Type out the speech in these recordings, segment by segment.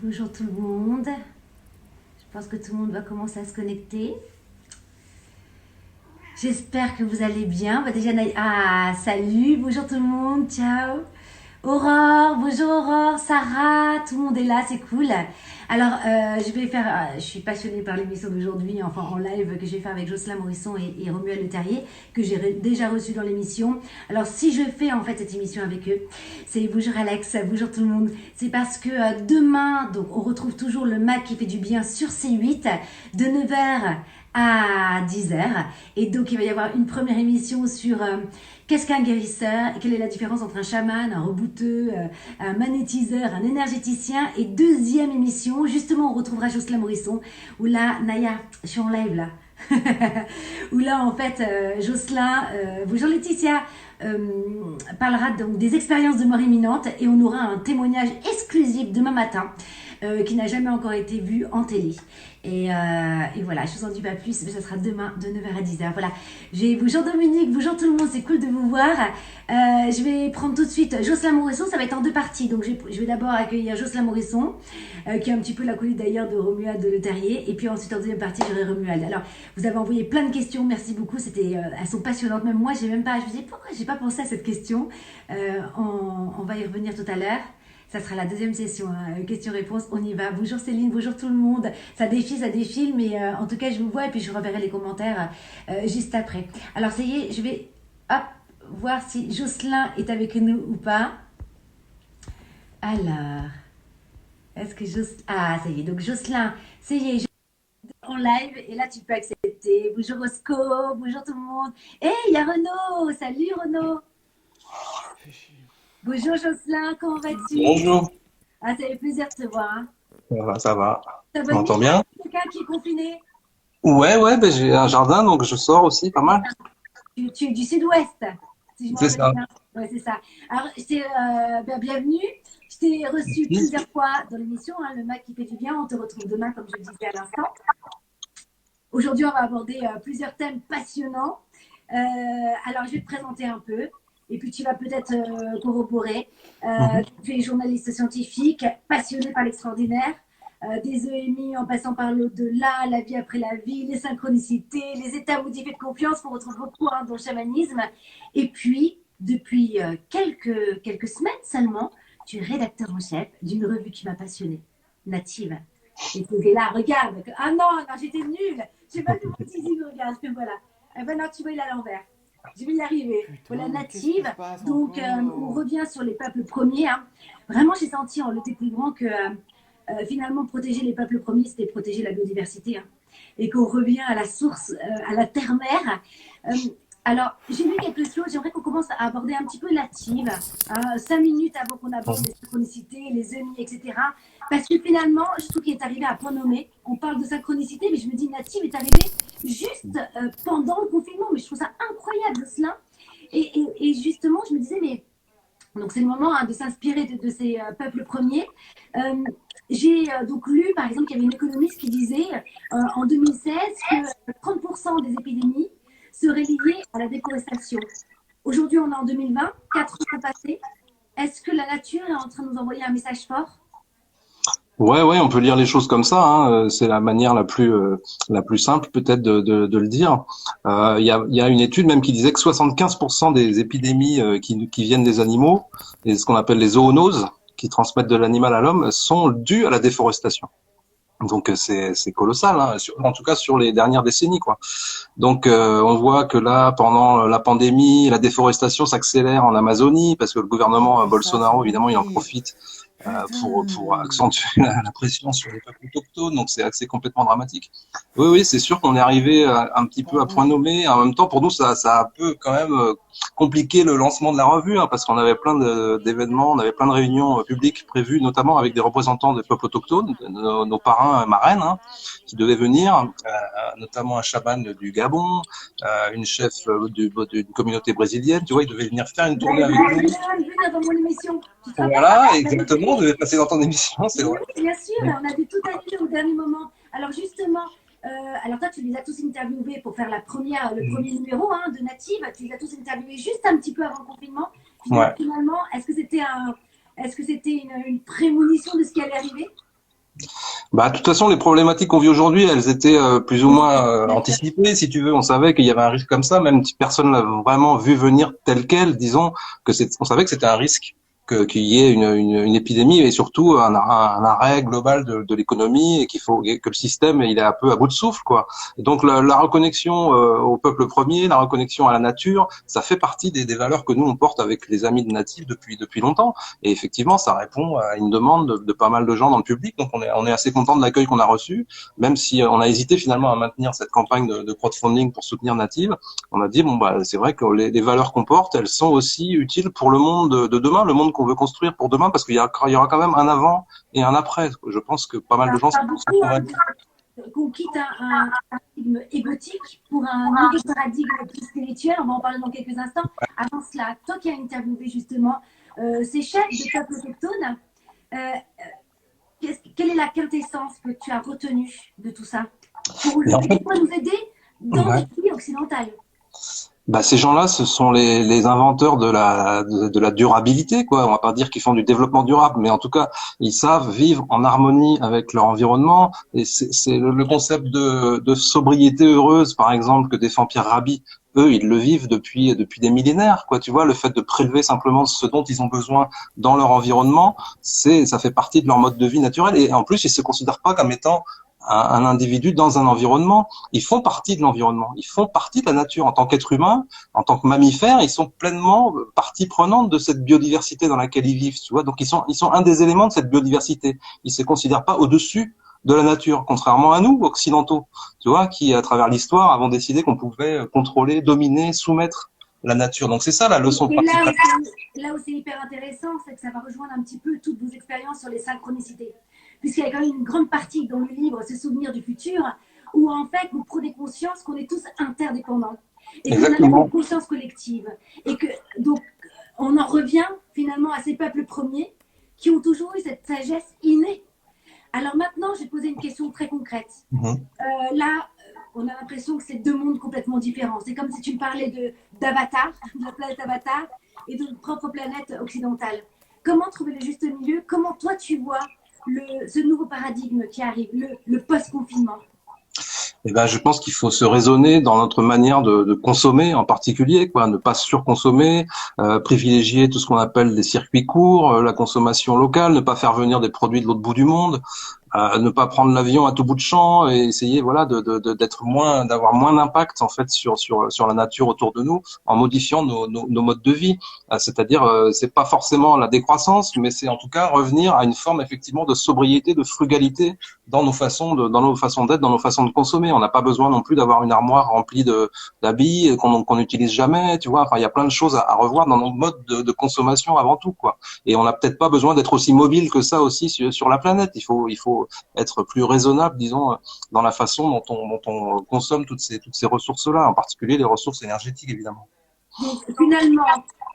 Bonjour tout le monde. Je pense que tout le monde va commencer à se connecter. J'espère que vous allez bien. Déjà, salut, bonjour tout le monde, ciao. Aurore, bonjour Aurore, Sarah, tout le monde est là, c'est cool. Alors, je suis passionnée par l'émission d'aujourd'hui, enfin en live que je vais faire avec Jocelyn Morisson et Romuald Le Terrier, que j'ai déjà reçu dans l'émission. Alors, si je fais en fait cette émission avec eux, c'est bonjour Alex, bonjour tout le monde. C'est parce que demain, donc on retrouve toujours le Mac qui fait du bien sur C8 de 9h à 10h. Et donc, il va y avoir une première émission sur qu'est-ce qu'un guérisseur et quelle est la différence entre un chaman, un rebouteux, un magnétiseur, un énergéticien. Et deuxième émission, justement, on retrouvera Jocelyn Morisson, où là, Naya, je suis en live là. Où là, en fait, Jocelyn, bonjour Laetitia, parlera donc des expériences de mort imminente et on aura un témoignage exclusif demain matin qui n'a jamais encore été vu en télé. Et voilà, je vous en dis pas plus, mais ça sera demain de 9h à 10h. Voilà, bonjour Dominique, bonjour tout le monde, c'est cool de vous voir. Je vais prendre tout de suite Jocelyn Morisson, ça va être en deux parties. Donc je vais d'abord accueillir Jocelyn Morisson, qui est un petit peu la coulée d'ailleurs de Romuald Le Terrier. Et puis ensuite en deuxième partie, j'aurai Romuald. Alors, vous avez envoyé plein de questions, merci beaucoup, elles sont passionnantes. Même moi, je me disais pourquoi j'ai pas pensé à cette question. On va y revenir tout à l'heure. Ça sera la deuxième session, hein. Questions-réponses, on y va. Bonjour Céline, bonjour tout le monde. Ça défile, mais en tout cas, je vous vois et puis je reverrai les commentaires juste après. Alors, ça y est, je vais voir si Jocelyn est avec nous ou pas. Alors, est-ce que Jocelyn... Ah, ça y est, donc Jocelyn, ça y est, en live et là, tu peux accepter. Bonjour Roscoe, bonjour tout le monde. Hey, il y a Renaud, salut Renaud. Bonjour Jocelyn, comment vas-tu? Bonjour. Ah, ça fait plaisir de te voir. Hein. Ça va, ça va. Ça Tu va mieux? m'entends bien? Quelqu'un qui est confiné? Ouais, ben j'ai un jardin, donc je sors aussi pas mal. Tu es du sud-ouest, si je me C'est rappelle ça. bien. Ouais, c'est ça. Alors, bienvenue. Je t'ai reçu plusieurs fois dans l'émission, hein, le Mac qui fait du bien. On te retrouve demain, comme je le disais à l'instant. Aujourd'hui, on va aborder plusieurs thèmes passionnants. Alors, je vais te présenter un peu. Et puis, tu vas peut-être corroborer. Tu es journaliste scientifique, passionné par l'extraordinaire. Des EMI en passant par l'au-delà, la vie après la vie, les synchronicités, les états modifiés de confiance qu'on retrouve beaucoup dans le chamanisme. Et puis, depuis quelques semaines seulement, tu es rédacteur en chef d'une revue qui m'a passionnée, Native. Et tu es là, regarde. Ah non, j'étais nulle. Je sais pas comment tu dis, regarde. Voilà. Eh ben non, tu vois, il est à l'envers. Je vais y arriver. Voilà, Native. Donc, on revient sur les peuples premiers. Hein. Vraiment, j'ai senti en le découvrant que finalement, protéger les peuples premiers, c'était protéger la biodiversité. Hein. Et qu'on revient à la source, à la terre-mère. Alors, j'ai vu quelque chose, j'aimerais qu'on commence à aborder un petit peu Native, 5 minutes avant qu'on aborde les synchronicités, les EMI, etc. Parce que finalement, je trouve qu'il est arrivé à point nommé. On parle de synchronicité, mais je me dis Native est arrivé juste pendant le confinement. Mais je trouve ça incroyable, cela. Et justement, je me disais, mais donc c'est le moment de s'inspirer de ces peuples premiers. J'ai donc lu, par exemple, qu'il y avait une économiste qui disait en 2016 que 30% des épidémies seraient liées à la déforestation. Aujourd'hui, on est en 2020, 4 ans passés. Est-ce que la nature est en train de nous envoyer un message fort? Ouais, on peut lire les choses comme ça. Hein. C'est la manière la plus simple peut-être de le dire. Il y a une étude même qui disait que 75% des épidémies qui viennent des animaux, et ce qu'on appelle les zoonoses, qui transmettent de l'animal à l'homme, sont dues à la déforestation. Donc c'est colossal, hein, en tout cas sur les dernières décennies, quoi. Donc on voit que là, pendant la pandémie, la déforestation s'accélère en Amazonie parce que le gouvernement Bolsonaro, évidemment, il en profite pour accentuer la pression sur les peuples autochtones. Donc c'est complètement dramatique. Oui, c'est sûr qu'on est arrivé un petit peu à point nommé. En même temps, pour nous, ça a un peu quand même compliqué le lancement de la revue, hein, parce qu'on avait plein d'événements, on avait plein de réunions publiques prévues, notamment avec des représentants des peuples autochtones, nos parrains, marraines, hein, qui devaient venir, notamment un chaman du Gabon, une chef d'une communauté brésilienne, tu vois, ils devaient venir faire une tournée avec nous. Venir dans mon émission. Voilà, exactement, on devait passer dans ton émission, c'est vrai. Oui, bien sûr, on a dû tout annuler au dernier moment. Alors justement, alors toi, tu les as tous interviewés pour faire le premier numéro de Native. Tu les as tous interviewés juste un petit peu avant le confinement. Ouais. Finalement, est-ce que c'était une prémonition de ce qui allait arriver? Bah, de toute façon, les problématiques qu'on vit aujourd'hui, elles étaient plus ou moins anticipées, si tu veux. On savait qu'il y avait un risque comme ça, même si personne l'a vraiment vu venir tel quel. Disons on savait que c'était un risque qu'il y ait une épidémie et surtout un arrêt global de l'économie et qu'il faut que le système il est un peu à bout de souffle, quoi. Et donc la reconnexion au peuple premier, la reconnexion à la nature, ça fait partie des valeurs que nous on porte avec les amis de natifs depuis longtemps. Et effectivement, ça répond à une demande de pas mal de gens dans le public. Donc, on est assez content de l'accueil qu'on a reçu, même si on a hésité finalement à maintenir cette campagne de crowdfunding pour soutenir Native. On a dit, bon, bah, c'est vrai que les valeurs qu'on porte, elles sont aussi utiles pour le monde de demain, le monde qu'on veut construire pour demain, parce il y aura quand même un avant et un après. Je pense que pas mal de gens sont Pas beaucoup, hein, convaincus. qu'on quitte un paradigme égotique pour un nouveau paradigme plus spirituel. On va en parler dans quelques instants. Avant cela, toi qui as interviewé justement ces chefs de peuples autochtones, euh, quelle est la quintessence que tu as retenue de tout ça pour Et en fait, nous aider dans ouais. notre pays occidental? Bah, ces gens-là, ce sont les inventeurs de la durabilité, quoi. On va pas dire qu'ils font du développement durable, mais en tout cas, ils savent vivre en harmonie avec leur environnement. Et c'est le concept de sobriété heureuse, par exemple, que défend Pierre Rabhi. Eux, ils le vivent depuis des millénaires, quoi. Tu vois, le fait de prélever simplement ce dont ils ont besoin dans leur environnement, ça fait partie de leur mode de vie naturel. Et en plus, ils se considèrent pas comme étant un individu dans un environnement. Ils font partie de l'environnement, ils font partie de la nature. En tant qu'être humain, en tant que mammifère, ils sont pleinement partie prenante de cette biodiversité dans laquelle ils vivent. Tu vois, donc ils sont un des éléments de cette biodiversité. Ils se considèrent pas au-dessus de la nature, contrairement à nous, occidentaux, tu vois, qui, à travers l'histoire, avons décidé qu'on pouvait contrôler, dominer, soumettre la nature. Donc c'est ça la leçon Et principale. là où c'est hyper intéressant, c'est que ça va rejoindre un petit peu toutes vos expériences sur les synchronicités. Puisqu'il y a quand même une grande partie dans le livre, ce souvenir du futur, où en fait vous prenez conscience qu'on est tous interdépendants et qu'on a une Exactement. conscience collective. Et que donc on en revient finalement à ces peuples premiers qui ont toujours eu cette sagesse innée. Alors maintenant, je vais te poser une question très concrète. Mhm. Là, on a l'impression que c'est deux mondes complètement différents. C'est comme si tu me parlais d'Avatar, de la planète Avatar, et de notre propre planète occidentale. Comment trouver le juste milieu? Comment toi tu vois ce nouveau paradigme qui arrive, le post-confinement? Eh ben, je pense qu'il faut se raisonner dans notre manière de consommer en particulier, quoi, ne pas surconsommer, privilégier tout ce qu'on appelle des circuits courts, la consommation locale, ne pas faire venir des produits de l'autre bout du monde, ne pas prendre l'avion à tout bout de champ et essayer voilà d'avoir moins d'impact en fait sur la nature autour de nous en modifiant nos modes de vie. C'est-à-dire c'est pas forcément la décroissance, mais c'est en tout cas revenir à une forme effectivement de sobriété, de frugalité dans nos façons d'être, dans nos façons de consommer. On n'a pas besoin non plus d'avoir une armoire remplie d'habits qu'on n'utilise jamais, tu vois. Enfin, il y a plein de choses à revoir dans nos modes de consommation avant tout, quoi. Et on n'a peut-être pas besoin d'être aussi mobile que ça aussi sur la planète. Il faut être plus raisonnable, disons, dans la façon dont on consomme toutes ces ressources-là, en particulier les ressources énergétiques, évidemment. Donc finalement,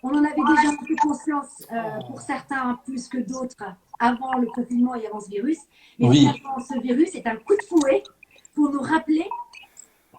on en avait déjà un peu conscience pour certains plus que d'autres avant le confinement et avant ce virus. Mais Oui, finalement, ce virus est un coup de fouet pour nous rappeler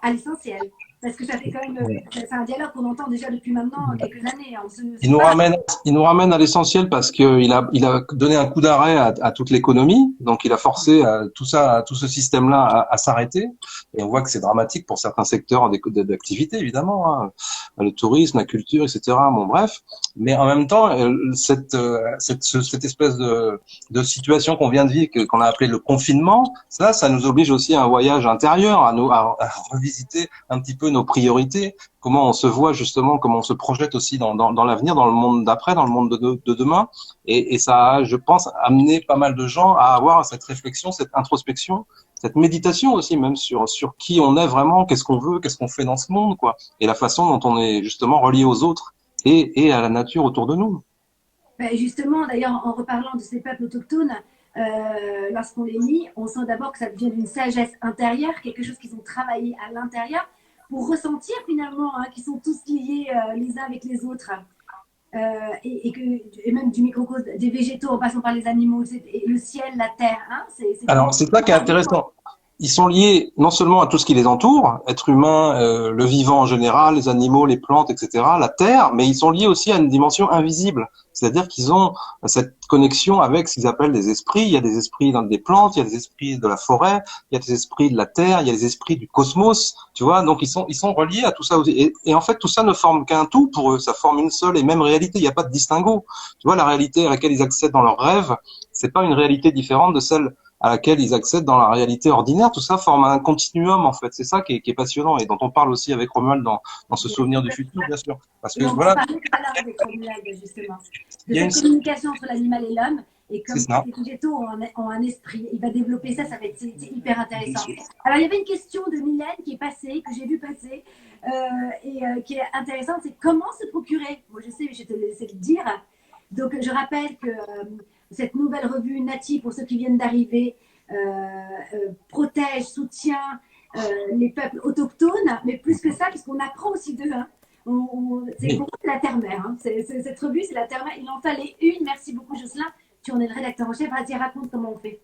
à l'essentiel. Parce que ça fait quand même, c'est un dialogue qu'on entend déjà depuis maintenant quelques années. On se il nous parle. ramène, il nous ramène à l'essentiel parce que il a donné un coup d'arrêt à toute l'économie. Donc, il a forcé tout ce système-là à s'arrêter. Et on voit que c'est dramatique pour certains secteurs d'activité, évidemment, hein. Le tourisme, la culture, etc. Bon, bref. Mais en même temps, cette espèce de situation qu'on vient de vivre, qu'on a appelé le confinement, ça nous oblige aussi à un voyage intérieur, à revisiter un petit peu nos priorités, comment on se voit justement, comment on se projette aussi dans l'avenir, dans le monde d'après, dans le monde de demain. Et ça a, je pense, amené pas mal de gens à avoir cette réflexion, cette introspection, cette méditation aussi même sur qui on est vraiment, qu'est-ce qu'on veut, qu'est-ce qu'on fait dans ce monde, quoi. Et la façon dont on est justement relié aux autres et à la nature autour de nous. Ben justement, d'ailleurs, en reparlant de ces peuples autochtones, lorsqu'on les lit, on sent d'abord que ça devient une sagesse intérieure, quelque chose qu'ils ont travaillé à l'intérieur pour ressentir finalement qu'ils sont tous liés les uns avec les autres. Et même du microcosme des végétaux en passant par les animaux, et le ciel, la terre, hein, c'est Alors, vraiment c'est ça qui est intéressant. ils sont liés non seulement à tout ce qui les entoure, être humain, le vivant en général, les animaux, les plantes, etc., la terre, mais ils sont liés aussi à une dimension invisible. C'est-à-dire qu'ils ont cette connexion avec ce qu'ils appellent des esprits. Il y a des esprits dans des plantes, il y a des esprits de la forêt, il y a des esprits de la terre, il y a des esprits du cosmos, tu vois. Donc ils sont reliés à tout ça aussi. Et en fait, tout ça ne forme qu'un tout pour eux. Ça forme une seule et même réalité. Il n'y a pas de distinguo. Tu vois, la réalité à laquelle ils accèdent dans leurs rêves, c'est pas une réalité différente de celle à laquelle ils accèdent dans la réalité ordinaire. Tout ça forme un continuum, en fait. C'est ça qui est passionnant et dont on parle aussi avec Romuald dans ce souvenir du futur, bien sûr. Parce que Et on voilà, en parlait tout à l'heure avec Romuald, justement, de il y a une, cette communication entre l'animal et l'homme. Et c'est comme ça. les végétaux ont un esprit, il va développer ça, ça va être c'est hyper intéressant. Alors, il y avait une question de Mylène qui est passée, que j'ai vu passer, qui est intéressante, c'est comment se procurer. Moi, je sais, mais je vais te laisser le dire. Donc, je rappelle que cette nouvelle revue Native, pour ceux qui viennent d'arriver, protège, soutient les peuples autochtones, mais plus que ça, puisqu'on apprend aussi d'eux. Hein. C'est pour la terre-mère. Hein. Cette revue, c'est la terre-mère. Il en fallait une. Merci beaucoup, Jocelyn. Tu en es le rédacteur en chef. Vas-y, raconte comment on fait.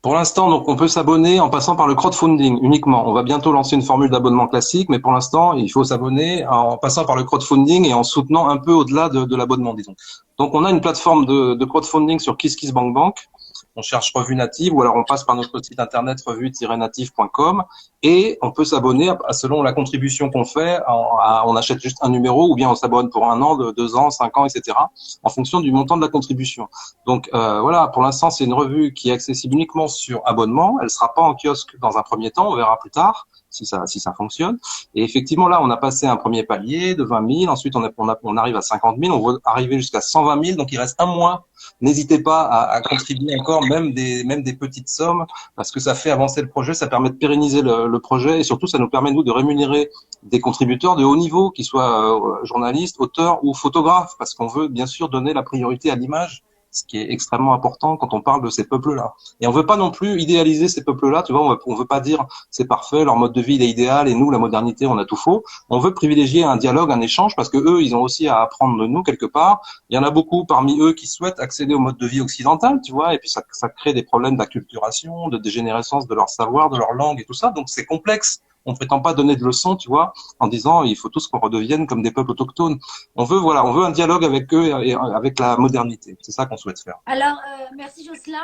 Pour l'instant, donc, on peut s'abonner en passant par le crowdfunding uniquement. On va bientôt lancer une formule d'abonnement classique, mais pour l'instant, il faut s'abonner en passant par le crowdfunding et en soutenant un peu au-delà de l'abonnement, disons. Donc, on a une plateforme de crowdfunding sur KissKissBankBank. On cherche Revue Native ou alors on passe par notre site internet revue-native.com et on peut s'abonner selon la contribution qu'on fait. On achète juste un numéro ou bien on s'abonne pour 1 an, 2 ans, 5 ans, etc. en fonction du montant de la contribution. Donc voilà, pour l'instant c'est une revue qui est accessible uniquement sur abonnement. Elle sera pas en kiosque dans un premier temps, on verra plus tard si ça fonctionne. Et effectivement là on a passé un premier palier de 20 000, ensuite on arrive à 50 000, on va arriver jusqu'à 120 000, donc il reste un mois. N'hésitez pas à contribuer encore, même des petites sommes, parce que ça fait avancer le projet, ça permet de pérenniser le projet et surtout ça nous permet nous de rémunérer des contributeurs de haut niveau, qu'ils soient journalistes, auteurs ou photographes, parce qu'on veut bien sûr donner la priorité à l'image, ce qui est extrêmement important quand on parle de ces peuples-là. Et on veut pas non plus idéaliser ces peuples-là, tu vois, on veut pas dire c'est parfait, leur mode de vie il est idéal et nous la modernité on a tout faux. On veut privilégier un dialogue, un échange parce que eux ils ont aussi à apprendre de nous quelque part. Il y en a beaucoup parmi eux qui souhaitent accéder au mode de vie occidental, tu vois, et puis ça crée des problèmes d'acculturation, de dégénérescence de leur savoir, de leur langue et tout ça. Donc c'est complexe. On prétend pas donner de leçons, tu vois, en disant il faut tous qu'on redevienne comme des peuples autochtones. On veut un dialogue avec eux et avec la modernité. C'est ça qu'on souhaite faire. Alors, merci Jocelyn.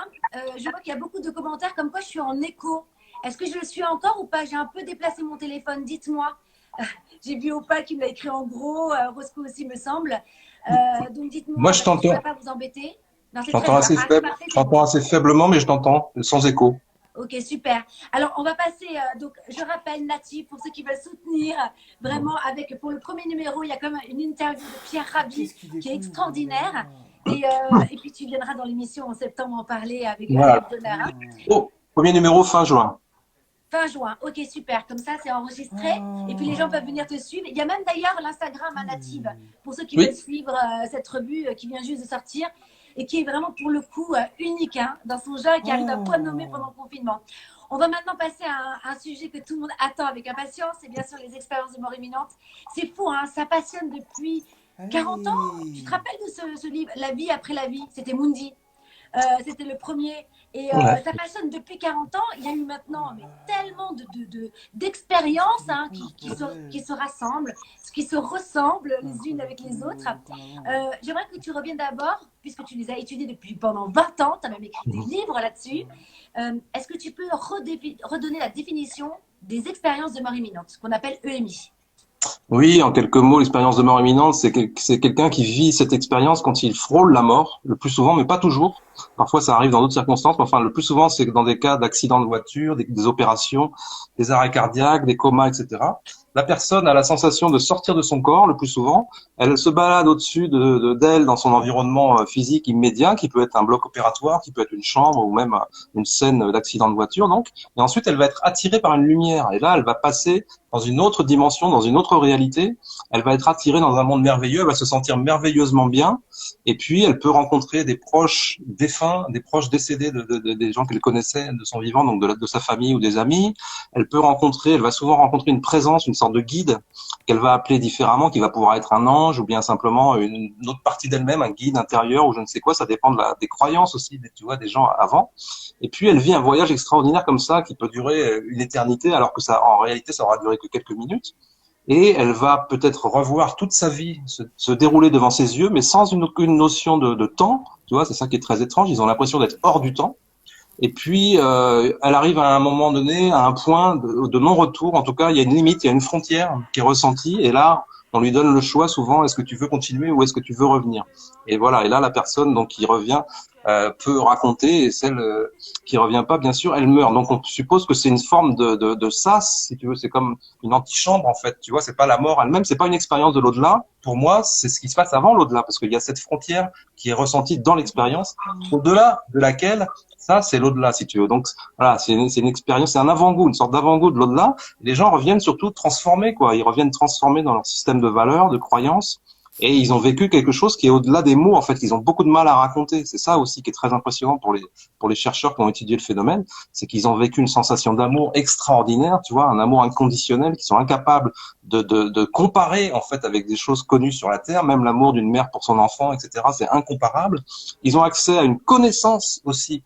Je vois qu'il y a beaucoup de commentaires comme quoi je suis en écho. Est-ce que je le suis encore ou pas? J'ai un peu déplacé mon téléphone, dites-moi. J'ai vu Opal qui me l'a écrit en gros, Roscoe aussi me semble. Donc dites-moi, Moi je je ne t'entends. vais pas vous embêter. Je t'entends assez faible. Je t'entends assez faiblement, mais je t'entends sans écho. Ok, super. Alors, on va passer, donc, je rappelle, Native, pour ceux qui veulent soutenir, vraiment, pour le premier numéro, il y a comme une interview de Pierre Rabhi qui est extraordinaire. Et puis, tu viendras dans l'émission en septembre en parler avec Voilà. Donner. Hein. Oh, premier numéro fin juin. Fin juin, ok, super. Comme ça, c'est enregistré. Et puis, les gens peuvent venir te suivre. Il y a même d'ailleurs l'Instagram à Native, pour ceux qui veulent suivre cette revue qui vient juste de sortir. Et qui est vraiment pour le coup unique hein, dans son genre et qui arrive à point nommé pendant le confinement. On va maintenant passer à un sujet que tout le monde attend avec impatience, c'est bien sûr les expériences de mort imminente. C'est fou, hein, ça passionne depuis 40 ans. Tu te rappelles de ce livre, La vie après la vie? C'était Mundi. C'était le premier. Et ça passionne depuis 40 ans. Il y a eu maintenant tellement d'expériences hein, qui se rassemblent, qui se ressemblent les unes avec les autres. J'aimerais que tu reviennes d'abord, puisque tu les as étudiées pendant 20 ans, tu as même écrit des livres là-dessus. Est-ce que tu peux redonner la définition des expériences de mort imminente, ce qu'on appelle EMI? Oui, en quelques mots, l'expérience de mort imminente, c'est quelqu'un qui vit cette expérience quand il frôle la mort, le plus souvent, mais pas toujours. Parfois, ça arrive dans d'autres circonstances, mais enfin, le plus souvent, c'est dans des cas d'accident de voiture, des opérations, des arrêts cardiaques, des comas, etc. La personne a la sensation de sortir de son corps, le plus souvent. Elle se balade au-dessus d'elle dans son environnement physique immédiat, qui peut être un bloc opératoire, qui peut être une chambre ou même une scène d'accident de voiture, donc. Et ensuite, elle va être attirée par une lumière. Et là, elle va passer dans une autre dimension, dans une autre réalité. Elle va être attirée dans un monde merveilleux, elle va se sentir merveilleusement bien. Et puis, elle peut rencontrer des proches défunts, des proches décédés des gens qu'elle connaissait de son vivant, donc de sa famille ou des amis. Elle va souvent rencontrer une présence, une sorte de guide qu'elle va appeler différemment, qui va pouvoir être un ange ou bien simplement une autre partie d'elle-même, un guide intérieur ou je ne sais quoi. Ça dépend des croyances aussi, tu vois, des gens avant. Et puis elle vit un voyage extraordinaire comme ça qui peut durer une éternité, alors que en réalité, ça aura duré que quelques minutes. Et elle va peut-être revoir toute sa vie se dérouler devant ses yeux, mais sans aucune notion de temps. Tu vois, c'est ça qui est très étrange. Ils ont l'impression d'être hors du temps. Et puis, elle arrive à un moment donné, à un point de non-retour. En tout cas, il y a une limite, il y a une frontière qui est ressentie. Et là, on lui donne le choix souvent, est-ce que tu veux continuer ou est-ce que tu veux revenir? Et voilà. Et là, la personne donc qui revient peut raconter, et celle qui revient pas, bien sûr, elle meurt. Donc, on suppose que c'est une forme de sas, si tu veux. C'est comme une antichambre, en fait. Tu vois, c'est pas la mort elle-même, c'est pas une expérience de l'au-delà. Pour moi, c'est ce qui se passe avant l'au-delà, parce qu'il y a cette frontière qui est ressentie dans l'expérience, au-delà de laquelle ça, c'est l'au-delà, si tu veux. Donc, voilà, c'est une expérience, c'est un avant-goût, une sorte d'avant-goût de l'au-delà. Les gens reviennent surtout transformés, quoi. Ils reviennent transformés dans leur système de valeurs, de croyances. Et ils ont vécu quelque chose qui est au-delà des mots, en fait, qu'ils ont beaucoup de mal à raconter. C'est ça aussi qui est très impressionnant pour les chercheurs qui ont étudié le phénomène. C'est qu'ils ont vécu une sensation d'amour extraordinaire, tu vois, un amour inconditionnel, qu'ils sont incapables de comparer, en fait, avec des choses connues sur la Terre, même l'amour d'une mère pour son enfant, etc. C'est incomparable. Ils ont accès à une connaissance aussi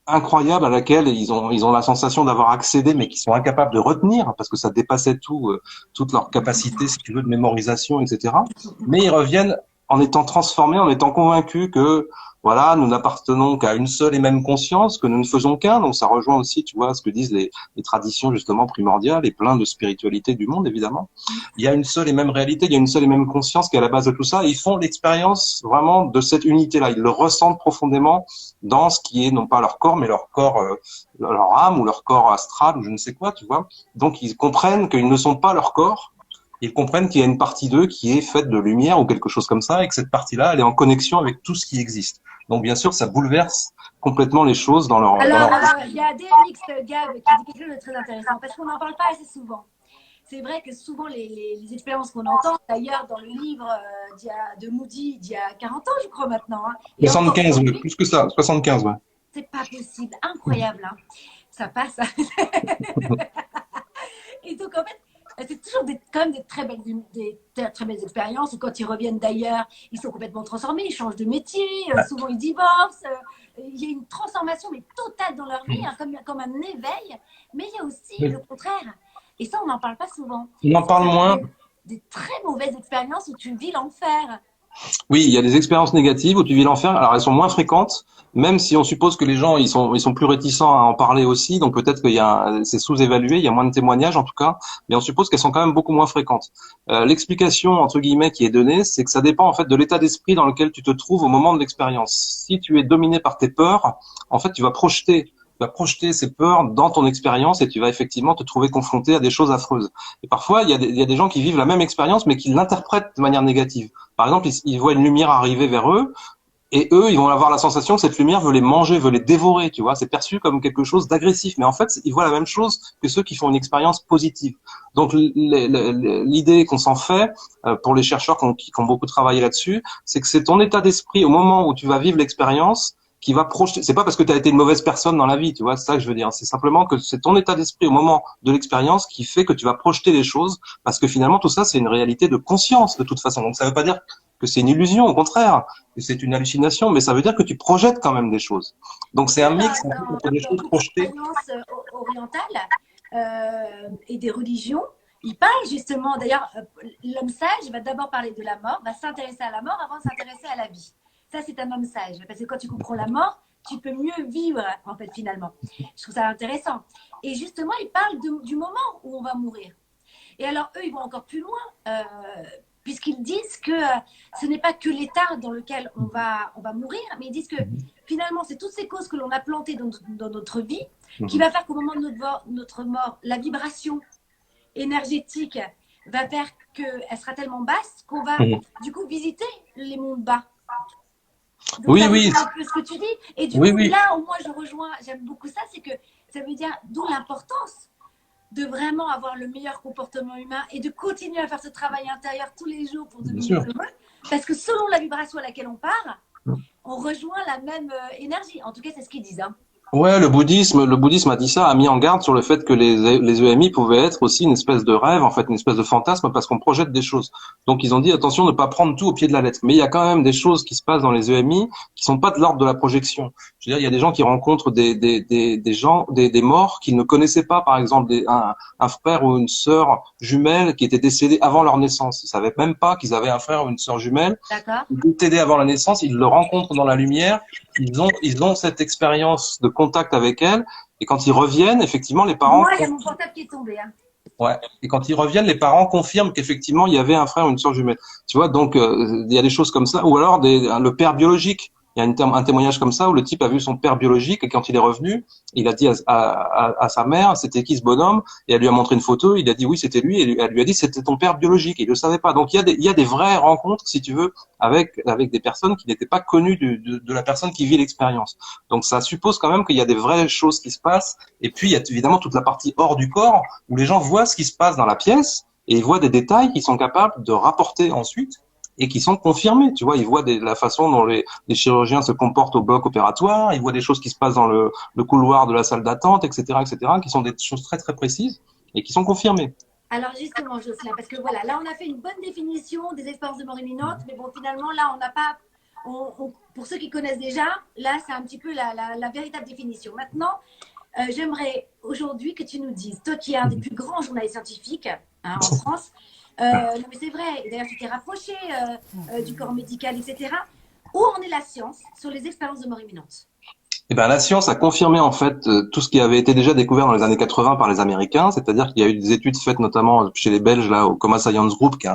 incroyable à laquelle ils ont la sensation d'avoir accédé, mais qu'ils sont incapables de retenir parce que ça dépassait toute leur capacité, si tu veux, de mémorisation, etc. Mais ils reviennent en étant transformés, en étant convaincus que voilà, nous n'appartenons qu'à une seule et même conscience, que nous ne faisons qu'un. Donc ça rejoint aussi, tu vois, ce que disent les traditions justement primordiales et plein de spiritualité du monde, évidemment. Il y a une seule et même réalité, il y a une seule et même conscience qui est à la base de tout ça. Et ils font l'expérience vraiment de cette unité-là. Ils le ressentent profondément dans ce qui est non pas leur corps, mais leur corps, leur âme ou leur corps astral ou je ne sais quoi, tu vois. Donc ils comprennent qu'ils ne sont pas leur corps. Ils comprennent qu'il y a une partie d'eux qui est faite de lumière ou quelque chose comme ça, et que cette partie-là, elle est en connexion avec tout ce qui existe. Donc bien sûr, ça bouleverse complètement les choses dans leur. Alors, il y a DMX Gab qui dit quelque chose de très intéressant parce qu'on n'en parle pas assez souvent. C'est vrai que souvent les expériences qu'on entend, d'ailleurs dans le livre de Moody d'il y a 40 ans, je crois maintenant. Hein, 75, oui, plus que ça, 75, ouais. C'est pas possible, incroyable. Hein. Ça passe. Et donc en fait, c'est toujours quand même des très belles expériences où quand ils reviennent d'ailleurs, ils sont complètement transformés, ils changent de métier, souvent ils divorcent. Il y a une transformation mais totale dans leur vie, hein, comme un éveil. Mais il y a aussi le contraire. Et ça, on n'en parle pas souvent. On en parle moins. Des très mauvaises expériences où tu vis l'enfer. Oui, il y a des expériences négatives où tu vis l'enfer. Alors elles sont moins fréquentes, même si on suppose que les gens ils sont plus réticents à en parler aussi. Donc peut-être c'est sous-évalué, il y a moins de témoignages en tout cas, mais on suppose qu'elles sont quand même beaucoup moins fréquentes. L'explication entre guillemets qui est donnée, c'est que ça dépend en fait de l'état d'esprit dans lequel tu te trouves au moment de l'expérience. Si tu es dominé par tes peurs, en fait tu vas projeter ces peurs dans ton expérience et tu vas effectivement te trouver confronté à des choses affreuses. Et parfois, il y a des gens qui vivent la même expérience mais qui l'interprètent de manière négative. Par exemple, ils voient une lumière arriver vers eux et eux, ils vont avoir la sensation que cette lumière veut les manger, veut les dévorer, tu vois. C'est perçu comme quelque chose d'agressif. Mais en fait, ils voient la même chose que ceux qui font une expérience positive. Donc, l'idée qu'on s'en fait, pour les chercheurs qui ont beaucoup travaillé là-dessus, c'est que c'est ton état d'esprit au moment où tu vas vivre l'expérience qui va projeter. C'est pas parce que tu as été une mauvaise personne dans la vie, tu vois, c'est ça que je veux dire. C'est simplement que c'est ton état d'esprit au moment de l'expérience qui fait que tu vas projeter les choses, parce que finalement tout ça c'est une réalité de conscience de toute façon. Donc ça veut pas dire que c'est une illusion, au contraire, que c'est une hallucination, mais ça veut dire que tu projettes quand même des choses. Donc c'est un mix entre des choses projetées. Orientale et des religions. Il parle justement, d'ailleurs, l'homme sage va d'abord parler de la mort, va s'intéresser à la mort avant de s'intéresser à la vie. Ça, c'est un homme sage, parce que quand tu comprends la mort, tu peux mieux vivre, en fait, finalement. Je trouve ça intéressant. Et justement, il parle du moment où on va mourir. Et alors, eux, ils vont encore plus loin, puisqu'ils disent que ce n'est pas que l'état dans lequel on va mourir, mais ils disent que finalement, c'est toutes ces causes que l'on a plantées dans notre vie qui va faire qu'au moment de notre mort, la vibration énergétique va faire qu'elle sera tellement basse qu'on va, du coup, visiter les mondes bas. Donc, oui. Un peu ce que tu dis. Et du coup, là où moi je rejoins, j'aime beaucoup ça, c'est que ça veut dire d'où l'importance de vraiment avoir le meilleur comportement humain et de continuer à faire ce travail intérieur tous les jours pour devenir heureux. Parce que selon la vibration à laquelle on part, on rejoint la même énergie. En tout cas, c'est ce qu'ils disent. Hein. Ouais, le bouddhisme a dit ça, a mis en garde sur le fait que les EMI pouvaient être aussi une espèce de rêve, en fait, une espèce de fantasme, parce qu'on projette des choses. Donc, ils ont dit attention de ne pas prendre tout au pied de la lettre. Mais il y a quand même des choses qui se passent dans les EMI qui sont pas de l'ordre de la projection. Je veux dire, il y a des gens qui rencontrent des gens, des morts qu'ils ne connaissaient pas, par exemple, un frère ou une sœur jumelle qui était décédés avant leur naissance. Ils savaient même pas qu'ils avaient un frère ou une sœur jumelle. D'accord. Ils étaient décédés avant la naissance, ils le rencontrent dans la lumière. Ils ont cette expérience de contact avec elle, et quand ils reviennent, effectivement, les parents, Moi, il y a mon portable qui est tombé. Hein. ouais, et quand ils reviennent, les parents confirment qu'effectivement, il y avait un frère ou une sœur jumelle. Tu vois, donc il y a des choses comme ça, ou alors le père biologique. Il y a un témoignage comme ça où le type a vu son père biologique et quand il est revenu, il a dit à sa mère, c'était qui ce bonhomme? Et elle lui a montré une photo, il a dit oui, c'était lui, et elle lui a dit c'était ton père biologique. Et il le savait pas. Donc il y a des vraies rencontres, si tu veux, avec des personnes qui n'étaient pas connues de la personne qui vit l'expérience. Donc ça suppose quand même qu'il y a des vraies choses qui se passent. Et puis il y a évidemment toute la partie hors du corps où les gens voient ce qui se passe dans la pièce et ils voient des détails qu'ils sont capables de rapporter ensuite et qui sont confirmés. Tu vois, ils voient la façon dont les chirurgiens se comportent au bloc opératoire, ils voient des choses qui se passent dans le couloir de la salle d'attente, etc., qui sont des choses très très précises et qui sont confirmées. Alors justement, Jocelyn, parce que voilà, là on a fait une bonne définition des expériences de mort imminente, mais bon, finalement, là on n'a pas, pour ceux qui connaissent déjà, là c'est un petit peu la véritable définition. Maintenant, j'aimerais aujourd'hui que tu nous dises, toi qui es un des plus grands journalistes scientifiques hein, en France, non mais c'est vrai, d'ailleurs tu t'es rapproché du corps médical, etc. Où en est la science sur les expériences de mort imminente? Eh ben, la science a confirmé en fait tout ce qui avait été déjà découvert dans les années 80 par les Américains, c'est-à-dire qu'il y a eu des études faites notamment chez les Belges là au Coma Science Group, qui est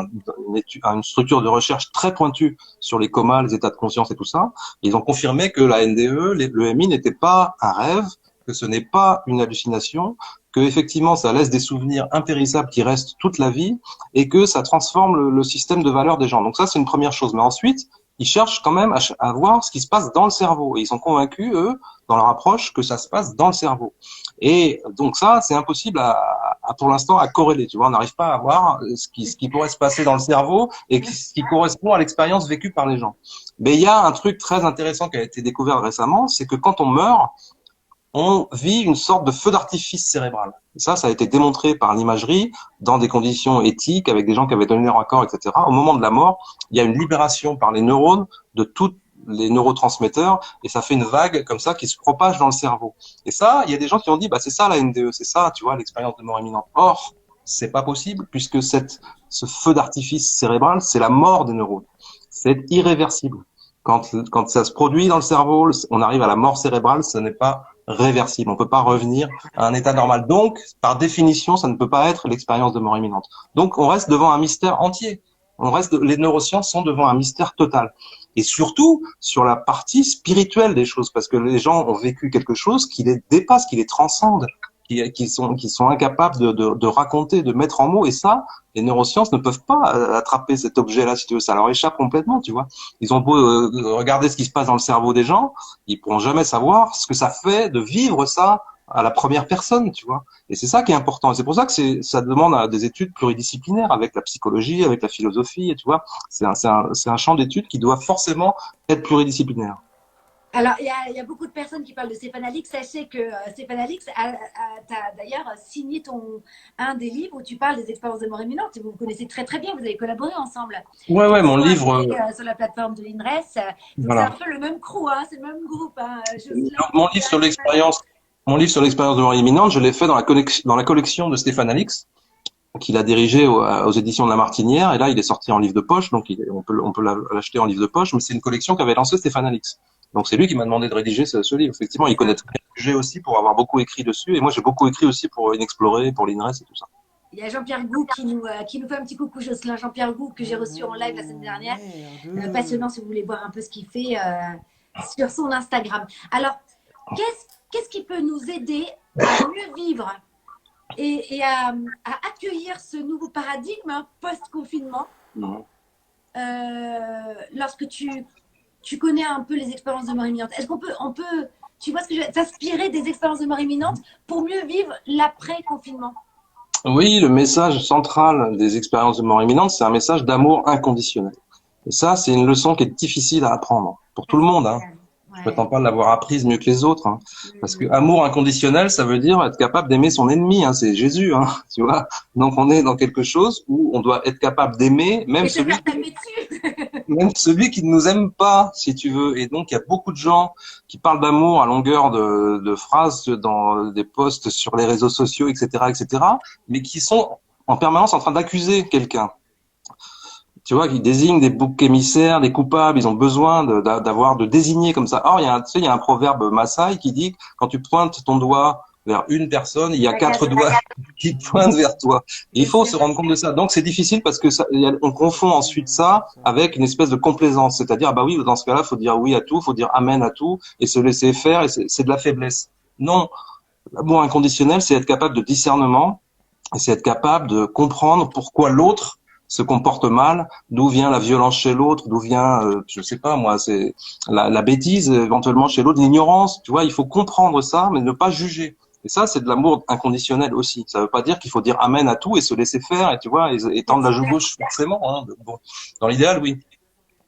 une structure de recherche très pointue sur les comas, les états de conscience et tout ça. Ils ont confirmé que la NDE, le MI n'était pas un rêve, que ce n'est pas une hallucination, que effectivement ça laisse des souvenirs impérissables qui restent toute la vie et que ça transforme le système de valeurs des gens. Donc ça c'est une première chose. Mais ensuite ils cherchent quand même à voir ce qui se passe dans le cerveau. Et ils sont convaincus, eux, dans leur approche, que ça se passe dans le cerveau. Et donc ça, c'est impossible pour l'instant à corréler. Tu vois, on n'arrive pas à voir ce qui pourrait se passer dans le cerveau et ce qui correspond à l'expérience vécue par les gens. Mais il y a un truc très intéressant qui a été découvert récemment, c'est que quand on meurt, on vit une sorte de feu d'artifice cérébral. Et ça a été démontré par l'imagerie dans des conditions éthiques avec des gens qui avaient donné leur accord, etc. Au moment de la mort, il y a une libération par les neurones de tous les neurotransmetteurs et ça fait une vague comme ça qui se propage dans le cerveau. Et ça, il y a des gens qui ont dit, bah c'est ça la NDE, c'est ça, tu vois, l'expérience de mort imminente. Or, c'est pas possible puisque ce feu d'artifice cérébral, c'est la mort des neurones. C'est irréversible. Quand ça se produit dans le cerveau, on arrive à la mort cérébrale, ce n'est pas réversible. On peut pas revenir à un état normal. Donc, par définition, ça ne peut pas être l'expérience de mort imminente. Donc, on reste devant un mystère entier. Les neurosciences sont devant un mystère total. Et surtout, sur la partie spirituelle des choses, parce que les gens ont vécu quelque chose qui les dépasse, qui les transcende, qui sont incapables de raconter, de mettre en mots. Et ça, les neurosciences ne peuvent pas attraper cet objet-là, si tu veux. Ça leur échappe complètement, tu vois. Ils ont beau regarder ce qui se passe dans le cerveau des gens, ils pourront jamais savoir ce que ça fait de vivre ça à la première personne, tu vois. Et c'est ça qui est important. Et c'est pour ça que ça demande des études pluridisciplinaires avec la psychologie, avec la philosophie, et tu vois. C'est un champ d'études qui doit forcément être pluridisciplinaire. Alors, il y a beaucoup de personnes qui parlent de Stéphane Alix. Sachez que Stéphane Alix a d'ailleurs signé un des livres où tu parles des expériences de mort imminente. Et vous vous connaissez très très bien, vous avez collaboré ensemble. Ouais, mon livre. Sur la plateforme de l'INRES. Donc, Voilà. c'est un peu le même crew, hein, c'est le même groupe. Hein, Donc, mon livre sur l'expérience de mort imminente, je l'ai fait dans la collection de Stéphane Alix, qu'il a dirigé aux éditions de La Martinière. Et là, il est sorti en livre de poche, donc on peut l'acheter en livre de poche. Mais c'est une collection qu'avait lancée Stéphane Alix. Donc c'est lui qui m'a demandé de rédiger ce livre. Effectivement, il connaît très bien le sujet aussi pour avoir beaucoup écrit dessus. Et moi, j'ai beaucoup écrit aussi pour Inexploré, pour l'INRES et tout ça. Il y a Jean-Pierre Gou qui nous fait un petit coucou, Jocelyn. Jean-Pierre Gou, que j'ai reçu en live la semaine dernière. Passionnant si vous voulez voir un peu ce qu'il fait sur son Instagram. Alors, qu'est-ce qui peut nous aider à mieux vivre et à accueillir ce nouveau paradigme hein, post-confinement lorsque tu connais un peu les expériences de mort imminente? Est-ce qu'on peut, tu vois ce que je veux s'inspirer des expériences de mort imminente pour mieux vivre l'après-confinement? Oui, le message central des expériences de mort imminente, c'est un message d'amour inconditionnel. Et ça, c'est une leçon qui est difficile à apprendre. pour Ça, tout le c'est monde, hein. génial. Je Ouais. prétends pas l'avoir apprise mieux que les autres, hein. Parce que Mhm. amour inconditionnel, ça veut dire être capable d'aimer son ennemi, hein. C'est Jésus, hein, tu vois. Donc on est dans quelque chose où on doit être capable d'aimer Et se faire taper dessus. même celui qui ne nous aime pas, si tu veux. Et donc il y a beaucoup de gens qui parlent d'amour à longueur de phrases dans des posts sur les réseaux sociaux, etc., etc., mais qui sont en permanence en train d'accuser quelqu'un. Tu vois, qui désignent des boucs émissaires, des coupables, ils ont besoin de désigner comme ça. Or, tu sais, il y a un proverbe Maasai qui dit, quand tu pointes ton doigt vers une personne, il y a La carte, 4 doigts qui pointent vers toi. Et il bien faut sûr. se rendre compte de ça. Donc, c'est difficile parce que on confond ensuite ça avec une espèce de complaisance. C'est-à-dire, ah bah oui, dans ce cas-là, faut dire oui à tout, faut dire amen à tout et se laisser faire et c'est de la faiblesse. Non. L'amour inconditionnel, c'est être capable de discernement, et c'est être capable de comprendre pourquoi l'autre se comporte mal, d'où vient la violence chez l'autre, d'où vient, je sais pas moi, c'est la bêtise éventuellement chez l'autre, l'ignorance. Tu vois, il faut comprendre ça, mais ne pas juger. Et ça, c'est de l'amour inconditionnel aussi. Ça veut pas dire qu'il faut dire amen à tout et se laisser faire, et tu vois, et tendre la joue Exact. gauche forcément. Hein. Bon, dans l'idéal, oui.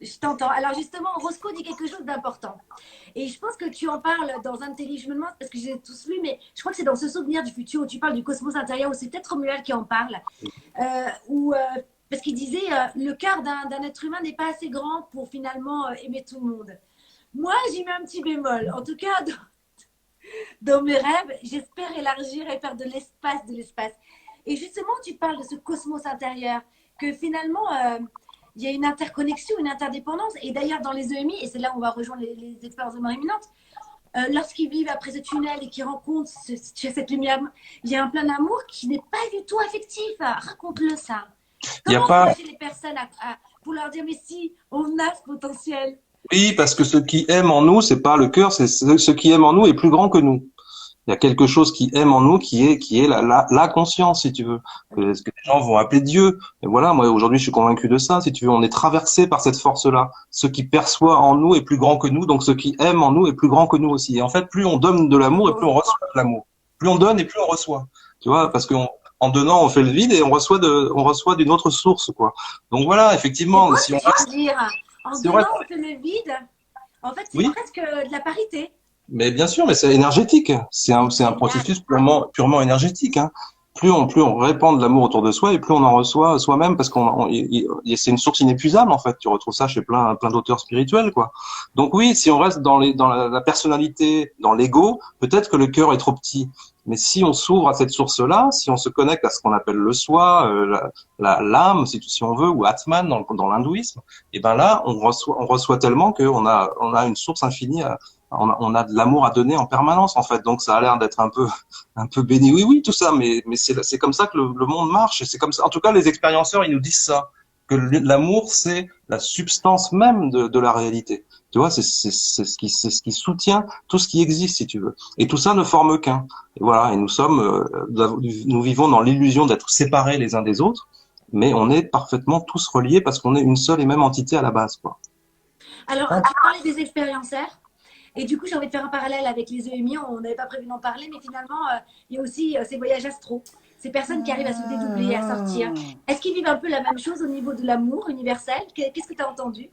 Je t'entends. Alors justement, Roscoe dit quelque chose d'important. Et je pense que tu en parles dans un de tes livres, je me demande, parce que j'ai tous lu, mais je crois que c'est dans ce souvenir du futur où tu parles du cosmos intérieur, où c'est peut-être Romuald qui en parle, où, parce qu'il disait, le cœur d'un être humain n'est pas assez grand pour finalement aimer tout le monde. Moi, j'y mets un petit bémol. En tout cas, dans mes rêves, j'espère élargir et faire de l'espace, de l'espace. Et justement, tu parles de ce cosmos intérieur, que finalement, il y a une interconnexion, une interdépendance. Et d'ailleurs, dans les EMI, et c'est là où on va rejoindre les expériences de mort imminente, lorsqu'ils vivent après ce tunnel et qu'ils rencontrent cette lumière, il y a un plein d'amour qui n'est pas du tout affectif. Raconte-le ça. Il n'y a Comment pas. encourager les personnes pour leur dire, mais si, on a ce potentiel. Oui, parce que ce qui aime en nous, c'est pas le cœur, c'est ce qui aime en nous est plus grand que nous. Il y a quelque chose qui aime en nous, qui est la conscience, si tu veux, ce que les gens vont appeler Dieu. Et voilà, moi aujourd'hui, je suis convaincu de ça, si tu veux. On est traversé par cette force-là. Ce qui perçoit en nous est plus grand que nous, donc ce qui aime en nous est plus grand que nous aussi. Et en fait, plus on donne de l'amour et plus on reçoit de l'amour. Plus on donne et plus on reçoit. Tu vois, parce qu'en donnant, on fait le vide et on reçoit d'une autre source, quoi. Donc voilà, C'est effectivement, beau si ce on que tu reste, veux dire. En si on donnant, reste, on fait le vide. En fait, c'est oui. presque de la parité. Mais bien sûr, mais c'est énergétique. C'est C'est un génial. processus purement énergétique. Hein. Plus on répand de l'amour autour de soi et plus on en reçoit soi-même parce c'est une source inépuisable en fait. Tu retrouves ça chez plein d'auteurs spirituels quoi. Donc oui, si on reste dans la personnalité, dans l'ego, peut-être que le cœur est trop petit. Mais si on s'ouvre à cette source-là, si on se connecte à ce qu'on appelle le soi, l'âme, si on veut, ou Atman dans l'hindouisme, et ben là, on reçoit tellement on a une source infinie on a de l'amour à donner en permanence en fait. Donc ça a l'air d'être un peu béni oui tout ça, mais c'est comme ça que le monde marche. C'est comme ça. En tout cas, les expérienceurs ils nous disent ça que l'amour c'est la substance même de la réalité. Tu vois, c'est ce qui soutient tout ce qui existe si tu veux. Et tout ça ne forme qu'un. Et voilà. Et nous vivons dans l'illusion d'être séparés les uns des autres, mais on est parfaitement tous reliés parce qu'on est une seule et même entité à la base quoi. Alors, tu parlais des expérienceurs. Et du coup, j'ai envie de faire un parallèle avec les EMI. On n'avait pas prévu d'en parler, mais finalement, il y a aussi ces voyages astro. Ces personnes qui arrivent à se dédoubler, à sortir. Est-ce qu'ils vivent un peu la même chose au niveau de l'amour universel? Qu'est-ce que tu as entendu?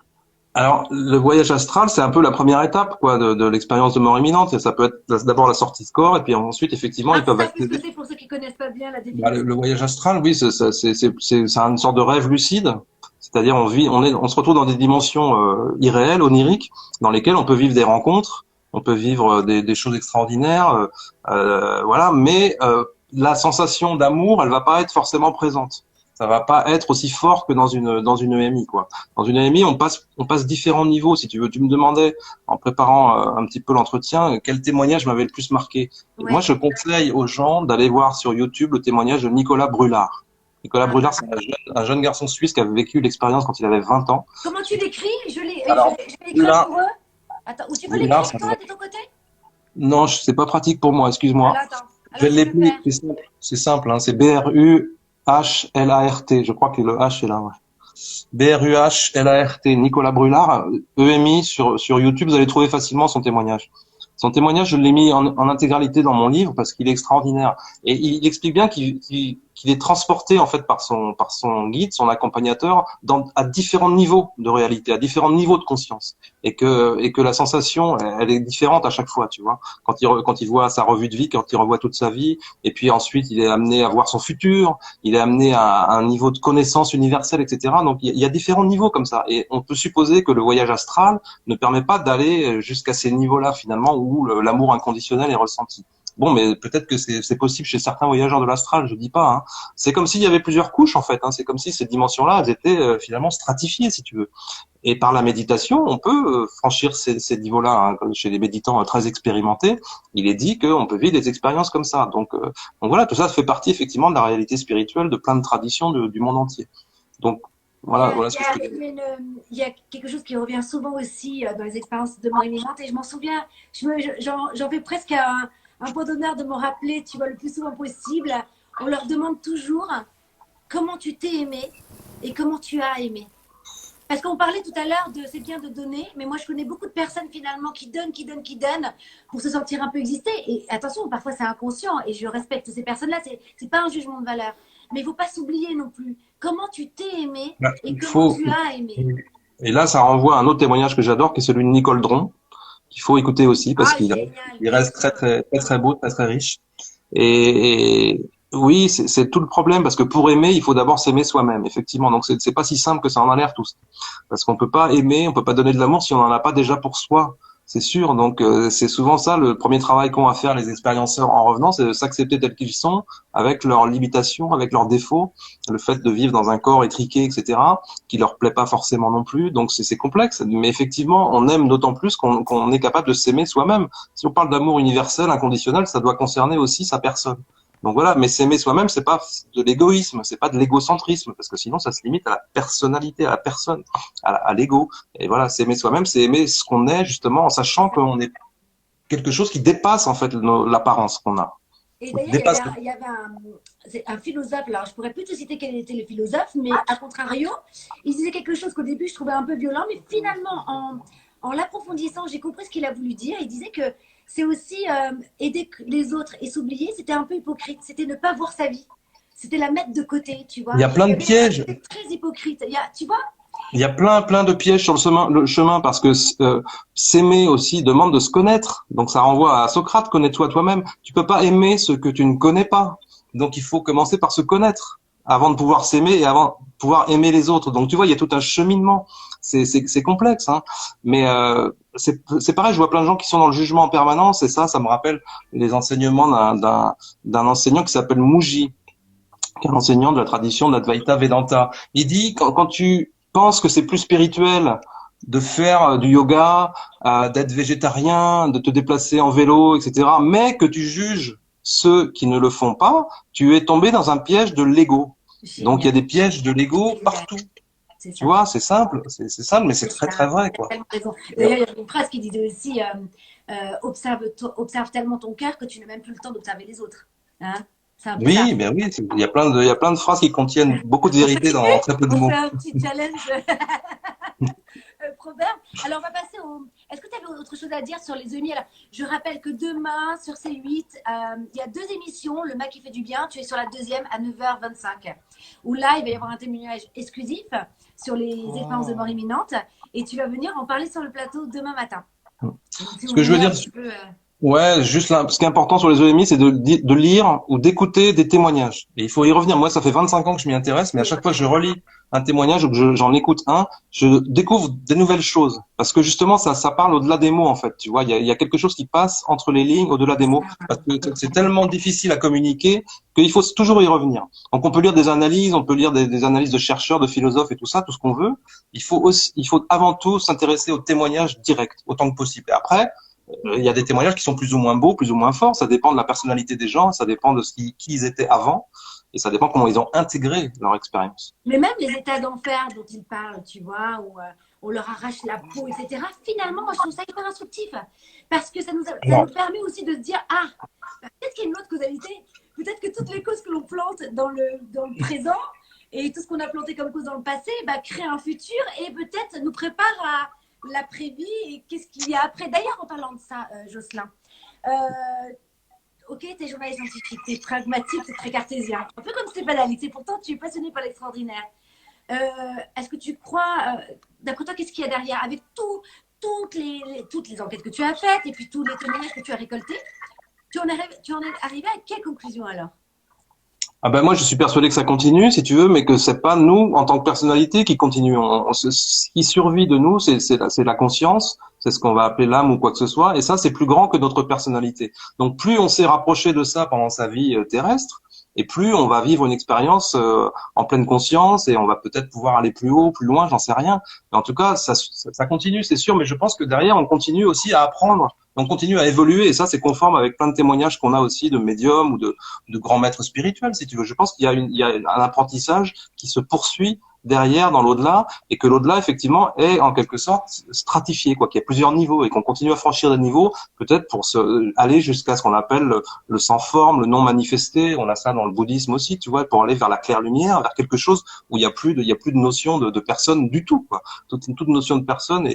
Alors, le voyage astral, c'est un peu la première étape, quoi, de l'expérience de mort imminente. Et ça peut être d'abord la sortie de corps, et puis ensuite, effectivement, ils peuvent Raconte un peu ce que accéder. c'est pour ceux qui ne connaissent pas bien la Bah, définition. le voyage astral, oui, c'est une sorte de rêve lucide. C'est-à-dire, on se retrouve dans des dimensions irréelles, oniriques, dans lesquelles on peut vivre des rencontres, on peut vivre des choses extraordinaires, voilà. Mais la sensation d'amour, elle va pas être forcément présente. Ça va pas être aussi fort que dans une EMI, quoi. Dans une EMI, on passe différents niveaux, si tu veux. Tu me demandais en préparant un petit peu l'entretien quel témoignage m'avait le plus marqué. Et moi, Ouais. je conseille aux gens d'aller voir sur YouTube le témoignage de Nicolas Brulard. Nicolas Ah. Brulard, c'est un jeune garçon suisse qui avait vécu l'expérience quand il avait 20 ans. Comment tu l'écris? Alors, Je vais l'écrire Brulard, pour eux. Attends, ou tu peux Brulard, l'écrire ça toi doit- de ton côté? non, c'est pas pratique pour moi, excuse-moi. Alors, attends. Je Alors, vais je vais le l'épeler, faire. c'est simple, hein, c'est Bruhlart. Je crois que le H est là, ouais. Bruhlart, Nicolas Brulard, EMI sur YouTube, vous allez trouver facilement son témoignage. Son témoignage, je l'ai mis en intégralité dans mon livre parce qu'il est extraordinaire. Et il explique bien qu'il est transporté en fait par son guide, son accompagnateur, à différents niveaux de réalité, à différents niveaux de conscience, et que la sensation, elle est différente à chaque fois, tu vois. Quand il voit sa revue de vie, quand il revoit toute sa vie, et puis ensuite il est amené à voir son futur, il est amené à un niveau de connaissance universelle, etc. Donc il y a différents niveaux comme ça, et on peut supposer que le voyage astral ne permet pas d'aller jusqu'à ces niveaux-là finalement où l'amour inconditionnel est ressenti. Bon, mais peut-être que c'est possible chez certains voyageurs de l'astral, je dis pas. Hein. C'est comme s'il y avait plusieurs couches en fait. Hein. C'est comme si ces dimensions-là, elles étaient finalement stratifiées, si tu veux. Et par la méditation, on peut franchir ces niveaux-là. Hein. Chez les méditants très expérimentés, il est dit qu'on peut vivre des expériences comme ça. Donc voilà, tout ça fait partie effectivement de la réalité spirituelle de plein de traditions du monde entier. Donc voilà ce que je peux dire. Il y a quelque chose qui revient souvent aussi dans les expériences de mort imminente, et je m'en souviens, j'en fais presque un point d'honneur de me rappeler, tu vois, le plus souvent possible. On leur demande toujours comment tu t'es aimé et comment tu as aimé. Parce qu'on parlait tout à l'heure de c'est bien de donner, mais moi je connais beaucoup de personnes finalement qui donnent pour se sentir un peu exister. Et attention, parfois c'est inconscient et je respecte ces personnes-là, c'est pas un jugement de valeur. Mais il ne faut pas s'oublier non plus. Comment tu t'es aimé et comment tu as aimé. Et là, ça renvoie à un autre témoignage que j'adore, qui est celui de Nicole Dron, qu'il faut écouter aussi parce il reste très beau, très riche. Et oui, c'est tout le problème parce que pour aimer, il faut d'abord s'aimer soi-même, effectivement. Donc c'est pas si simple que ça en a l'air tout ça. Parce qu'on peut pas aimer, on peut pas donner de l'amour si on en a pas déjà pour soi. C'est sûr. Donc c'est souvent ça le premier travail qu'ont à faire les expérienceurs en revenant, c'est de s'accepter tels qu'ils sont, avec leurs limitations, avec leurs défauts, le fait de vivre dans un corps étriqué, etc., qui leur plaît pas forcément non plus. Donc c'est complexe. Mais effectivement, on aime d'autant plus qu'on est capable de s'aimer soi-même. Si on parle d'amour universel, inconditionnel, ça doit concerner aussi sa personne. Donc voilà, mais s'aimer soi-même, c'est pas de l'égoïsme, c'est pas de l'égocentrisme, parce que sinon ça se limite à la personnalité, à la personne, à l'ego. Et voilà, s'aimer soi-même, c'est aimer ce qu'on est justement en sachant qu'on est quelque chose qui dépasse en fait l'apparence qu'on a. Et d'ailleurs, il y avait un philosophe, alors je pourrais plus te citer quel était le philosophe, mais à contrario, il disait quelque chose qu'au début je trouvais un peu violent, mais finalement en l'approfondissant, j'ai compris ce qu'il a voulu dire. Il disait que c'est aussi aider les autres et s'oublier, c'était un peu hypocrite, c'était ne pas voir sa vie, c'était la mettre de côté, tu vois. Il y a plein de pièges. C'était très hypocrite, tu vois. Il y a plein de pièges sur le chemin parce que s'aimer aussi demande de se connaître. Donc ça renvoie à Socrate, connais-toi toi-même. Tu peux pas aimer ce que tu ne connais pas. Donc il faut commencer par se connaître avant de pouvoir s'aimer et avant de pouvoir aimer les autres. Donc tu vois, il y a tout un cheminement. C'est complexe, hein. Mais c'est pareil, je vois plein de gens qui sont dans le jugement en permanence et ça me rappelle les enseignements d'un enseignant qui s'appelle Muji, qui est un enseignant de la tradition de l'Advaita Vedanta. Il dit quand tu penses que c'est plus spirituel de faire du yoga, d'être végétarien, de te déplacer en vélo, etc., mais que tu juges ceux qui ne le font pas, tu es tombé dans un piège de l'ego. Donc il y a des pièges de l'ego partout. Tu vois, c'est simple, mais c'est très vrai, quoi. D'ailleurs, il y a une phrase qui disait aussi observe tellement ton cœur que tu n'as même plus le temps d'observer les autres. Hein, oui, ben oui, il y a plein de phrases qui contiennent beaucoup de vérité dans très peu de mots. On fait un petit challenge proverbe. Alors, on va passer au... Est-ce que tu avais autre chose à dire sur les EMI? Alors, je rappelle que demain, sur C8, il y a 2 émissions. Le Mât qui fait du bien, tu es sur la deuxième à 9h25. Où là, il va y avoir un témoignage exclusif sur les expériences de mort imminente. Et tu vas venir en parler sur le plateau demain matin. Ce que je veux dire... Ouais, juste là, ce qui est important sur les EMI, c'est de lire ou d'écouter des témoignages. Et il faut y revenir. Moi, ça fait 25 ans que je m'y intéresse, mais à chaque fois que je relis un témoignage ou que j'en écoute un, je découvre des nouvelles choses. Parce que justement, ça parle au-delà des mots, en fait. Tu vois, il y a quelque chose qui passe entre les lignes, au-delà des mots. Parce que c'est tellement difficile à communiquer qu'il faut toujours y revenir. Donc, on peut lire des analyses, on peut lire des analyses de chercheurs, de philosophes et tout ça, tout ce qu'on veut. Il faut avant tout s'intéresser aux témoignages directs, autant que possible. Et après, il y a des témoignages qui sont plus ou moins beaux, plus ou moins forts. Ça dépend de la personnalité des gens, ça dépend de qui ils étaient avant, et ça dépend comment ils ont intégré leur expérience. Mais même les états d'enfer dont ils parlent, tu vois, où on leur arrache la peau, etc. Finalement, moi, je trouve ça hyper instructif, parce que ça nous permet aussi de se dire, peut-être qu'il y a une autre causalité. Peut-être que toutes les causes que l'on plante dans le présent et tout ce qu'on a planté comme cause dans le passé, crée un futur et peut-être nous prépare à l'après-vie et qu'est-ce qu'il y a après. D'ailleurs, en parlant de ça, Jocelyn, ok, t'es journaliste scientifique, t'es pragmatique, t'es très cartésien. Un peu comme Stéphane Alix, et pourtant tu es passionné par l'extraordinaire. Est-ce que tu crois, d'après toi, qu'est-ce qu'il y a derrière? Avec toutes les enquêtes que tu as faites et puis tous les témoignages que tu as récoltés, tu en es arrivé à quelle conclusion alors? Ah ben moi je suis persuadé que ça continue si tu veux, mais que c'est pas nous en tant que personnalité qui continuons. Ce qui survit de nous, c'est la conscience, c'est ce qu'on va appeler l'âme ou quoi que ce soit, et ça c'est plus grand que notre personnalité. Donc plus on s'est rapproché de ça pendant sa vie terrestre, et plus on va vivre une expérience en pleine conscience, et on va peut-être pouvoir aller plus haut, plus loin, j'en sais rien. Mais en tout cas ça continue, c'est sûr, mais je pense que derrière on continue aussi à apprendre. On continue à évoluer et ça c'est conforme avec plein de témoignages qu'on a aussi de médiums ou de grands maîtres spirituels, si tu veux. Je pense il y a un apprentissage qui se poursuit derrière dans l'au-delà et que l'au-delà effectivement est en quelque sorte stratifié, quoi, qu'il y a plusieurs niveaux et qu'on continue à franchir des niveaux peut-être pour aller jusqu'à ce qu'on appelle le sans forme, le non manifesté. On a ça dans le bouddhisme aussi, tu vois, pour aller vers la claire lumière, vers quelque chose où il y a plus de notion de personne du tout, quoi. Toute notion de personne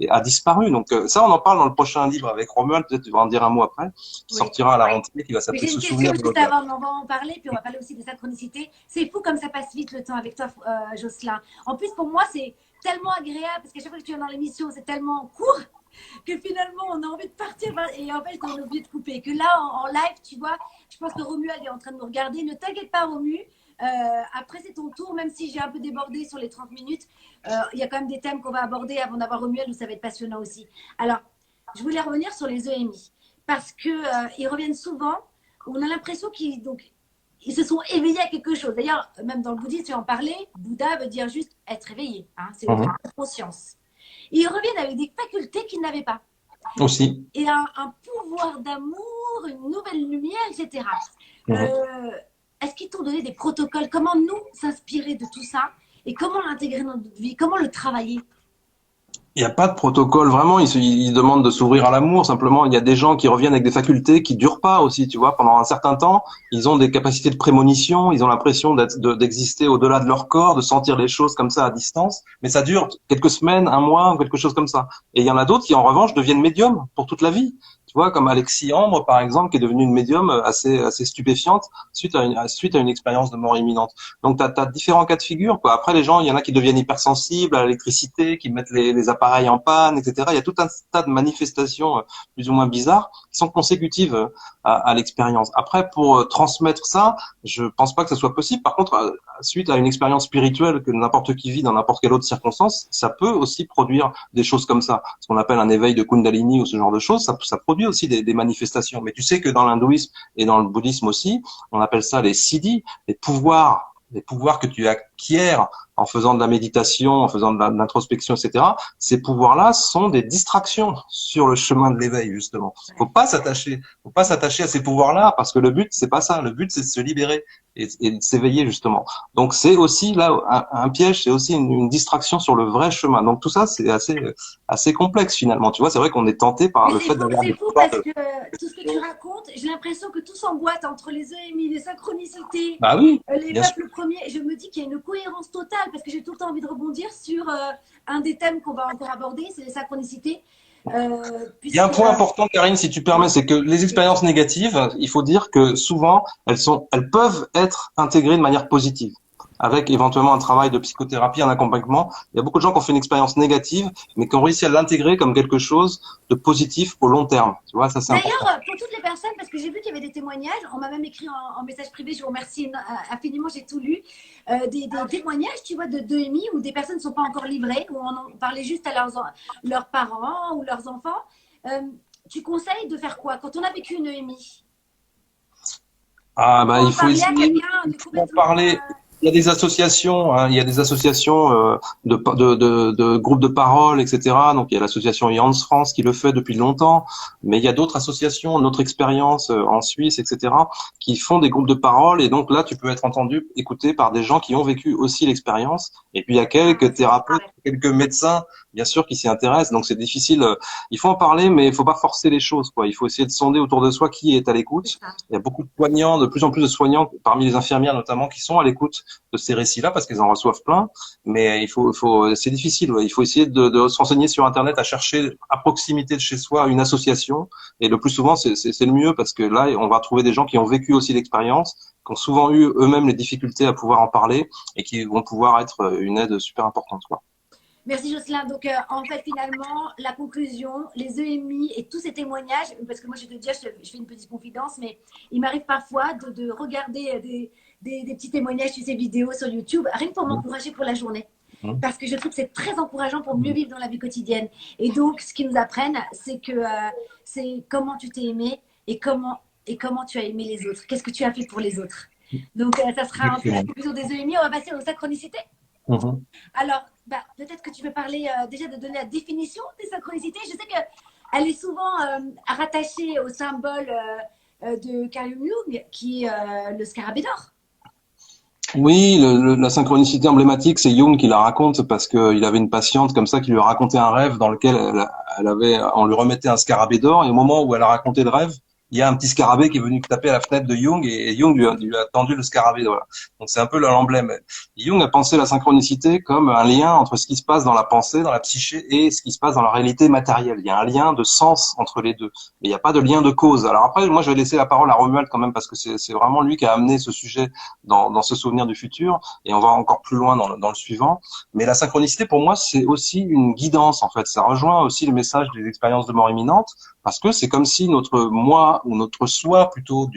a disparu. Donc ça, on en parle dans le prochain livre avec Romuald. Peut-être tu vas en dire un mot après. Qui Oui. sortira à la rentrée, qui va s'appeler Se souvenir de l'au-delà. On va en parler, puis on va parler aussi de synchronicité. C'est fou comme ça passe vite le temps avec toi, Jocelyn. En plus, pour moi, c'est tellement agréable parce qu'à chaque fois que tu es dans l'émission, c'est tellement court que finalement, on a envie de partir et en fait, on a oublié de couper. Que là, en live, tu vois, je pense que Romuald est en train de nous regarder. Ne t'inquiète pas, Romu. Après, c'est ton tour, même si j'ai un peu débordé sur les 30 minutes. Il y a quand même des thèmes qu'on va aborder avant d'avoir Romuald où ça va être passionnant aussi. Alors, je voulais revenir sur les EMI parce qu'ils reviennent souvent. On a l'impression qu'ils se sont éveillés à quelque chose. D'ailleurs, même dans le bouddhisme, tu en parlais, Bouddha veut dire juste être éveillé. Hein, c'est une conscience. Et ils reviennent avec des facultés qu'ils n'avaient pas. Aussi. Et un pouvoir d'amour, une nouvelle lumière, etc. Est-ce qu'ils t'ont donné des protocoles? Comment nous s'inspirer de tout ça? Et comment l'intégrer dans notre vie? Comment le travailler? Il n'y a pas de protocole, vraiment. Ils demandent de s'ouvrir à l'amour. Simplement, il y a des gens qui reviennent avec des facultés qui durent pas aussi, tu vois. Pendant un certain temps, ils ont des capacités de prémonition. Ils ont l'impression d'exister au-delà de leur corps, de sentir les choses comme ça à distance. Mais ça dure quelques semaines, un mois, ou quelque chose comme ça. Et il y en a d'autres qui, en revanche, deviennent médiums pour toute la vie. Tu vois, comme Alexis Ambre, par exemple, qui est devenue une médium assez stupéfiante suite à une expérience de mort imminente. Donc, t'as différents cas de figure, quoi. Après, les gens, il y en a qui deviennent hypersensibles à l'électricité, qui mettent les appareils en panne, etc. Il y a tout un tas de manifestations plus ou moins bizarres qui sont consécutives à l'expérience. Après, pour transmettre ça, je pense pas que ça soit possible. Par contre, suite à une expérience spirituelle que n'importe qui vit dans n'importe quelle autre circonstance, ça peut aussi produire des choses comme ça. Ce qu'on appelle un éveil de Kundalini ou ce genre de choses, ça produit aussi des manifestations. Mais tu sais que dans l'hindouisme et dans le bouddhisme aussi, on appelle ça les siddhis, les pouvoirs que tu acquiers en faisant de la méditation, en faisant de l'introspection, etc. Ces pouvoirs-là sont des distractions sur le chemin de l'éveil, justement. Faut pas s'attacher à ces pouvoirs-là, parce que le but, c'est pas ça. Le but, c'est de se libérer et de s'éveiller, justement. Donc, c'est aussi là un piège, c'est aussi une distraction sur le vrai chemin. Donc, tout ça, c'est assez complexe, finalement. Tu vois, c'est vrai qu'on est tenté par le fait d'avoir des pouvoirs. Parce que tout ce que tu racontes, j'ai l'impression que tout s'emboîte entre les EMI, les synchronicités, bah oui, les peuples premiers. Je me dis qu'il y a une cohérence totale parce que j'ai tout le temps envie de rebondir sur un des thèmes qu'on va encore aborder, c'est les synchronicités. Il y a un point important, Karine, si tu permets, c'est que les expériences négatives, il faut dire que souvent, elles peuvent être intégrées de manière positive, avec éventuellement un travail de psychothérapie, un accompagnement. Il y a beaucoup de gens qui ont fait une expérience négative, mais qui ont réussi à l'intégrer comme quelque chose de positif au long terme. Tu vois, ça c'est important. D'ailleurs, pour toutes les personnes, parce que j'ai vu qu'il y avait des témoignages, on m'a même écrit en message privé, je vous remercie infiniment, j'ai tout lu, des témoignages, tu vois, de EMI où des personnes ne sont pas encore livrées, où on en parlait juste à leurs parents ou leurs enfants. Tu conseilles de faire quoi quand on a vécu une EMI? Ah bah il faut essayer de parler. Il y a des associations, hein, de groupes de parole, etc. Donc il y a l'association Yans France qui le fait depuis longtemps, mais il y a d'autres associations, notre expérience en Suisse, etc. qui font des groupes de parole et donc là tu peux être entendu, écouté par des gens qui ont vécu aussi l'expérience. Et puis il y a quelques thérapeutes, quelques médecins, bien sûr, qui s'y intéressent. Donc c'est difficile. Il faut en parler, mais il faut pas forcer les choses, quoi. Il faut essayer de sonder autour de soi qui est à l'écoute. Il y a beaucoup de soignants, de plus en plus de soignants parmi les infirmières notamment, qui sont à l'écoute de ces récits-là parce qu'ils en reçoivent plein. Mais c'est difficile. Ouais. Il faut essayer de se renseigner sur Internet, à chercher à proximité de chez soi une association. Et le plus souvent, c'est le mieux parce que là, on va trouver des gens qui ont vécu aussi l'expérience, qui ont souvent eu eux-mêmes les difficultés à pouvoir en parler et qui vont pouvoir être une aide super importante, quoi. Merci Jocelyn. Donc, en fait, finalement, la conclusion, les EMI et tous ces témoignages, parce que moi, je vais te dire, je fais une petite confidence, mais il m'arrive parfois de regarder des petits témoignages sur ces vidéos sur YouTube, rien que pour m'encourager pour la journée. Parce que je trouve que c'est très encourageant pour mieux vivre dans la vie quotidienne. Et donc, ce qu'ils nous apprennent, c'est que c'est comment tu t'es aimé et comment tu as aimé les autres. Qu'est-ce que tu as fait pour les autres. Donc, ça sera un peu la conclusion des EMI. On va passer aux synchronicités. Alors, peut-être que tu veux parler déjà de donner la définition des synchronicités. Je sais qu'elle est souvent rattachée au symbole de Carl Jung, qui est le scarabée d'or. Oui, la synchronicité emblématique, c'est Jung qui la raconte parce qu'il avait une patiente comme ça qui lui a raconté un rêve dans lequel on lui remettait un scarabée d'or et au moment où elle a raconté le rêve, il y a un petit scarabée qui est venu taper à la fenêtre de Jung et Jung lui a tendu le scarabée. Voilà. Donc c'est un peu l'emblème. Jung a pensé la synchronicité comme un lien entre ce qui se passe dans la pensée, dans la psyché et ce qui se passe dans la réalité matérielle. Il y a un lien de sens entre les deux, mais il n'y a pas de lien de cause. Alors après, moi je vais laisser la parole à Romuald quand même parce que c'est vraiment lui qui a amené ce sujet dans ce souvenir du futur et on va encore plus loin dans le suivant. Mais la synchronicité pour moi c'est aussi une guidance en fait. Ça rejoint aussi le message des expériences de mort imminente. Parce que c'est comme si notre moi ou notre soi plutôt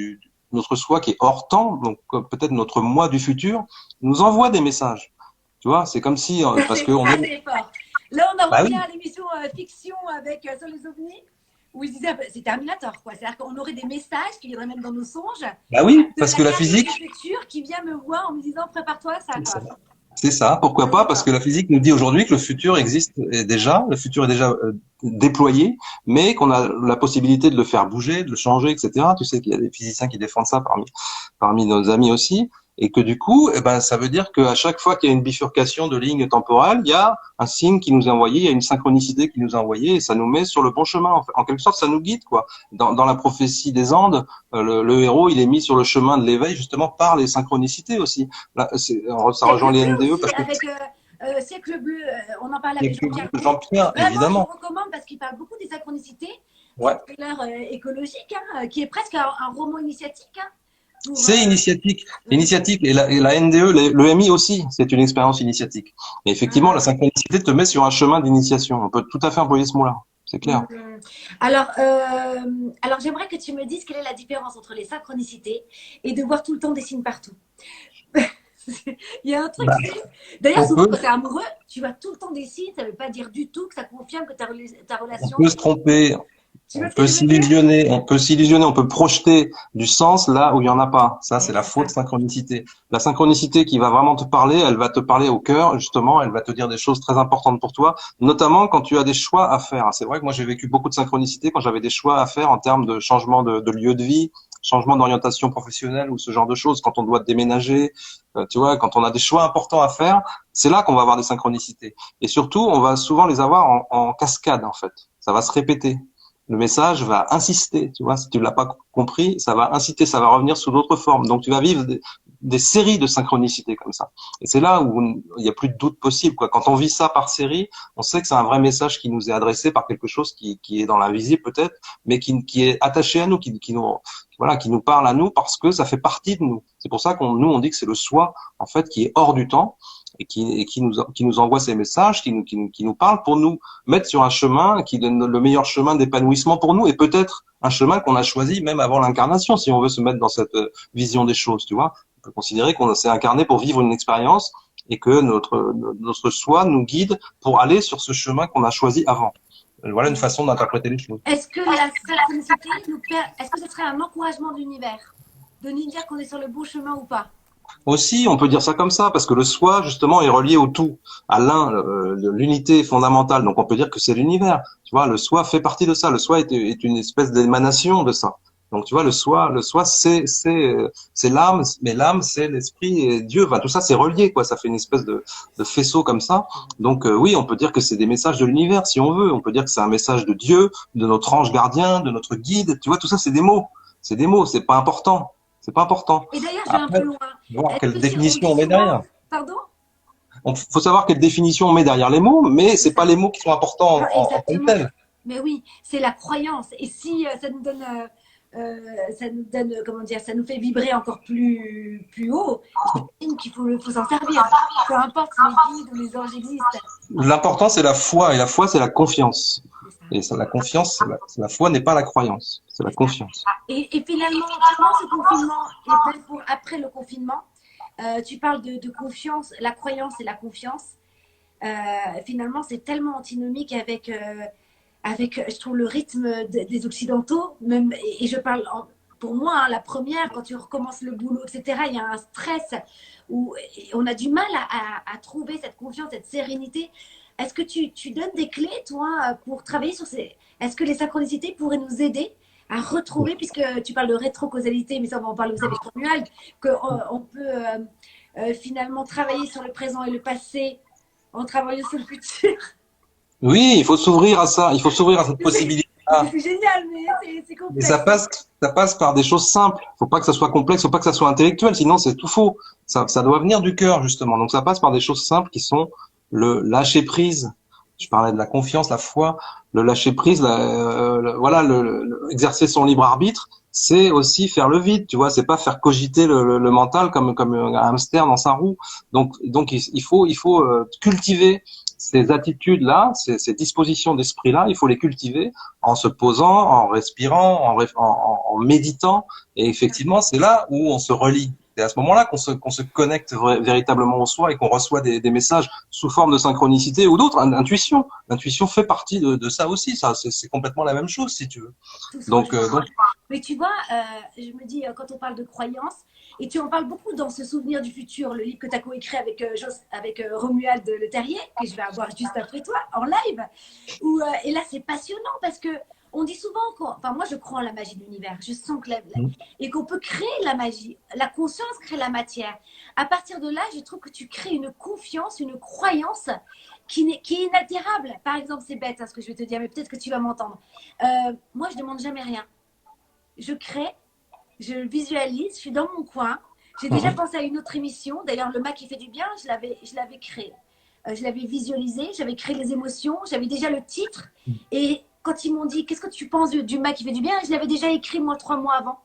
notre soi qui est hors temps, donc peut-être notre moi du futur, nous envoie des messages. Tu vois, c'est comme si parce que c'est fort. Là, on en revient à l'émission fiction avec sur les ovnis où ils disaient c'est Terminator quoi. C'est-à-dire qu'on aurait des messages qui viendraient même dans nos songes. Bah oui, parce que la physique futur qui vient me voir en me disant prépare-toi ça. C'est ça, pourquoi pas, parce que la physique nous dit aujourd'hui que le futur existe déjà, le futur est déjà déployé, mais qu'on a la possibilité de le faire bouger, de le changer, etc. Tu sais qu'il y a des physiciens qui défendent ça parmi nos amis aussi, et que du coup, ça veut dire qu'à chaque fois qu'il y a une bifurcation de lignes temporelles, il y a un signe qui nous est envoyé, il y a une synchronicité qui nous est envoyée, et ça nous met sur le bon chemin. En quelque sorte, ça nous guide, quoi. Dans la prophétie des Andes, le héros, il est mis sur le chemin de l'éveil justement par les synchronicités aussi. Là, ça rejoint les NDE parce que avec Siècle Bleu, on en parle avec Jean-Pierre, évidemment. Je recommande parce qu'il parle beaucoup des synchronicités, ouais. Un thriller écologique, qui est presque un roman initiatique. C'est initiatique. Et la NDE, le MI aussi, c'est une expérience initiatique. Et effectivement, la synchronicité te met sur un chemin d'initiation. On peut tout à fait employer ce mot-là, c'est clair. Alors j'aimerais que tu me dises quelle est la différence entre les synchronicités et de voir tout le temps des signes partout. Il y a un truc. D'ailleurs, souvent quand tu es amoureux, tu vois tout le temps des signes, ça ne veut pas dire du tout que ça confirme que ta relation. On peut se tromper. On peut s'illusionner, on peut projeter du sens là où il y en a pas. Ça, c'est la fausse synchronicité. La synchronicité qui va vraiment te parler, elle va te parler au cœur, justement, elle va te dire des choses très importantes pour toi, notamment quand tu as des choix à faire. C'est vrai que moi, j'ai vécu beaucoup de synchronicité quand j'avais des choix à faire en termes de changement de lieu de vie, changement d'orientation professionnelle ou ce genre de choses, quand on doit déménager, tu vois, quand on a des choix importants à faire, c'est là qu'on va avoir des synchronicités. Et surtout, on va souvent les avoir en cascade, en fait. Ça va se répéter. Le message va insister, tu vois, si tu l'as pas compris, ça va inciter, ça va revenir sous d'autres formes. Donc, tu vas vivre des séries de synchronicités comme ça. Et c'est là où il n'y a plus de doute possible, quoi. Quand on vit ça par série, on sait que c'est un vrai message qui nous est adressé par quelque chose qui est dans l'invisible peut-être, mais qui est attaché à nous, qui nous parle à nous parce que ça fait partie de nous. C'est pour ça on dit que c'est le soi, en fait, qui est hors du temps. Et qui nous envoie ces messages, qui nous parle pour nous mettre sur un chemin qui donne le meilleur chemin d'épanouissement pour nous et peut-être un chemin qu'on a choisi même avant l'incarnation si on veut se mettre dans cette vision des choses, tu vois. On peut considérer qu'on s'est incarné pour vivre une expérience et que notre soi nous guide pour aller sur ce chemin qu'on a choisi avant. Voilà une façon d'interpréter les choses. Est-ce que la synchronicité est-ce que ce serait un encouragement de l'univers de nous dire qu'on est sur le bon chemin ou pas? Aussi, on peut dire ça comme ça, parce que le soi, justement, est relié au tout, à l'un, l'unité fondamentale. Donc, on peut dire que c'est l'univers. Tu vois, le soi fait partie de ça. Le soi est une espèce d'émanation de ça. Donc, tu vois, le soi, c'est l'âme, mais l'âme, c'est l'esprit et Dieu. Enfin, tout ça, c'est relié, quoi. Ça fait une espèce de faisceau comme ça. Donc, oui, on peut dire que c'est des messages de l'univers, si on veut. On peut dire que c'est un message de Dieu, de notre ange gardien, de notre guide. Tu vois, tout ça, c'est des mots. C'est des mots. C'est pas important. C'est pas important. Et d'ailleurs, je vais un peu loin. voir Est-ce quelle que on définition dit on met souvent, derrière. pardon? Il faut savoir quelle définition on met derrière les mots, mais C'est c'est ça. pas les mots qui sont importants Ah, en tant que exactement. tels. Mais oui, c'est la croyance. Et si ça nous donne, comment dire, ça nous fait vibrer encore plus haut, j'imagine faut s'en servir. Peu importe si les guides ou les anges existent. L'important, c'est la foi, et la foi, c'est la confiance. C'est ça, Et ça, la confiance, la foi n'est pas la croyance, c'est la c'est ça. confiance. Et finalement, pendant ce confinement et même pour après le confinement, tu parles de confiance, la croyance et la confiance. Finalement, c'est tellement antinomique avec, je trouve, le rythme des Occidentaux. Même, et je parle pour moi, hein, la première, quand tu recommences le boulot, etc., il y a un stress où on a du mal à trouver cette confiance, cette sérénité. Est-ce que tu donnes des clés, toi, pour travailler sur ces... Est-ce que les synchronicités pourraient nous aider à retrouver, puisque tu parles de rétrocausalité, mais ça, on va en parler aussi avec Romuald, qu'on peut finalement travailler sur le présent et le passé en travaillant sur le futur. Oui, il faut s'ouvrir à ça, il faut s'ouvrir à cette possibilité-là. C'est génial, mais c'est Et complexe. ça passe par des choses simples. Faut pas que ça soit complexe, faut pas que ça soit intellectuel, sinon c'est tout faux. Ça doit venir du cœur, justement. Donc ça passe par des choses simples qui sont le lâcher prise. Je parlais de la confiance, la foi, le lâcher prise, voilà, exercer son libre arbitre, c'est aussi faire le vide, tu vois. C'est pas faire cogiter le mental comme un hamster dans sa roue. Donc il faut cultiver ces attitudes-là, ces dispositions d'esprit-là, il faut les cultiver en se posant, en respirant, en méditant. Et effectivement, c'est là où on se relie. C'est à ce moment-là qu'on se connecte véritablement au soi et qu'on reçoit des messages sous forme de synchronicité ou d'autres. Intuition. L'intuition fait partie de ça aussi. Ça, c'est complètement la même chose, si tu veux. Tout se Donc, rejoint. donc Mais tu vois, je me dis, quand on parle de croyance, et tu en parles beaucoup dans ce Souvenir du futur, le livre que tu as coécrit avec Romuald Le Terrier, que je vais avoir juste après toi, en live. Et là, c'est passionnant parce que on dit souvent, enfin moi je crois en la magie de l'univers, je sens que et qu'on peut créer la magie, la conscience crée la matière. À partir de là, je trouve que tu crées une confiance, une croyance qui est inaltérable. Par exemple, c'est bête hein, ce que je vais te dire, mais peut-être que tu vas m'entendre. Moi, je demande jamais rien. Je crée, je visualise, je suis dans mon coin. J'ai déjà pensé à une autre émission. D'ailleurs, le Mac qui fait du bien, je l'avais créé. Je l'avais visualisé, j'avais créé les émotions, j'avais déjà le titre. Et quand ils m'ont dit, qu'est-ce que tu penses du Mac qui fait du bien, je l'avais déjà écrit moi 3 mois avant.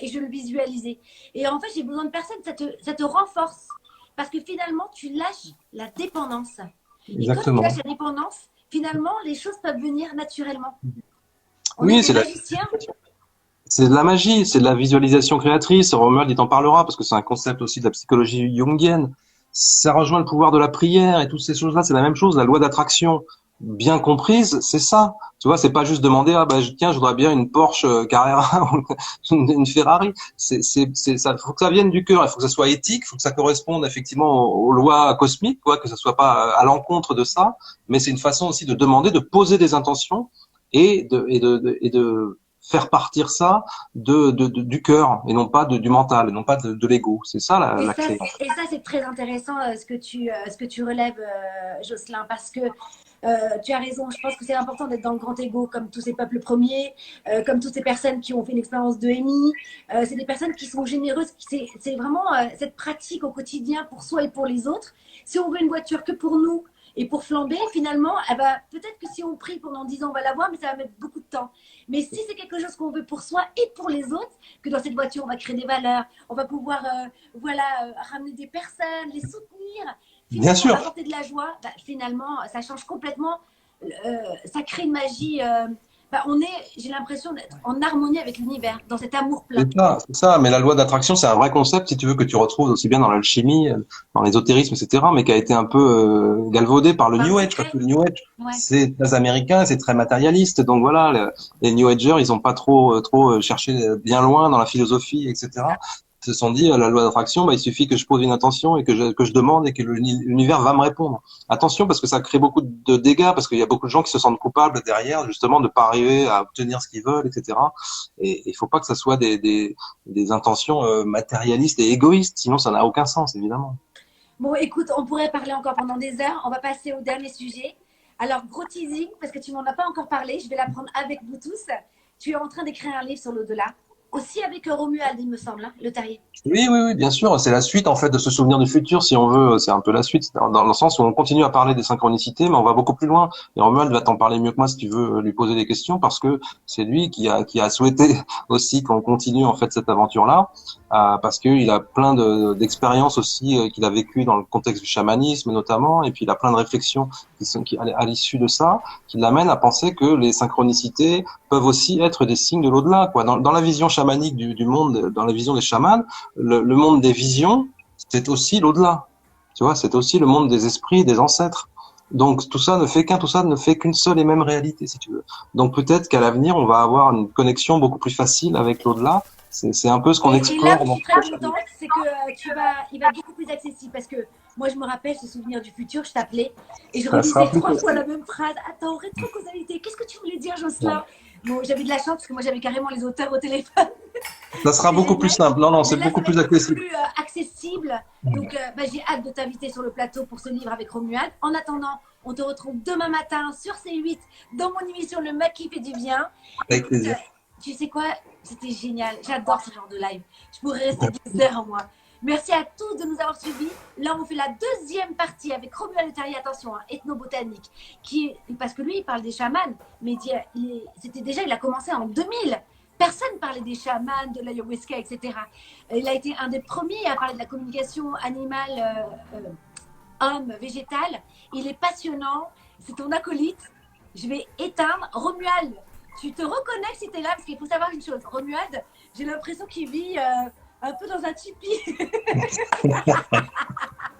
Et je le visualisais. Et en fait, j'ai besoin de personne, ça te renforce. Parce que finalement, tu lâches la dépendance. Et quand tu lâches exactement. la dépendance, finalement, les choses peuvent venir naturellement. On est Oui, des magiciens. c'est de la magie, c'est de la visualisation créatrice. Romuald, il t'en parlera parce que c'est un concept aussi de la psychologie jungienne. Ça rejoint le pouvoir de la prière et toutes ces choses-là. C'est la même chose. La loi d'attraction, bien comprise, c'est ça. Tu vois, c'est pas juste demander, ah bah tiens, je voudrais bien une Porsche Carrera ou une Ferrari. Ça, faut que ça vienne du cœur. Il faut que ça soit éthique, il faut que ça corresponde effectivement aux lois cosmiques, quoi, que ça soit pas à l'encontre de ça. Mais c'est une façon aussi de demander, de poser des intentions et de faire partir ça du cœur et non pas du mental, et non pas de l'ego. C'est ça la clé. Et ça c'est très intéressant ce que tu relèves, Jocelyn, parce que tu as raison. Je pense que c'est important d'être dans le grand ego, comme tous ces peuples premiers, comme toutes ces personnes qui ont fait une expérience de MI. C'est des personnes qui sont généreuses. C'est vraiment cette pratique au quotidien pour soi et pour les autres. Si on veut une voiture que pour nous, et pour flamber, finalement, eh ben, peut-être que si on prie pendant 10 ans, on va l'avoir, mais ça va mettre beaucoup de temps. Mais si c'est quelque chose qu'on veut pour soi et pour les autres, que dans cette voiture, on va créer des valeurs, on va pouvoir ramener des personnes, les soutenir, Bien finalement sûr. apporter de la joie, bah, finalement, ça change complètement, ça crée une magie. J'ai l'impression d'être en harmonie avec l'univers, dans cet amour plein. C'est ça. Mais la loi d'attraction, c'est un vrai concept, si tu veux, que tu retrouves aussi bien dans l'alchimie, dans l'ésotérisme, etc., mais qui a été un peu galvaudé par le Par le New Age, parce concret. que le New Age, Ouais. c'est très américain, c'est très matérialiste. Donc voilà, les New Agers, ils ont pas trop cherché bien loin dans la philosophie, etc. Ils se sont dit, la loi d'attraction, bah, il suffit que je pose une intention et que je demande et que l'univers va me répondre. Attention, parce que ça crée beaucoup de dégâts, parce qu'il y a beaucoup de gens qui se sentent coupables derrière, justement, de pas arriver à obtenir ce qu'ils veulent, etc. Et il faut pas que ça soit des intentions matérialistes et égoïstes, sinon ça n'a aucun sens, évidemment. Bon, écoute, on pourrait parler encore pendant des heures. On va passer au dernier sujet. Alors, gros teasing, parce que tu m'en as pas encore parlé. Je vais l'apprendre avec vous tous. Tu es en train d'écrire un livre sur l'au-delà. aussi avec Romuald, il me semble, hein, le terrier. Oui, oui, oui, bien sûr. C'est la suite, en fait, de ce souvenir du futur, si on veut. C'est un peu la suite, dans le sens où on continue à parler des synchronicités, mais on va beaucoup plus loin. Et Romuald va t'en parler mieux que moi si tu veux lui poser des questions, parce que c'est lui qui a souhaité aussi qu'on continue, en fait, cette aventure-là, parce qu'il a plein d'expériences aussi qu'il a vécues dans le contexte du chamanisme, notamment, et puis il a plein de réflexions à l'issue de ça, qui l'amènent à penser que les synchronicités peuvent aussi être des signes de l'au-delà, quoi. Dans la vision chamanique du monde, dans la vision des chamans, le monde des visions, c'est aussi l'au-delà. Tu vois, c'est aussi le monde des esprits, des ancêtres. Donc tout ça ne fait qu'une seule et même réalité, si tu veux. Donc peut-être qu'à l'avenir, on va avoir une connexion beaucoup plus facile avec l'au-delà. C'est un peu ce qu'on Et là explore où je dans suis très contente, c'est que il va être beaucoup plus accessible parce que moi, je me rappelle ce souvenir du futur, je t'appelais et je ça sera redisais plus 3 fois facile. la même phrase. Attends, rétrocausalité, qu'est-ce que tu voulais dire, Jocelyn? Bon, j'avais de la chance parce que moi, j'avais carrément les auteurs au téléphone. Ça sera C'était beaucoup plus génial. simple. Non, non, Mais c'est là, beaucoup ça va plus être beaucoup accessible. plus accessible. Donc, bah, j'ai hâte de t'inviter sur le plateau pour ce livre avec Romuald. En attendant, on te retrouve demain matin sur C8 dans mon émission Le Maquis fait du bien. Avec Écoute, plaisir. tu sais quoi? C'était génial. J'adore ce genre de live. Je pourrais rester des heures, moi. Merci à tous de nous avoir suivis. Là, on fait la deuxième partie avec Romuald Le Terrier, attention, hein, ethnobotanique, parce que lui, il parle des chamans, mais il a commencé en 2000. Personne parlait des chamans, de l'ayahuasca, etc. Il a été un des premiers à parler de la communication animale, homme, végétale. Il est passionnant. C'est ton acolyte. Je vais éteindre. Romuald, tu te reconnectes si tu es là, parce qu'il faut savoir une chose. Romuald, j'ai l'impression qu'il vit un peu dans un tipi.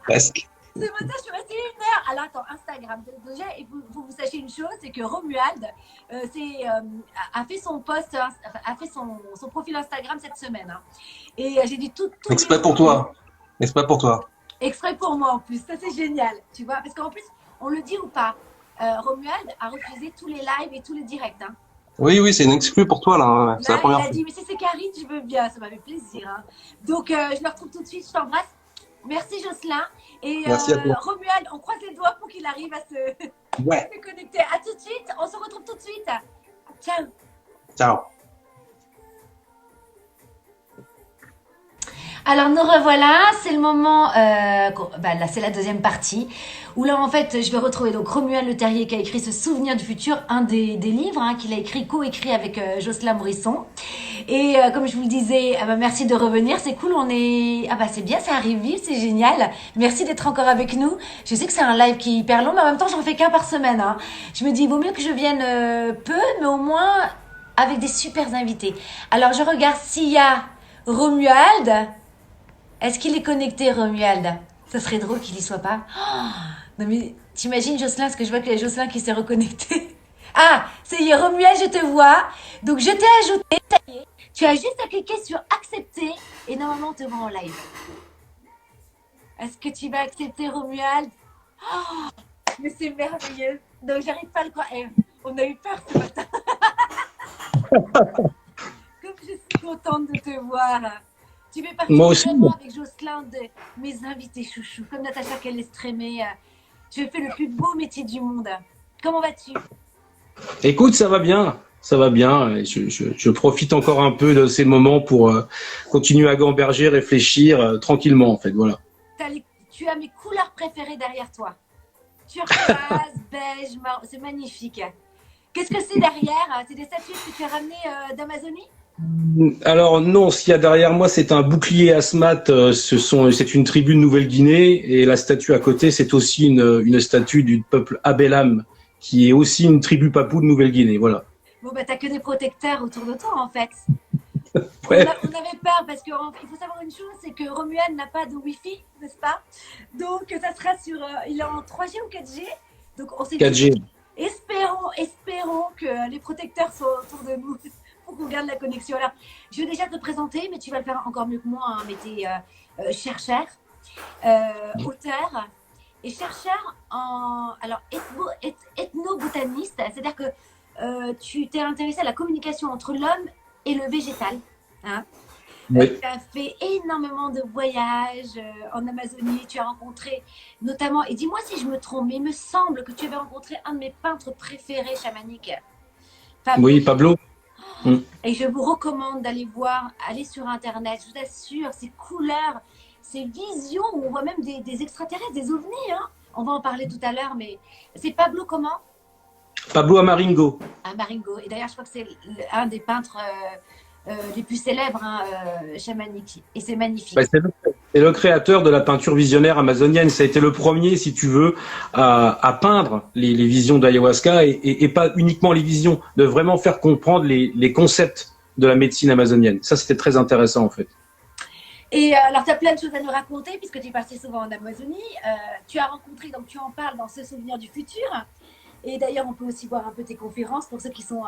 Presque. Ce matin, je suis restée 1 heure. Alors, attends, Instagram. Déjà, il faut que vous sachiez une chose, c'est que Romuald a fait son post, a fait son profil Instagram cette semaine. Hein. Et j'ai dit tout Exprès pour toi. Exprès pour toi. exprès pour moi en plus. Ça, c'est génial. Tu vois, parce qu'en plus, on le dit ou pas, Romuald a refusé tous les lives et tous les directs. Hein. Oui, oui, c'est une exclue pour toi, là. Ouais, c'est la Là, il première a fois. dit, mais si c'est Karine, je veux bien. Ça m'a fait plaisir. Hein. Donc, je le retrouve tout de suite. Je t'embrasse. Merci Jocelyn. Et Merci à toi. Romuald, on croise les doigts pour qu'il arrive à Ouais. se connecter. À tout de suite. On se retrouve tout de suite. Ciao. Ciao. Alors nous revoilà, c'est le moment, là c'est la deuxième partie, où là en fait je vais retrouver donc Romuald Le Terrier qui a écrit ce Souvenir du futur, un des livres hein, qu'il a écrit, co-écrit avec Jocelyn Morisson. Et comme je vous le disais, merci de revenir, c'est cool, c'est bien, ça arrive vite, c'est génial. Merci d'être encore avec nous. Je sais que c'est un live qui est hyper long, mais en même temps j'en fais qu'un par semaine. Hein. Je me dis, il vaut mieux que je vienne peu, mais au moins avec des super invités. Alors je regarde s'il y a Romuald. Est-ce qu'il est connecté, Romuald? Ça serait drôle qu'il y soit pas. Oh, non mais t'imagines Jocelyn, parce que je vois qu'il y a Jocelyn qui s'est reconnecté. Ah, ça y est, Romuald, je te vois. Donc je t'ai ajouté, ça y est. Tu as juste à cliquer sur accepter et normalement on te voit en live. Est-ce que tu vas accepter, Romuald? Oh, mais c'est merveilleux. Donc j'arrive pas à le croire. On a eu peur ce matin. Comme je suis contente de te voir. Tu fais partie Moi aussi. vraiment avec Jocelyn de mes invités chouchous, comme Natacha Calestrémé. Je fais le plus beau métier du monde. Comment vas-tu? Écoute, ça va bien. Ça va bien. Je profite encore un peu de ces moments pour continuer à gamberger, réfléchir tranquillement, en fait. Voilà. Tu as mes couleurs préférées derrière toi. Turquoise, beige, marron. C'est magnifique. Qu'est-ce que c'est derrière? C'est des statues que tu as ramenées d'Amazonie? Alors non, ce qu'il y a derrière moi, c'est un bouclier asmat. C'est une tribu de Nouvelle-Guinée et la statue à côté, c'est aussi une statue du peuple Abelam, qui est aussi une tribu papou de Nouvelle-Guinée. Voilà. Bon, bah, t'as que des protecteurs autour de toi, en fait. Ouais. On avait peur parce qu'il faut savoir une chose, c'est que Romuald n'a pas de Wi-Fi, n'est-ce pas? Donc, ça sera il est en 3G ou 4G. Donc, on s'est dit, 4G. espérons que les protecteurs soient autour de nous pour qu'on garde la connexion. Alors, je vais déjà te présenter, mais tu vas le faire encore mieux que moi. Hein, mais tu es chercheur, auteur et chercheur ethnobotaniste, c'est-à-dire que tu t'es intéressé à la communication entre l'homme et le végétal. Hein. Oui. Tu as fait énormément de voyages en Amazonie, tu as rencontré notamment, et dis-moi si je me trompe, mais il me semble que tu avais rencontré un de mes peintres préférés chamaniques. Oui, Pablo. Mm. Et je vous recommande d'aller voir, aller sur Internet. Je vous assure, ces couleurs, ces visions où on voit même des extraterrestres, des ovnis. Hein. On va en parler tout à l'heure, mais c'est Pablo comment? Pablo Amaringo. Maringo. Et d'ailleurs, je crois que c'est un des peintres les plus célèbres hein, chamaniques. Et c'est magnifique. Bah, c'est le créateur de la peinture visionnaire amazonienne. Ça a été le premier, si tu veux, à peindre les visions d'ayahuasca et pas uniquement les visions, de vraiment faire comprendre les concepts de la médecine amazonienne. Ça, c'était très intéressant en fait. Et alors, tu as plein de choses à nous raconter puisque tu es passé souvent en Amazonie. Tu as rencontré, donc tu en parles dans ce souvenir du futur. Et d'ailleurs, on peut aussi voir un peu tes conférences pour ceux qui sont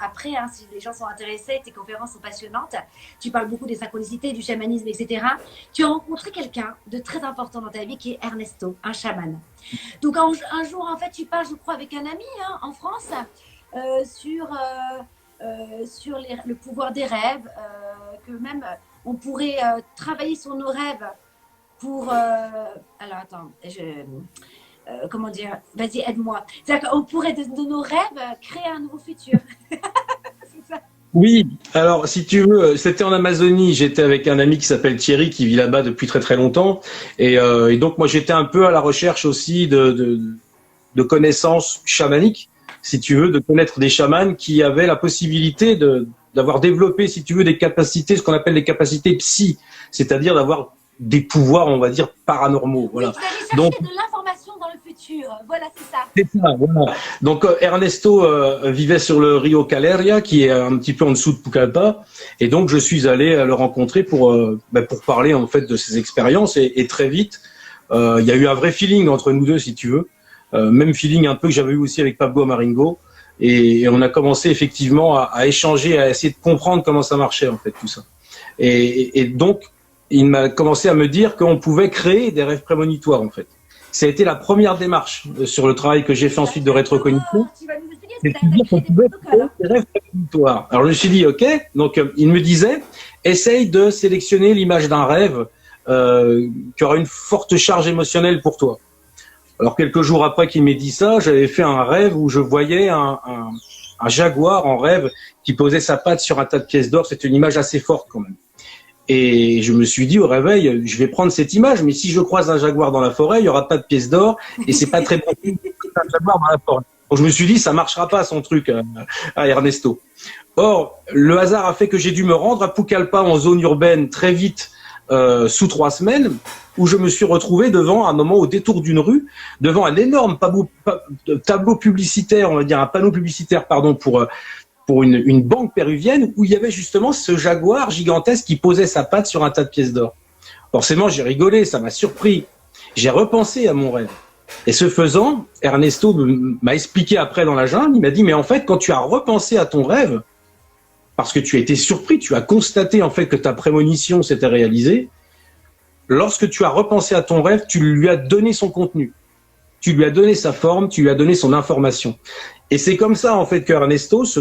après, hein, si les gens sont intéressés, tes conférences sont passionnantes. Tu parles beaucoup des synchronicités, du chamanisme, etc. Tu as rencontré quelqu'un de très important dans ta vie qui est Ernesto, un chaman. Donc un jour, en fait, tu parles, je crois, avec un ami hein, en France sur le pouvoir des rêves, que même on pourrait travailler sur nos rêves pour... alors, attends, comment dire, vas-y, aide-moi. C'est-à-dire qu'on pourrait, de nos rêves, créer un nouveau futur. C'est ça. Oui, alors si tu veux, c'était en Amazonie, j'étais avec un ami qui s'appelle Thierry, qui vit là-bas depuis très très longtemps, et donc moi j'étais un peu à la recherche aussi de connaissances chamaniques, si tu veux, de connaître des chamans qui avaient la possibilité d'avoir développé, si tu veux, des capacités, ce qu'on appelle des capacités psy, c'est-à-dire d'avoir des pouvoirs, on va dire, paranormaux. Voilà. Oui, tu allais chercher de l'information dans le futur. Voilà, c'est ça. C'est ça, voilà. Donc Ernesto vivait sur le Rio Caleria, qui est un petit peu en dessous de Pucallpa, et donc je suis allé le rencontrer pour parler en fait de ses expériences, et très vite, il y a eu un vrai feeling entre nous deux, si tu veux, même feeling un peu que j'avais eu aussi avec Pablo Amaringo, et on a commencé effectivement à échanger, à essayer de comprendre comment ça marchait en fait tout ça, et donc il m'a commencé à me dire qu'on pouvait créer des rêves prémonitoires en fait. Ça a été la première démarche sur le travail que j'ai fait ensuite de rétrocognition. Tu vas nous expliquer ce C'est que de dire qu'on pouvait créer hein. des rêves prémonitoires. Alors je me suis dit, ok, donc il me disait, essaye de sélectionner l'image d'un rêve qui aura une forte charge émotionnelle pour toi. Alors quelques jours après qu'il m'ait dit ça, j'avais fait un rêve où je voyais un jaguar en rêve qui posait sa patte sur un tas de pièces d'or. C'était une image assez forte quand même. Et je me suis dit au réveil, je vais prendre cette image, mais si je croise un jaguar dans la forêt, il y aura pas de pièces d'or et c'est pas très bon un jaguar dans la forêt. Donc je me suis dit, ça marchera pas son truc à Ernesto. Or, le hasard a fait que j'ai dû me rendre à Pucallpa en zone urbaine très vite, sous 3 semaines, où je me suis retrouvé devant, à un moment au détour d'une rue, devant un énorme tableau publicitaire, on va dire un panneau publicitaire, pardon, pour une banque péruvienne où il y avait justement ce jaguar gigantesque qui posait sa patte sur un tas de pièces d'or. Forcément, j'ai rigolé, ça m'a surpris. J'ai repensé à mon rêve. Et ce faisant, Ernesto m'a expliqué après dans la jungle, il m'a dit, mais en fait, quand tu as repensé à ton rêve, parce que tu as été surpris, tu as constaté en fait que ta prémonition s'était réalisée, lorsque tu as repensé à ton rêve, tu lui as donné son contenu. Tu lui as donné sa forme, tu lui as donné son information. Et c'est comme ça, en fait, que Ernesto se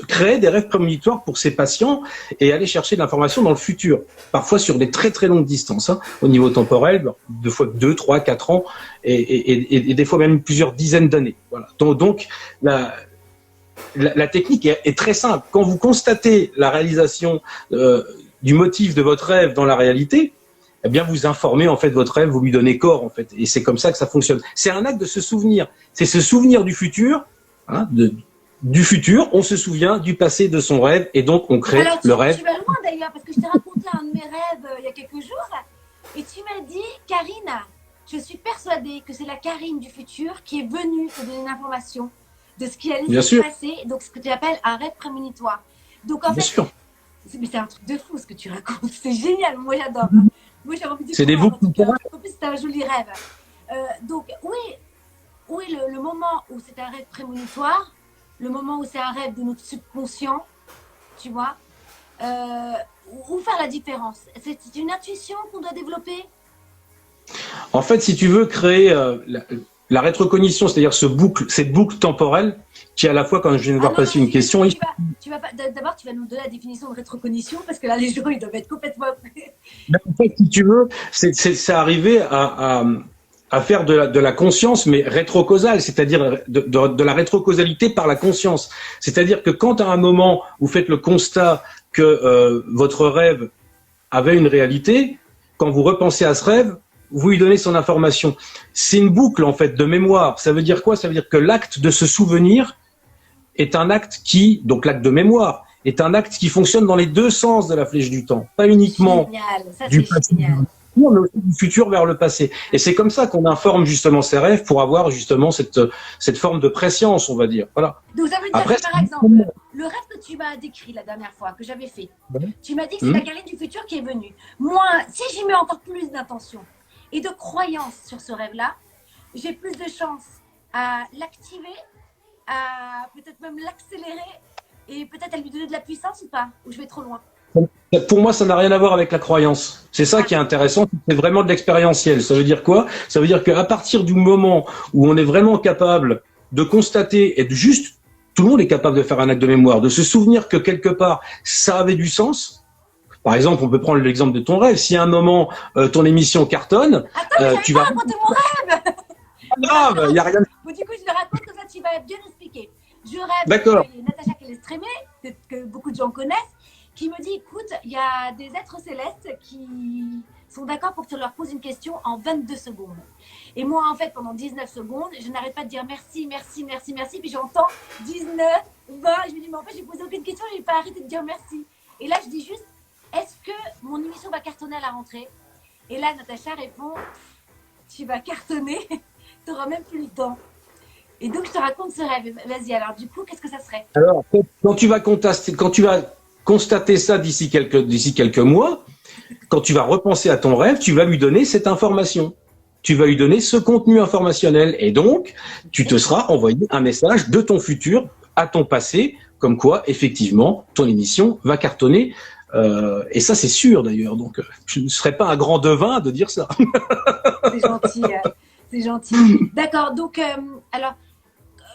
crée des rêves prémonitoires pour ses patients et aller chercher de l'information dans le futur. Parfois sur des très très longues distances, hein, au niveau temporel, des fois 2, 3, 4 ans, et des fois même plusieurs dizaines d'années. Voilà. Donc la technique est très simple. Quand vous constatez la réalisation du motif de votre rêve dans la réalité, eh bien, vous informez en fait votre rêve, vous lui donnez corps en fait, et c'est comme ça que ça fonctionne. C'est un acte de se souvenir. C'est se souvenir du futur, hein, du futur. On se souvient du passé de son rêve, et donc on crée le rêve. Tu vas loin d'ailleurs, parce que je t'ai raconté un de mes rêves il y a quelques jours, et tu m'as dit, Karine, je suis persuadée que c'est la Karine du futur qui est venue te donner une information de ce qui allait se passer, donc ce que tu appelles un rêve prémonitoire. Donc en fait, mais c'est un truc de fou ce que tu racontes. C'est génial, moi j'adore. Moi, j'ai envie de c'est des boucles. En plus, c'est un joli rêve. Donc, oui, le moment où c'est un rêve prémonitoire, le moment où c'est un rêve de notre subconscient, tu vois, où faire la différence? C'est une intuition qu'on doit développer? En fait, si tu veux créer la rétrocognition, c'est-à-dire cette boucle temporelle, qui à la fois, quand je viens de voir passer une question... D'abord, tu vas nous donner la définition de rétrocognition, parce que là, les gens, ils doivent être complètement... En fait, si tu veux, c'est arrivé à à faire de la conscience, mais rétrocausale, c'est-à-dire de la rétrocausalité par la conscience. C'est-à-dire que quand à un moment vous faites le constat que votre rêve avait une réalité, quand vous repensez à ce rêve, vous lui donnez son information. C'est une boucle en fait de mémoire. Ça veut dire quoi? Ça veut dire que l'acte de se souvenir est un acte qui, donc l'acte de mémoire, est un acte qui fonctionne dans les deux sens de la flèche du temps, pas uniquement du passé mais aussi du futur vers le passé. Et c'est comme ça qu'on informe justement ses rêves pour avoir justement cette forme de préscience, on va dire. Voilà. Donc ça veut dire Après, que, par exemple, le rêve que tu m'as décrit la dernière fois, que j'avais fait, tu m'as dit que c'est la Karine du futur qui est venue. Moi, si j'y mets encore plus d'intention et de croyance sur ce rêve-là, j'ai plus de chances à l'activer, à peut-être même l'accélérer et peut-être à lui donner de la puissance ou pas? Ou je vais trop loin? Pour moi, ça n'a rien à voir avec la croyance. C'est ça qui est intéressant, c'est vraiment de l'expérientiel. Ça veut dire quoi? Ça veut dire qu'à partir du moment où on est vraiment capable de constater et de juste, tout le monde est capable de faire un acte de mémoire, de se souvenir que quelque part, ça avait du sens. Par exemple, on peut prendre l'exemple de ton rêve. Si à un moment, ton émission cartonne, attends, tu vas... raconter mon rêve. Ah, il n'y a rien. Bon, du coup, je le raconte comme ça, tu vas bien expliquer. Je rêve D'accord. Natacha Calestrémé, que beaucoup de gens connaissent, qui me dit, écoute, il y a des êtres célestes qui sont d'accord pour que tu leur poses une question en 22 secondes. Et moi, en fait, pendant 19 secondes, je n'arrête pas de dire merci, merci, merci, merci, puis j'entends 19, 20, je me dis, mais en fait, j'ai posé aucune question, je n'ai pas arrêté de dire merci. Et là, je dis juste, est-ce que mon émission va cartonner à la rentrée? Et là, Natacha répond, tu vas cartonner, tu n'auras même plus le temps. Et donc, je te raconte ce rêve. Vas-y, alors, du coup, qu'est-ce que ça serait? Alors, quand tu vas constater ça d'ici quelques mois, quand tu vas repenser à ton rêve, tu vas lui donner cette information. Tu vas lui donner ce contenu informationnel. Et donc, tu te seras envoyé un message de ton futur à ton passé, comme quoi, effectivement, ton émission va cartonner. Et ça, c'est sûr d'ailleurs. Donc, je ne serais pas un grand devin de dire ça. C'est gentil. C'est gentil. D'accord. Donc, alors,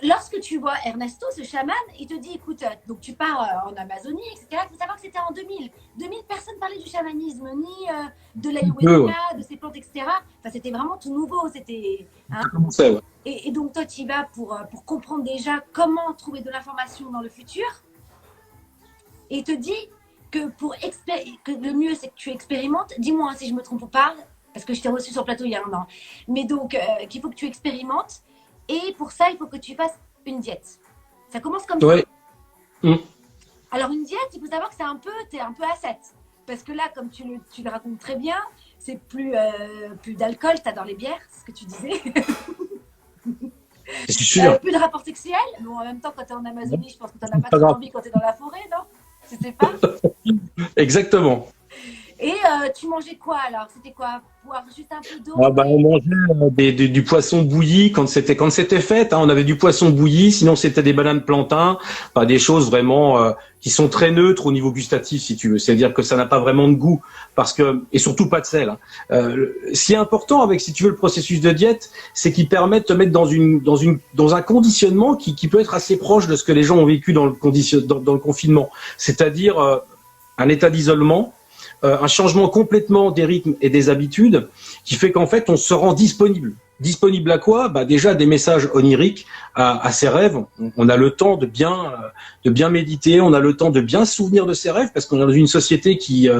lorsque tu vois Ernesto, ce chaman, il te dit, écoute, donc tu pars en Amazonie, etc. Il faut savoir que c'était en 2000. 2000 personnes parlaient du chamanisme, ni de l'ayahuasca, de ces plantes, etc. Enfin, c'était vraiment tout nouveau. C'était. Hein. Ouais. Et donc, toi, tu y vas pour comprendre déjà comment trouver de l'information dans le futur. Et il te dit que le mieux, c'est que tu expérimentes. Dis-moi si je me trompe pas, parce que je t'ai reçu sur le plateau il y a un an. Mais donc, qu'il faut que tu expérimentes. Et pour ça, il faut que tu fasses une diète. Ça commence comme ça. Alors, une diète, il faut savoir que t'es un peu à 7. Parce que là, comme tu le racontes très bien, c'est plus d'alcool, t'adores les bières, c'est ce que tu disais. C'est sûr. Plus de rapport sexuel. Bon, en même temps, quand t'es en Amazonie, je pense que t'en as pas trop envie quand t'es dans la forêt, non? Je sais pas. Exactement. Et tu mangeais quoi alors? C'était quoi? Boire juste un peu d'eau? On mangeait du poisson bouilli quand c'était fait. Hein, on avait du poisson bouilli. Sinon, c'était des bananes plantains. Enfin, des choses vraiment qui sont très neutres au niveau gustatif, si tu veux. C'est-à-dire que ça n'a pas vraiment de goût et surtout pas de sel. Hein. Ce qui est important avec, si tu veux, le processus de diète, c'est qu'il permet de te mettre dans un conditionnement qui peut être assez proche de ce que les gens ont vécu dans le confinement. C'est-à-dire un état d'isolement. Un changement complètement des rythmes et des habitudes qui fait qu'en fait, on se rend disponible. Disponible à quoi? Déjà des messages oniriques à ses rêves. On a le temps de bien méditer, on a le temps de bien se souvenir de ses rêves parce qu'on est dans une société qui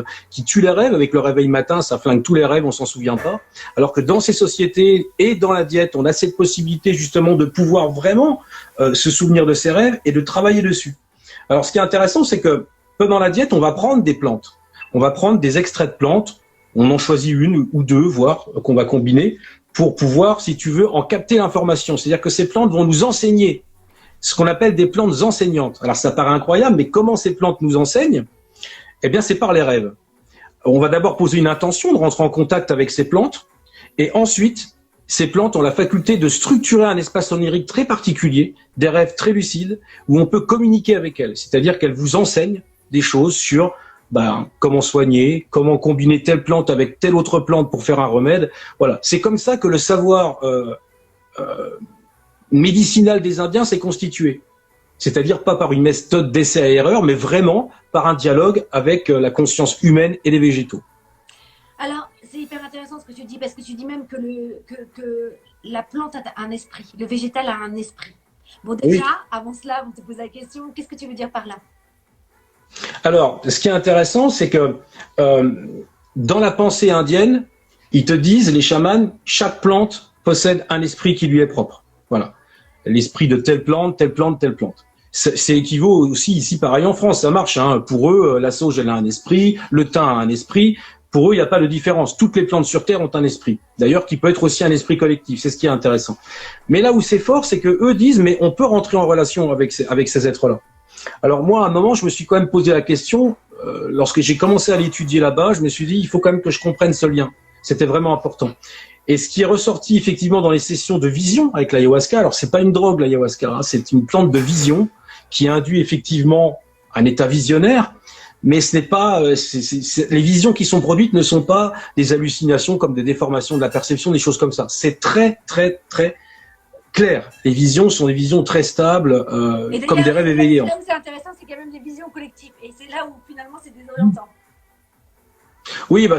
tue les rêves. Avec le réveil matin, ça flingue tous les rêves, on s'en souvient pas. Alors que dans ces sociétés et dans la diète, on a cette possibilité justement de pouvoir vraiment se souvenir de ses rêves et de travailler dessus. Alors, ce qui est intéressant, c'est que pendant la diète, on va prendre des plantes. On va prendre des extraits de plantes, on en choisit une ou deux, voire qu'on va combiner, pour pouvoir, si tu veux, en capter l'information. C'est-à-dire que ces plantes vont nous enseigner ce qu'on appelle des plantes enseignantes. Alors ça paraît incroyable, mais comment ces plantes nous enseignent? Eh bien, c'est par les rêves. On va d'abord poser une intention de rentrer en contact avec ces plantes, et ensuite, ces plantes ont la faculté de structurer un espace onirique très particulier, des rêves très lucides, où on peut communiquer avec elles. C'est-à-dire qu'elles vous enseignent des choses sur comment soigner, comment combiner telle plante avec telle autre plante pour faire un remède. Voilà, c'est comme ça que le savoir médicinal des Indiens s'est constitué. C'est-à-dire pas par une méthode d'essai à erreur, mais vraiment par un dialogue avec la conscience humaine et les végétaux. Alors, c'est hyper intéressant ce que tu dis, parce que tu dis même que la plante a un esprit, le végétal a un esprit. Bon, déjà, Oui. avant cela, on te pose la question, qu'est-ce que tu veux dire par là? Alors, ce qui est intéressant, c'est que dans la pensée indienne, ils te disent, les chamans, chaque plante possède un esprit qui lui est propre. Voilà. L'esprit de telle plante, telle plante, telle plante. C'est équivaut aussi ici, pareil en France, ça marche. Hein. Pour eux, la sauge, elle a un esprit, le thym a un esprit. Pour eux, il n'y a pas de différence. Toutes les plantes sur Terre ont un esprit. D'ailleurs, qui peut être aussi un esprit collectif. C'est ce qui est intéressant. Mais là où c'est fort, c'est que eux disent, mais on peut rentrer en relation avec ces êtres-là. Alors moi, à un moment, je me suis quand même posé la question, lorsque j'ai commencé à l'étudier là-bas, je me suis dit, il faut quand même que je comprenne ce lien. C'était vraiment important. Et ce qui est ressorti effectivement dans les sessions de vision avec l'ayahuasca, alors c'est pas une drogue l'ayahuasca, hein, c'est une plante de vision qui induit effectivement un état visionnaire, mais ce n'est pas, les visions qui sont produites ne sont pas des hallucinations comme des déformations de la perception, des choses comme ça. C'est très, très, très clair. Les visions sont des visions très stables, comme des rêves éveillés. Là où c'est intéressant, c'est qu'il y a même des visions collectives. Et c'est là où finalement c'est désorientant. Oui, bah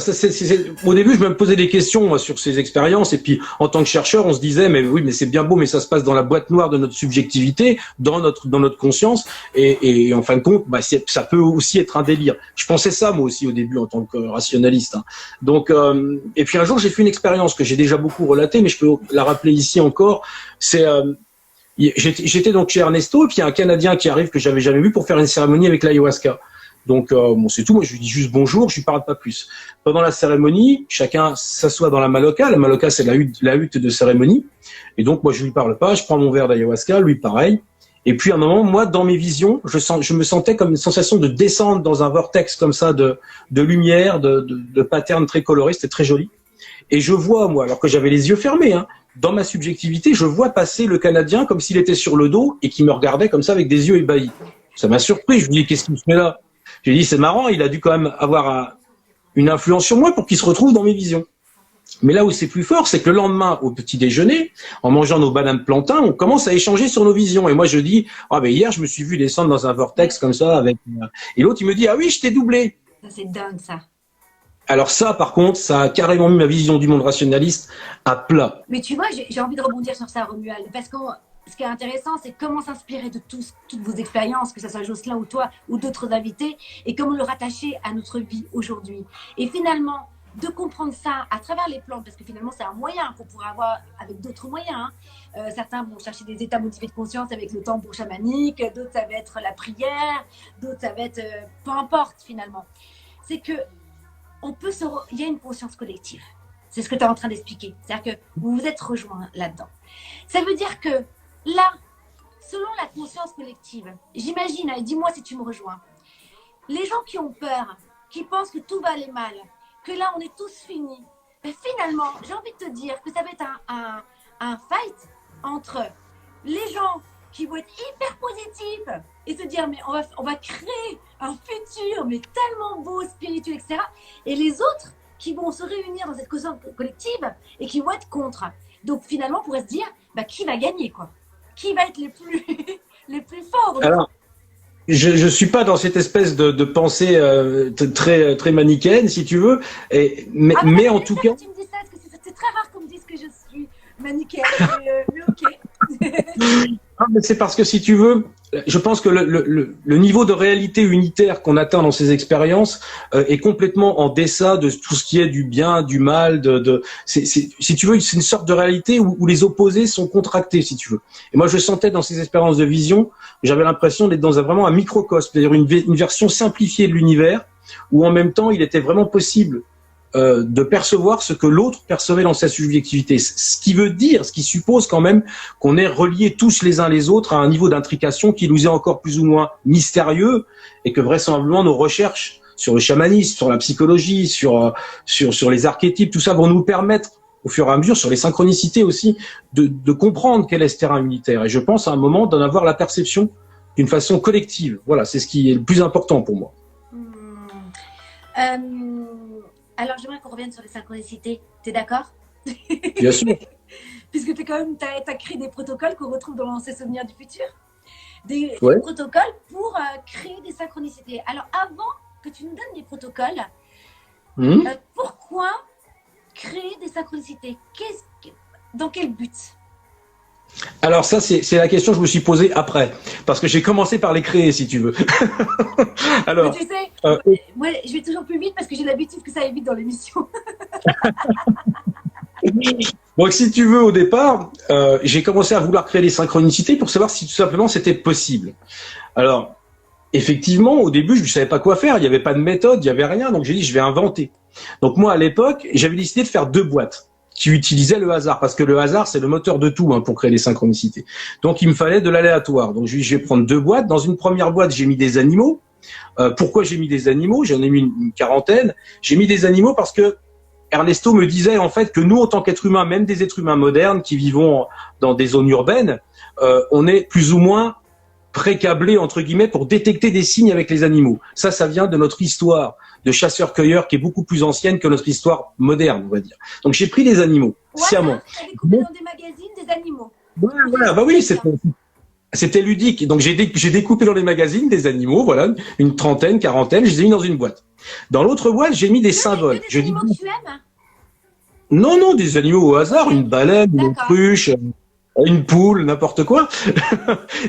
au début, je me posais des questions moi, sur ces expériences, et puis en tant que chercheur, on se disait, mais oui, mais c'est bien beau, mais ça se passe dans la boîte noire de notre subjectivité, dans notre conscience, et en fin de compte, bah, ça peut aussi être un délire. Je pensais ça moi aussi au début en tant que rationaliste. Hein. Donc, et puis un jour, j'ai fait une expérience que j'ai déjà beaucoup relatée, mais je peux la rappeler ici encore. C'est j'étais donc chez Ernesto, et puis il y a un Canadien qui arrive que j'avais jamais vu pour faire une cérémonie avec l'ayahuasca. Donc, bon, c'est tout. Moi, je lui dis juste bonjour, je lui parle pas plus. Pendant la cérémonie, chacun s'assoit dans la maloca. La maloca, c'est la hutte de cérémonie. Et donc, moi, je lui parle pas. Je prends mon verre d'ayahuasca, lui pareil. Et puis, à un moment, moi, dans mes visions, je me sentais comme une sensation de descendre dans un vortex comme ça de lumière, de patterns très colorés. C'était très joli. Et je vois, moi, alors que j'avais les yeux fermés, hein, dans ma subjectivité, je vois passer le Canadien comme s'il était sur le dos et qui me regardait comme ça avec des yeux ébahis. Ça m'a surpris. Je me dis, qu'est-ce qu'il se met là? J'ai dit, c'est marrant, il a dû quand même avoir une influence sur moi pour qu'il se retrouve dans mes visions. Mais là où c'est plus fort, c'est que le lendemain, au petit déjeuner, en mangeant nos bananes plantains, on commence à échanger sur nos visions. Et moi, je dis, ah ben hier, je me suis vu descendre dans un vortex comme ça avec. Et l'autre, il me dit, ah oui, je t'ai doublé. Ça, c'est dingue, ça. Alors ça, par contre, ça a carrément mis ma vision du monde rationaliste à plat. Mais tu vois, j'ai envie de rebondir sur ça, Romuald, parce que ce qui est intéressant, c'est comment s'inspirer de toutes vos expériences, que ce soit Jocelyn ou toi ou d'autres invités, et comment le rattacher à notre vie aujourd'hui. Et finalement, de comprendre ça à travers les plantes, parce que finalement, c'est un moyen qu'on pourrait avoir avec d'autres moyens. Hein. Certains vont chercher des états modifiés de conscience avec le tambour chamanique, d'autres, ça va être la prière, d'autres, ça va être peu importe finalement. C'est que il y a une conscience collective. C'est ce que tu es en train d'expliquer. C'est-à-dire que vous vous êtes rejoints là-dedans. Ça veut dire que là, selon la conscience collective, j'imagine, et dis-moi si tu me rejoins, les gens qui ont peur, qui pensent que tout va aller mal, que là on est tous finis, ben finalement, j'ai envie de te dire que ça va être un fight entre les gens qui vont être hyper positifs et se dire mais on va créer un futur mais tellement beau, spirituel, etc. Et les autres qui vont se réunir dans cette conscience collective et qui vont être contre. Donc finalement, on pourrait se dire bah, qui va gagner quoi? Qui va être les plus forts? Alors, je suis pas dans cette espèce de pensée très très manichéenne, si tu veux, mais en tout cas. Tu me dis ça, parce que c'est très rare qu'on me dise que je suis manichéenne, mais ok. Ah, mais c'est parce que si tu veux, je pense que le niveau de réalité unitaire qu'on atteint dans ces expériences est complètement en deçà de tout ce qui est du bien, du mal. Si tu veux, c'est une sorte de réalité où les opposés sont contractés, si tu veux. Et moi, je sentais dans ces expériences de vision, j'avais l'impression d'être dans vraiment un microcosme, c'est-à-dire une version simplifiée de l'univers, où en même temps, il était vraiment possible de percevoir ce que l'autre percevait dans sa subjectivité. Ce qui suppose quand même qu'on est reliés tous les uns les autres à un niveau d'intrication qui nous est encore plus ou moins mystérieux et que vraisemblablement nos recherches sur le chamanisme, sur la psychologie, sur les archétypes, tout ça vont nous permettre au fur et à mesure, sur les synchronicités aussi, de comprendre quel est ce terrain unitaire. Et je pense à un moment d'en avoir la perception d'une façon collective. Voilà, c'est ce qui est le plus important pour moi. Alors, j'aimerais qu'on revienne sur les synchronicités. T'es d'accord? Bien sûr. Puisque t'as créé des protocoles qu'on retrouve dans ces souvenirs du futur. Des Ouais. protocoles pour créer des synchronicités. Alors, avant que tu nous donnes des protocoles, pourquoi créer des synchronicités? Dans quel but? Alors ça, c'est la question que je me suis posée après, parce que j'ai commencé par les créer, si tu veux. Alors, mais tu sais, moi, je vais toujours plus vite parce que j'ai l'habitude que ça aille vite dans l'émission. donc si tu veux, au départ, j'ai commencé à vouloir créer des synchronicités pour savoir si tout simplement c'était possible. Alors, effectivement, au début, je ne savais pas quoi faire, il n'y avait pas de méthode, il n'y avait rien, donc j'ai dit je vais inventer. Donc moi, à l'époque, j'avais décidé de faire 2 boîtes qui utilisaient le hasard, parce que le hasard, c'est le moteur de tout pour créer des synchronicités. Donc il me fallait de l'aléatoire. Donc je vais prendre 2 boîtes. Dans une première boîte, j'ai mis des animaux. Pourquoi j'ai mis des animaux? J'en ai mis une quarantaine. J'ai mis des animaux parce que Ernesto me disait en fait que nous, en tant qu'êtres humains, même des êtres humains modernes qui vivons dans des zones urbaines, on est plus ou moins pré-câblés, entre guillemets, pour détecter des signes avec les animaux. Ça vient de notre histoire de chasseurs-cueilleurs qui est beaucoup plus ancienne que notre histoire moderne, on va dire. Donc j'ai pris des animaux, sciemment. Tu as découpé dans des magazines des animaux. Voilà, bah oui, c'était ludique. Donc j'ai découpé dans les magazines des animaux, voilà, une trentaine, quarantaine, je les ai mis dans une boîte. Dans l'autre boîte, j'ai mis des symboles. Des animaux que tu aimes? Non, des animaux au hasard, une baleine, une autruche, une poule, n'importe quoi.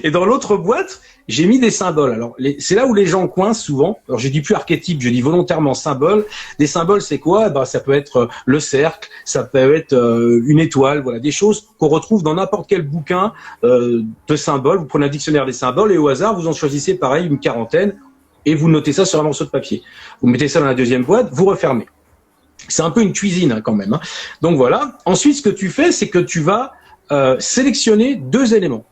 Et dans l'autre boîte, j'ai mis des symboles. Alors, c'est là où les gens coincent souvent. Alors, je dis plus archétype, je dis volontairement symbole. Des symboles, c'est quoi? Ça peut être le cercle, ça peut être une étoile, voilà, des choses qu'on retrouve dans n'importe quel bouquin de symboles. Vous prenez un dictionnaire des symboles et au hasard, vous en choisissez pareil une quarantaine et vous notez ça sur un morceau de papier. Vous mettez ça dans la deuxième boîte, vous refermez. C'est un peu une cuisine quand même. Donc voilà. Ensuite, ce que tu fais, c'est que tu vas sélectionner 2 éléments.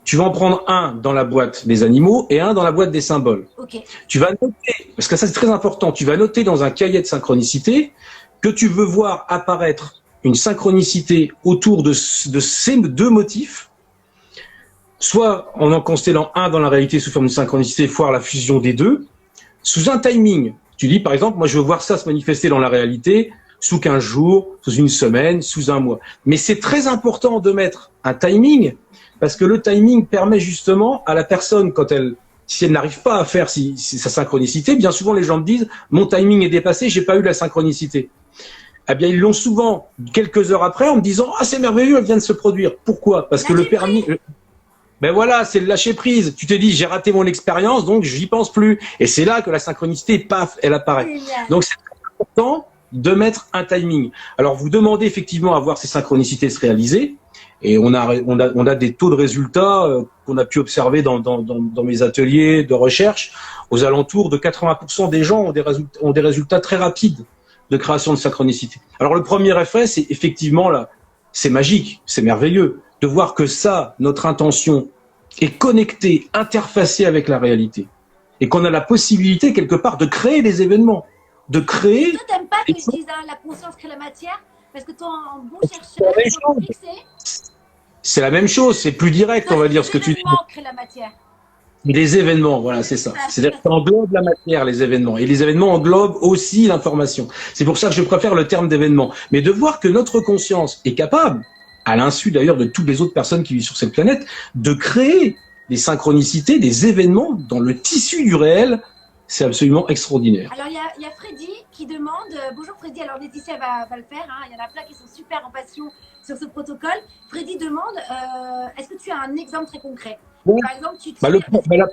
Tu vas en prendre un dans la boîte des animaux et un dans la boîte des symboles. Okay. Tu vas noter, parce que ça c'est très important, tu vas noter dans un cahier de synchronicité que tu veux voir apparaître une synchronicité autour de ces 2 motifs, soit en constellant un dans la réalité sous forme de synchronicité, voire la fusion des 2, sous un timing. Tu dis par exemple, moi je veux voir ça se manifester dans la réalité sous 15 jours, sous une semaine, sous un mois. Mais c'est très important de mettre un timing, parce que le timing permet justement à la personne, si elle n'arrive pas à faire sa synchronicité, bien souvent les gens me disent « mon timing est dépassé, j'ai pas eu la synchronicité ». Eh bien, ils l'ont souvent quelques heures après en me disant « ah, c'est merveilleux, elle vient de se produire ». Pourquoi? Parce que le permis... Ben voilà, c'est le lâcher prise. Tu te dis, j'ai raté mon expérience, donc j'y pense plus. Et c'est là que la synchronicité, paf, elle apparaît. Donc c'est très important de mettre un timing. Alors vous demandez effectivement à voir ces synchronicités se réaliser, et on a des taux de résultats qu'on a pu observer dans mes ateliers de recherche. Aux alentours de 80% des gens ont des résultats très rapides de création de synchronicité. Alors le premier effet, c'est effectivement là, c'est magique, c'est merveilleux de voir que ça, notre intention, est connectée, interfacée avec la réalité. Et qu'on a la possibilité, quelque part, de créer des événements. De créer... Toi, t'aimes pas que je dise la conscience crée la matière? Parce que toi, en bon chercheur, c'est la même chose, c'est plus direct, on va dire, ce que tu dis. Les événements créent la matière. Les événements, voilà, c'est ça. C'est-à-dire que ça englobe la matière, les événements. Et les événements englobent aussi l'information. C'est pour ça que je préfère le terme d'événement. Mais de voir que notre conscience est capable, à l'insu d'ailleurs de toutes les autres personnes qui vivent sur cette planète, de créer des synchronicités, des événements dans le tissu du réel, c'est absolument extraordinaire. Alors, il y a Freddy qui demande, bonjour Freddy, alors Laetitia va le faire, il y en a plein qui sont super en passion sur ce protocole. Freddy demande, est-ce que tu as un exemple très concret? Ouais. Par exemple, la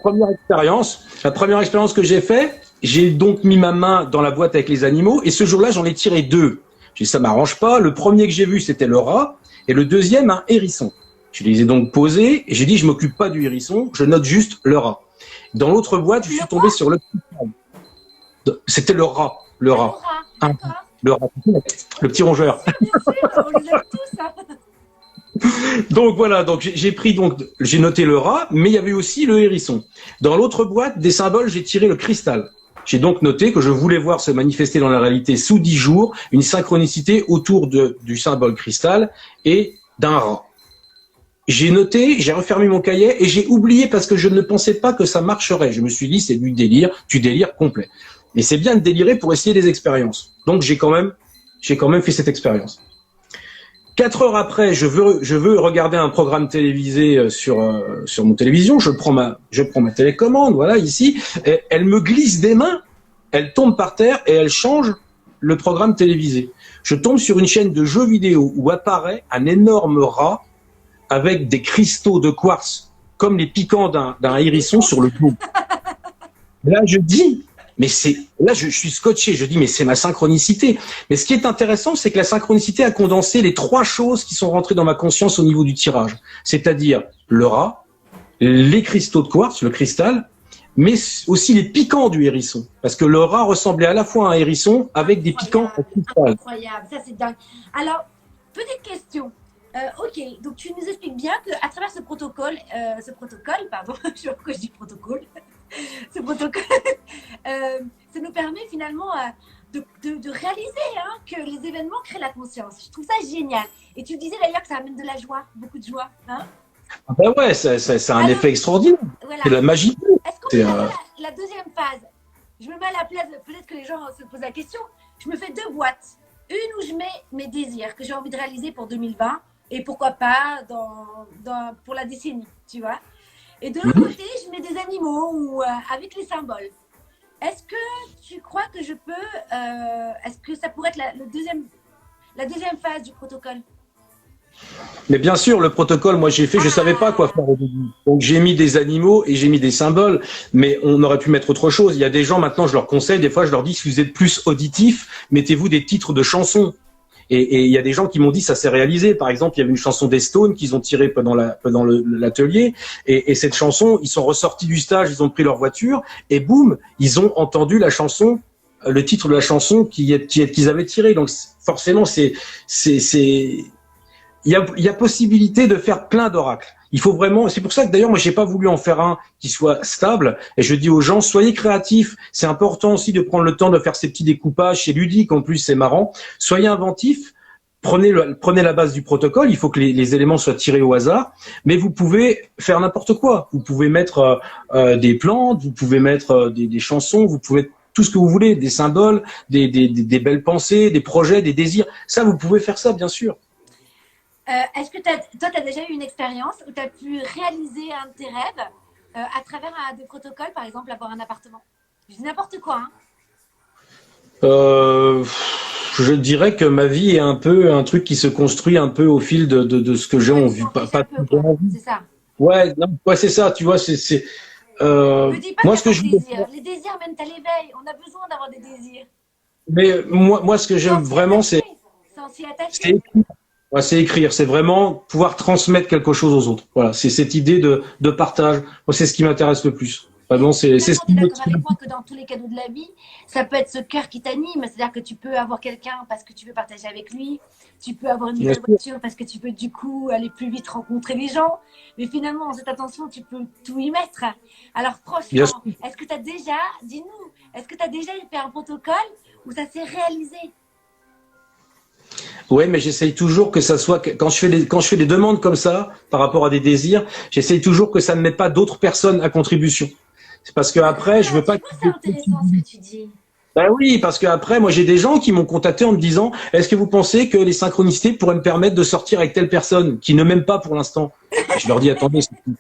première expérience que j'ai fait, j'ai donc mis ma main dans la boîte avec les animaux, et ce jour-là, j'en ai tiré 2. J'ai dit, ça m'arrange pas. Le premier que j'ai vu, c'était le rat, et le deuxième, un hérisson. Je les ai donc posés, et j'ai dit, je m'occupe pas du hérisson, je note juste le rat. Dans l'autre boîte, je suis tombé sur le... C'était le rat. Le rat. Le rat. Le petit rongeur. Bien sûr, on les aime tous, hein. Donc voilà, j'ai noté le rat, mais il y avait aussi le hérisson. Dans l'autre boîte des symboles, j'ai tiré le cristal. J'ai donc noté que je voulais voir se manifester dans la réalité sous 10 jours une synchronicité autour du symbole cristal et d'un rat. J'ai noté, j'ai refermé mon cahier et j'ai oublié parce que je ne pensais pas que ça marcherait. Je me suis dit, c'est du délire, tu délires complet. Mais c'est bien de délirer pour essayer des expériences. Donc j'ai quand même fait cette expérience. 4 heures après, je veux regarder un programme télévisé sur mon télévision. Je prends ma télécommande, voilà, ici. Et elle me glisse des mains, elle tombe par terre et elle change le programme télévisé. Je tombe sur une chaîne de jeux vidéo où apparaît un énorme rat avec des cristaux de quartz comme les piquants d'un hérisson sur le dos. Là, je dis, là, je suis scotché. Je dis, mais c'est ma synchronicité. Mais ce qui est intéressant, c'est que la synchronicité a condensé les 3 choses qui sont rentrées dans ma conscience au niveau du tirage. C'est-à-dire le rat, les cristaux de quartz, le cristal, mais aussi les piquants du hérisson. Parce que le rat ressemblait à la fois à un hérisson avec des piquants en cristal. Incroyable, ça c'est dingue. Alors, petite question. Ok, donc tu nous expliques bien qu'à travers ce protocole, pardon, je sais pas pourquoi je dis protocole, ce protocole, ça nous permet finalement de réaliser que les événements créent la conscience. Je trouve ça génial. Et tu disais d'ailleurs que ça amène de la joie, beaucoup de joie. Hein, ben ouais, c'est un effet extraordinaire. Voilà. C'est la magie. Est-ce qu'on peut la deuxième phase? Je me mets à la place, peut-être que les gens se posent la question. Je me fais 2 boîtes. Une où je mets mes désirs que j'ai envie de réaliser pour 2020 et pourquoi pas pour la décennie, tu vois. Et de l'autre côté, je mets des animaux ou avec les symboles. Est-ce que tu crois que je peux... est-ce que ça pourrait être la deuxième phase du protocole? Mais bien sûr, le protocole, moi j'ai fait, je savais pas quoi faire au début. Donc j'ai mis des animaux et j'ai mis des symboles, mais on aurait pu mettre autre chose. Il y a des gens maintenant, je leur conseille, des fois je leur dis, si vous êtes plus auditif, mettez-vous des titres de chansons. Et il y a des gens qui m'ont dit, ça s'est réalisé. Par exemple, il y avait une chanson des Stones qu'ils ont tirée pendant l'atelier, et cette chanson, ils sont ressortis du stage, ils ont pris leur voiture, et boum, ils ont entendu la chanson, le titre de la chanson qu'ils avaient tiré. Donc forcément, il y a possibilité de faire plein d'oracles. Il faut vraiment, c'est pour ça que d'ailleurs moi j'ai pas voulu en faire un qui soit stable, et je dis aux gens, soyez créatifs. C'est important aussi de prendre le temps de faire ces petits découpages, c'est ludique en plus, c'est marrant. Soyez inventifs. Prenez la base du protocole, il faut que les éléments soient tirés au hasard, mais vous pouvez faire n'importe quoi. Vous pouvez mettre des plantes, vous pouvez mettre des chansons, vous pouvez tout ce que vous voulez, des symboles, des belles pensées, des projets, des désirs. Ça, vous pouvez faire ça, bien sûr. Est-ce que toi, tu as déjà eu une expérience où tu as pu réaliser un de tes rêves à travers des protocoles, par exemple, avoir un appartement? Je dis n'importe quoi, hein. Je dirais que ma vie est un peu un truc qui se construit un peu au fil de ce que j'ai envie. C'est ça. Ouais, non, ouais, c'est ça, tu vois, Ne dis pas moi, ce que je les désirs mènent à l'éveil. On a besoin d'avoir des désirs. Mais moi, ce que j'aime vraiment, c'est écrire, c'est vraiment pouvoir transmettre quelque chose aux autres. Voilà, c'est cette idée de partage. Moi, c'est ce qui m'intéresse le plus. Vraiment, c'est ce qui d'accord avec moi que dans tous les cadeaux de la vie, ça peut être ce cœur qui t'anime. C'est-à-dire que tu peux avoir quelqu'un parce que tu veux partager avec lui. Tu peux avoir une nouvelle voiture parce que tu peux du coup aller plus vite rencontrer les gens. Mais finalement, dans cette attention, tu peux tout y mettre. Alors franchement, est-ce que tu as déjà, dis-nous, est-ce que tu as déjà fait un protocole où ça s'est réalisé? Ouais, mais j'essaye toujours que ça soit, quand je fais des demandes comme ça, par rapport à des désirs, j'essaye toujours que ça ne mette pas d'autres personnes à contribution. C'est parce que après, je veux pas. C'est intéressant ce que tu dis. Ben oui, parce que après, moi, j'ai des gens qui m'ont contacté en me disant, est-ce que vous pensez que les synchronicités pourraient me permettre de sortir avec telle personne qui ne m'aime pas pour l'instant? Je leur dis, attendez, c'est plus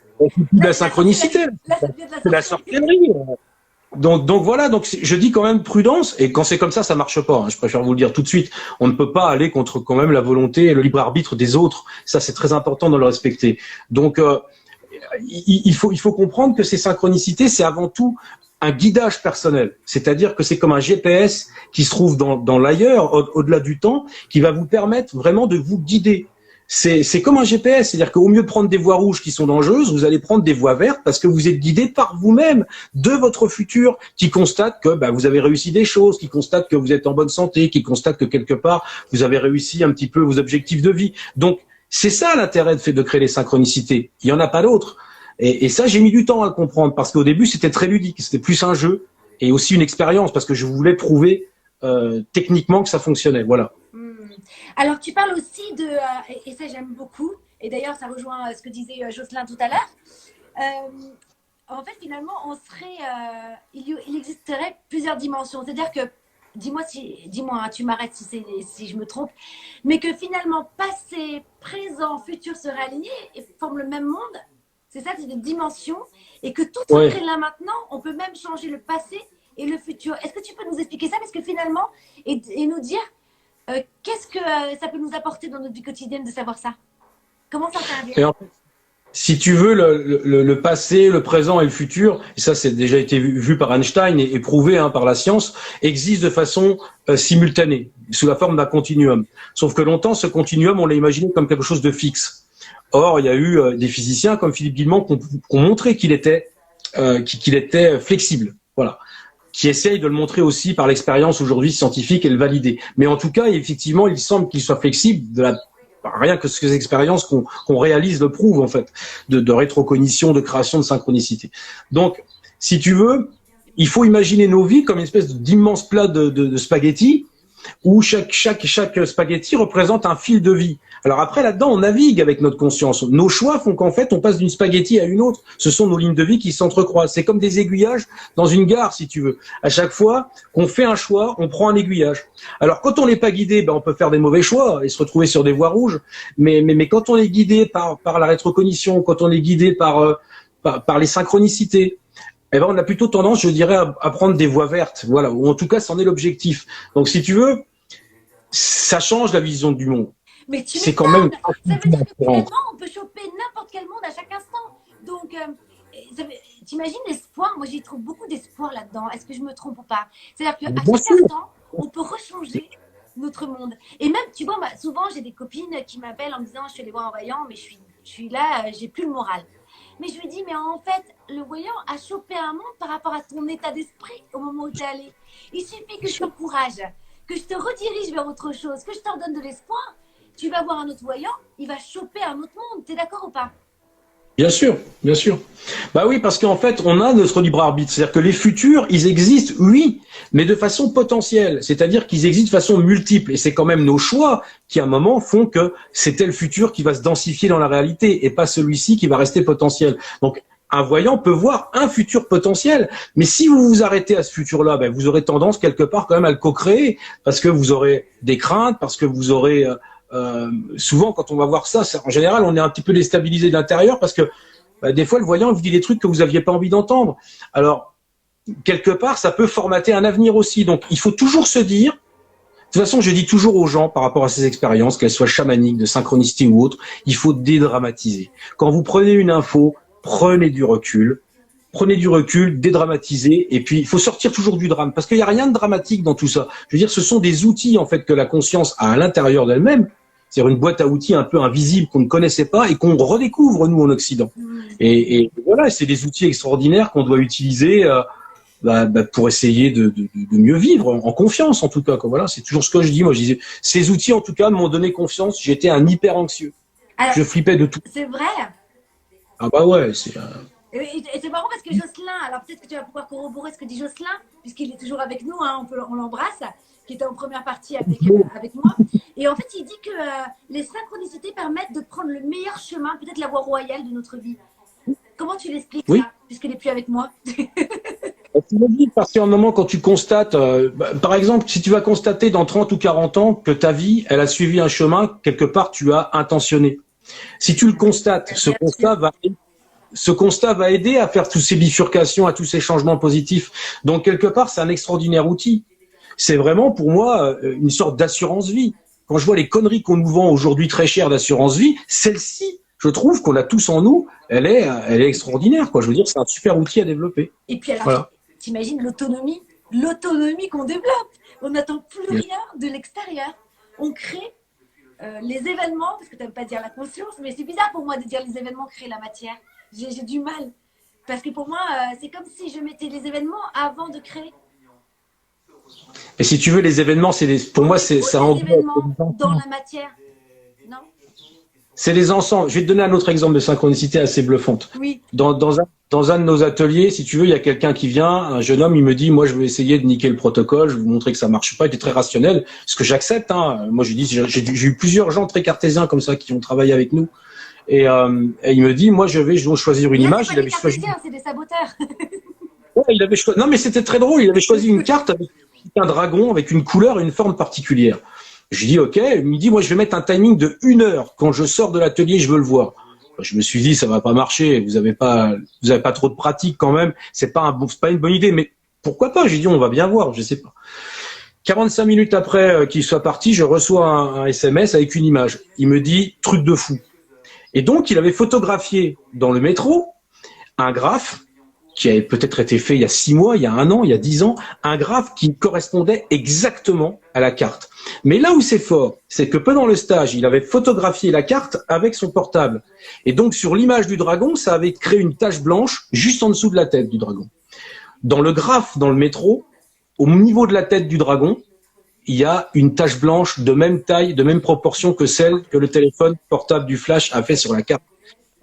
de la synchronicité, c'est de la sorcellerie. Donc voilà, donc je dis quand même prudence, et quand c'est comme ça marche pas, hein, je préfère vous le dire tout de suite. On ne peut pas aller contre quand même la volonté et le libre arbitre des autres. Ça, c'est très important de le respecter. Donc il faut comprendre que ces synchronicités, c'est avant tout un guidage personnel. C'est-à-dire que c'est comme un GPS qui se trouve dans l'ailleurs, au-delà du temps, qui va vous permettre vraiment de vous guider. C'est comme un GPS, c'est-à-dire qu'au mieux de prendre des voies rouges qui sont dangereuses, vous allez prendre des voies vertes parce que vous êtes guidé par vous-même de votre futur, qui constate que vous avez réussi des choses, qui constate que vous êtes en bonne santé, qui constate que quelque part vous avez réussi un petit peu vos objectifs de vie. Donc c'est ça l'intérêt de créer les synchronicités. Il y en a pas d'autre. Et ça, j'ai mis du temps à le comprendre parce qu'au début c'était très ludique, c'était plus un jeu et aussi une expérience parce que je voulais prouver techniquement que ça fonctionnait. Voilà. Alors, tu parles aussi et ça j'aime beaucoup, et d'ailleurs ça rejoint ce que disait Jocelyn tout à l'heure, en fait finalement il existerait plusieurs dimensions, c'est-à-dire que, dis-moi, hein, tu m'arrêtes si je me trompe, mais que finalement passé, présent, futur seraient alignés et forment le même monde, c'est ça, c'est des dimensions, et que tout se crée là maintenant, on peut même changer le passé et le futur. Est-ce que tu peux nous expliquer ça, parce que finalement, et nous dire Qu'est-ce que ça peut nous apporter dans notre vie quotidienne de savoir ça? Comment ça intervient? Et en fait, si tu veux, le passé, le présent et le futur, et ça c'est déjà été vu par Einstein et prouvé par la science, existent de façon simultanée, sous la forme d'un continuum. Sauf que longtemps, ce continuum, on l'a imaginé comme quelque chose de fixe. Or, il y a eu des physiciens comme Philippe Guillemont qui ont montré qu'il était flexible. Voilà. Qui essayent de le montrer aussi par l'expérience aujourd'hui scientifique et le valider. Mais en tout cas, effectivement, il semble qu'il soit flexible rien que ces expériences qu'on réalise le prouvent, en fait, de rétrocognition, de création de synchronicité. Donc, si tu veux, il faut imaginer nos vies comme une espèce d'immense plat de spaghettis où chaque spaghetti représente un fil de vie. Alors après, là-dedans, on navigue avec notre conscience. Nos choix font qu'en fait, on passe d'une spaghetti à une autre. Ce sont nos lignes de vie qui s'entrecroisent. C'est comme des aiguillages dans une gare, si tu veux. À chaque fois qu'on fait un choix, on prend un aiguillage. Alors quand on n'est pas guidé, on peut faire des mauvais choix et se retrouver sur des voies rouges. Mais quand on est guidé par la rétrocognition, quand on est guidé par les synchronicités, on a plutôt tendance, je dirais, à prendre des voies vertes. Voilà. Ou en tout cas, c'en est l'objectif. Donc si tu veux, ça change la vision du monde. Mais tu c'est quand même. Ça veut dire que finalement, on peut choper n'importe quel monde à chaque instant. Donc, t'imagines l'espoir? Moi, j'y trouve beaucoup d'espoir là-dedans. Est-ce que je me trompe ou pas? C'est-à-dire qu'à chaque instant, on peut rechanger notre monde. Et même, tu vois, souvent, j'ai des copines qui m'appellent en me disant, je suis allée voir un voyant, mais je suis là, j'ai plus le moral. Mais je lui dis, mais en fait, le voyant a chopé un monde par rapport à ton état d'esprit au moment où tu es allé. Il suffit que je t'encourage, que je te redirige vers autre chose, que je t'en donne de l'espoir. Tu vas voir un autre voyant, il va choper un autre monde. T'es d'accord ou pas? Bien sûr, bien sûr. Bah oui, parce qu'en fait, on a notre libre arbitre. C'est-à-dire que les futurs, ils existent, oui, mais de façon potentielle. C'est-à-dire qu'ils existent de façon multiple. Et c'est quand même nos choix qui, à un moment, font que c'est tel futur qui va se densifier dans la réalité et pas celui-ci qui va rester potentiel. Donc, un voyant peut voir un futur potentiel. Mais si vous vous arrêtez à ce futur-là, vous aurez tendance, quelque part, quand même à le co-créer. Parce que vous aurez des craintes, parce que vous aurez... souvent quand on va voir ça, en général on est un petit peu déstabilisé de l'intérieur parce que des fois le voyant vous dit des trucs que vous aviez pas envie d'entendre. Alors quelque part ça peut formater un avenir aussi. Donc il faut toujours se dire, de toute façon je dis toujours aux gens par rapport à ces expériences, qu'elles soient chamaniques, de synchronicité ou autres, il faut dédramatiser. Quand vous prenez une info, prenez du recul, dédramatisez, et puis il faut sortir toujours du drame, parce qu'il n'y a rien de dramatique dans tout ça. Je veux dire, ce sont des outils en fait que la conscience a à l'intérieur d'elle-même, c'est-à-dire une boîte à outils un peu invisible qu'on ne connaissait pas et qu'on redécouvre nous en Occident. Et voilà, c'est des outils extraordinaires qu'on doit utiliser pour essayer de mieux vivre, en confiance en tout cas. Voilà, c'est toujours ce que je dis. Moi, je disais, ces outils en tout cas m'ont donné confiance. J'étais un hyper anxieux. Alors, je flippais de tout. C'est vrai. Ah bah ouais, c'est. Et c'est marrant parce que Jocelyn, alors peut-être que tu vas pouvoir corroborer ce que dit Jocelyn, puisqu'il est toujours avec nous, on l'embrasse, qui était en première partie avec moi. Et en fait, il dit que les synchronicités permettent de prendre le meilleur chemin, peut-être la voie royale de notre vie. Comment tu l'expliques ça, puisqu'il n'est plus avec moi? Parce qu'à un moment, quand tu constates, par exemple, si tu vas constater dans 30 ou 40 ans que ta vie, elle a suivi un chemin, quelque part, tu as intentionné. Si tu le constates, ce constat va aider à faire toutes ces bifurcations, à tous ces changements positifs. Donc, quelque part, c'est un extraordinaire outil. C'est vraiment, pour moi, une sorte d'assurance vie. Quand je vois les conneries qu'on nous vend aujourd'hui très chères d'assurance vie, celle-ci, je trouve qu'on l'a tous en nous, elle est extraordinaire, quoi. Je veux dire, c'est un super outil à développer. Et puis alors, voilà. T'imagines l'autonomie qu'on développe. On n'attend plus rien de l'extérieur. On crée les événements, parce que tu n'aimes pas dire la conscience, mais c'est bizarre pour moi de dire les événements créent la matière. J'ai du mal. Parce que pour moi, c'est comme si je mettais les événements avant de créer. Et si tu veux, les événements, pour moi, ça englobe dans la matière. Non? C'est les ensembles. Je vais te donner un autre exemple de synchronicité assez bluffante. Oui. Dans un de nos ateliers, si tu veux, il y a quelqu'un qui vient, un jeune homme, il me dit, moi, je vais essayer de niquer le protocole, je vais vous montrer que ça marche pas. Il était très rationnel, ce que j'accepte. Moi, je dis, j'ai eu plusieurs gens très cartésiens comme ça qui ont travaillé avec nous. Et il me dit, moi, je vais choisir une image. Il avait choisi. C'est des saboteurs. Ouais, non, mais c'était très drôle. Il avait choisi une carte avec un dragon, avec une couleur et une forme particulière. Je lui dis, OK. Il me dit, moi, je vais mettre un timing de 1 heure. Quand je sors de l'atelier, je veux le voir. Je me suis dit, ça va pas marcher. Vous avez pas trop de pratique quand même. C'est pas une bonne idée. Mais pourquoi pas? J'ai dit, on va bien voir. Je sais pas. 45 minutes après qu'il soit parti, je reçois un SMS avec une image. Il me dit truc de fou. Et donc, il avait photographié dans le métro un graphe qui avait peut-être été fait il y a 6 mois, il y a 1 an, il y a 10 ans, un graphe qui correspondait exactement à la carte. Mais là où c'est fort, c'est que pendant le stage, il avait photographié la carte avec son portable. Et donc, sur l'image du dragon, ça avait créé une tache blanche juste en dessous de la tête du dragon. Dans le graphe, dans le métro, au niveau de la tête du dragon, il y a une tache blanche de même taille, de même proportion que celle que le téléphone portable du flash a fait sur la carte.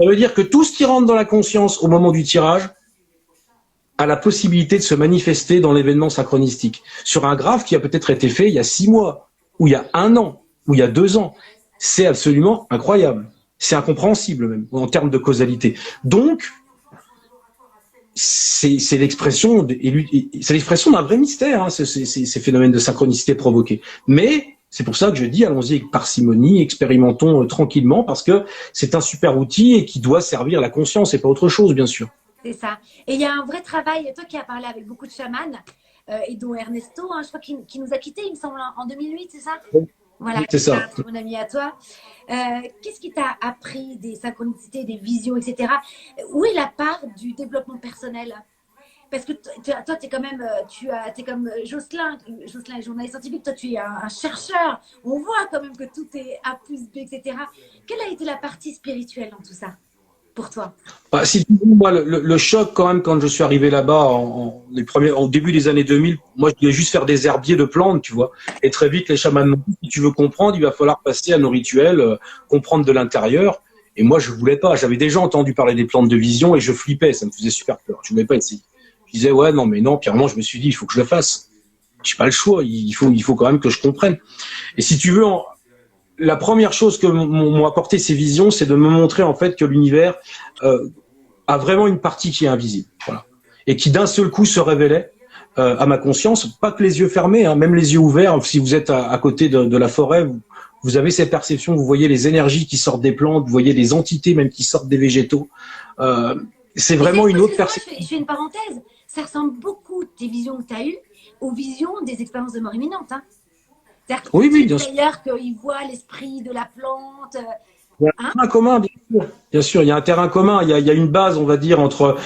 Ça veut dire que tout ce qui rentre dans la conscience au moment du tirage a la possibilité de se manifester dans l'événement synchronistique. Sur un graphe qui a peut-être été fait il y a 6 mois, ou il y a 1 an, ou il y a 2 ans. C'est absolument incroyable. C'est incompréhensible même, en termes de causalité. Donc, c'est l'expression d'un vrai mystère, hein, ces phénomènes de synchronicité provoqués. Mais c'est pour ça que je dis, allons-y avec parcimonie, expérimentons tranquillement, parce que c'est un super outil et qui doit servir la conscience et pas autre chose, bien sûr. C'est ça. Et il y a un vrai travail, toi qui as parlé avec beaucoup de chamans, et dont Ernesto, hein, je crois qu'il nous a quittés, il me semble, en 2008, c'est ça? Voilà, c'est ça. Un très bon ami à toi. Qu'est-ce qui t'a appris des synchronicités, des visions, etc. Où est la part du développement personnel? Parce que toi, tu es quand même, t'es comme Jocelyn est journaliste scientifique, toi tu es un chercheur. On voit quand même que tout est A plus B, etc. Quelle a été la partie spirituelle dans tout ça pour toi? Bah, si tu veux, moi, le choc quand même quand je suis arrivé là-bas au début des années 2000, moi je voulais juste faire des herbiers de plantes, tu vois. Et très vite les chamans m'ont dit, si tu veux comprendre, il va falloir passer à nos rituels, comprendre de l'intérieur. Et moi je voulais pas. J'avais déjà entendu parler des plantes de vision et je flippais, ça me faisait super peur. Je voulais pas essayer. Je disais ouais non mais non. Puis à un moment je me suis dit il faut que je le fasse. J'ai pas le choix. Il faut quand même que je comprenne. Et si tu veux. La première chose que m'ont apporté ces visions, c'est de me montrer en fait que l'univers a vraiment une partie qui est invisible, voilà, et qui d'un seul coup se révélait à ma conscience, pas que les yeux fermés, hein, même les yeux ouverts. Si vous êtes à côté de la forêt, vous avez ces perceptions, vous voyez les énergies qui sortent des plantes, vous voyez des entités même qui sortent des végétaux. C'est vraiment une autre perception. Je fais une parenthèse, ça ressemble beaucoup, tes visions que tu as eues, aux visions des expériences de mort imminente, hein. Oui, bien sûr. D'ailleurs, qu'il voit l'esprit de la plante. Il y a un terrain commun, bien sûr. Il y a un terrain commun. Il y a une base, on va dire, entre.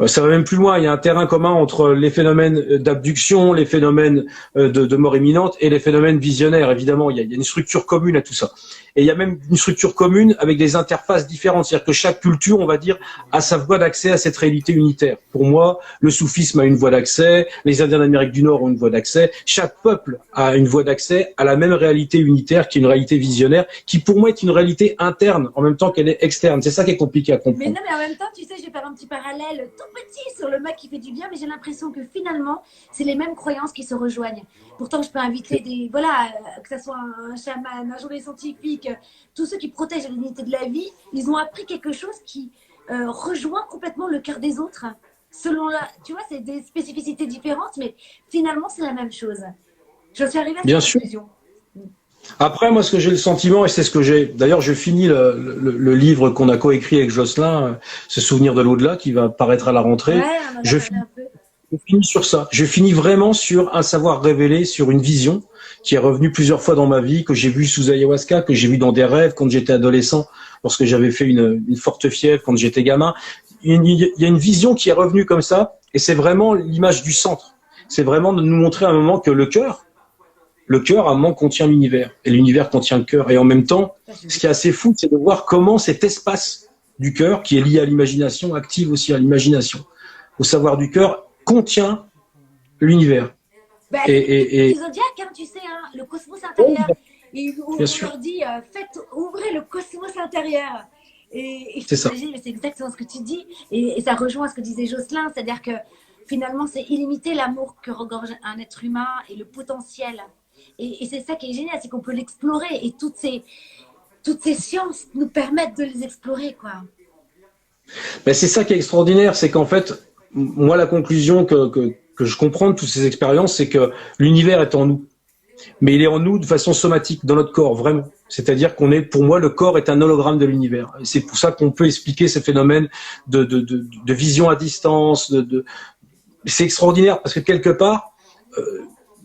Ça va même plus loin. Il y a un terrain commun entre les phénomènes d'abduction, les phénomènes de mort imminente et les phénomènes visionnaires. Évidemment, il y a une structure commune à tout ça. Et il y a même une structure commune avec des interfaces différentes. C'est-à-dire que chaque culture, on va dire, a sa voie d'accès à cette réalité unitaire. Pour moi, le soufisme a une voie d'accès, les Indiens d'Amérique du Nord ont une voie d'accès. Chaque peuple a une voie d'accès à la même réalité unitaire, qui est une réalité visionnaire, qui pour moi est une réalité interne en même temps qu'elle est externe. C'est ça qui est compliqué à comprendre. Mais non, mais en même temps, tu sais, je vais faire un petit parallèle tout petit sur le mec qui fait du bien, mais j'ai l'impression que finalement, c'est les mêmes croyances qui se rejoignent. Pourtant, je peux inviter que ce soit un chaman, un journaliste scientifique, tous ceux qui protègent la dignité de la vie, ils ont appris quelque chose qui rejoint complètement le cœur des autres. Tu vois, c'est des spécificités différentes, mais finalement, c'est la même chose. Je suis arrivée à cette conclusion. Après, moi, ce que j'ai le sentiment, et c'est ce que j'ai. D'ailleurs, je finis le livre qu'on a coécrit avec Jocelyn, Ce souvenir de l'au-delà, qui va paraître à la rentrée. Ouais, je finis sur ça. Je finis vraiment sur un savoir révélé, sur une vision qui est revenue plusieurs fois dans ma vie, que j'ai vue sous ayahuasca, que j'ai vue dans des rêves quand j'étais adolescent, lorsque j'avais fait une forte fièvre, quand j'étais gamin. Il y a une vision qui est revenue comme ça, et c'est vraiment l'image du centre. C'est vraiment de nous montrer à un moment que le cœur, à un moment, contient l'univers. Et l'univers contient le cœur. Et en même temps, ce qui est assez fou, c'est de voir comment cet espace du cœur, qui est lié à l'imagination, active aussi à l'imagination, au savoir du cœur, contient l'univers. Et Zodiac, hein, tu sais, hein, le cosmos intérieur. On leur dit, ouvrez le cosmos intérieur. Et c'est ça. C'est exactement ce que tu dis. Et ça rejoint ce que disait Jocelyn, c'est-à-dire que finalement, c'est illimité l'amour que regorge un être humain et le potentiel. Et c'est ça qui est génial, c'est qu'on peut l'explorer. Et toutes ces sciences nous permettent de les explorer, quoi. Ben c'est ça qui est extraordinaire, c'est qu'en fait, moi, la conclusion que je comprends de toutes ces expériences, c'est que l'univers est en nous. Mais il est en nous de façon somatique, dans notre corps, vraiment. C'est-à-dire pour moi, le corps est un hologramme de l'univers. C'est pour ça qu'on peut expliquer ces phénomènes de vision à distance. C'est extraordinaire parce que quelque part,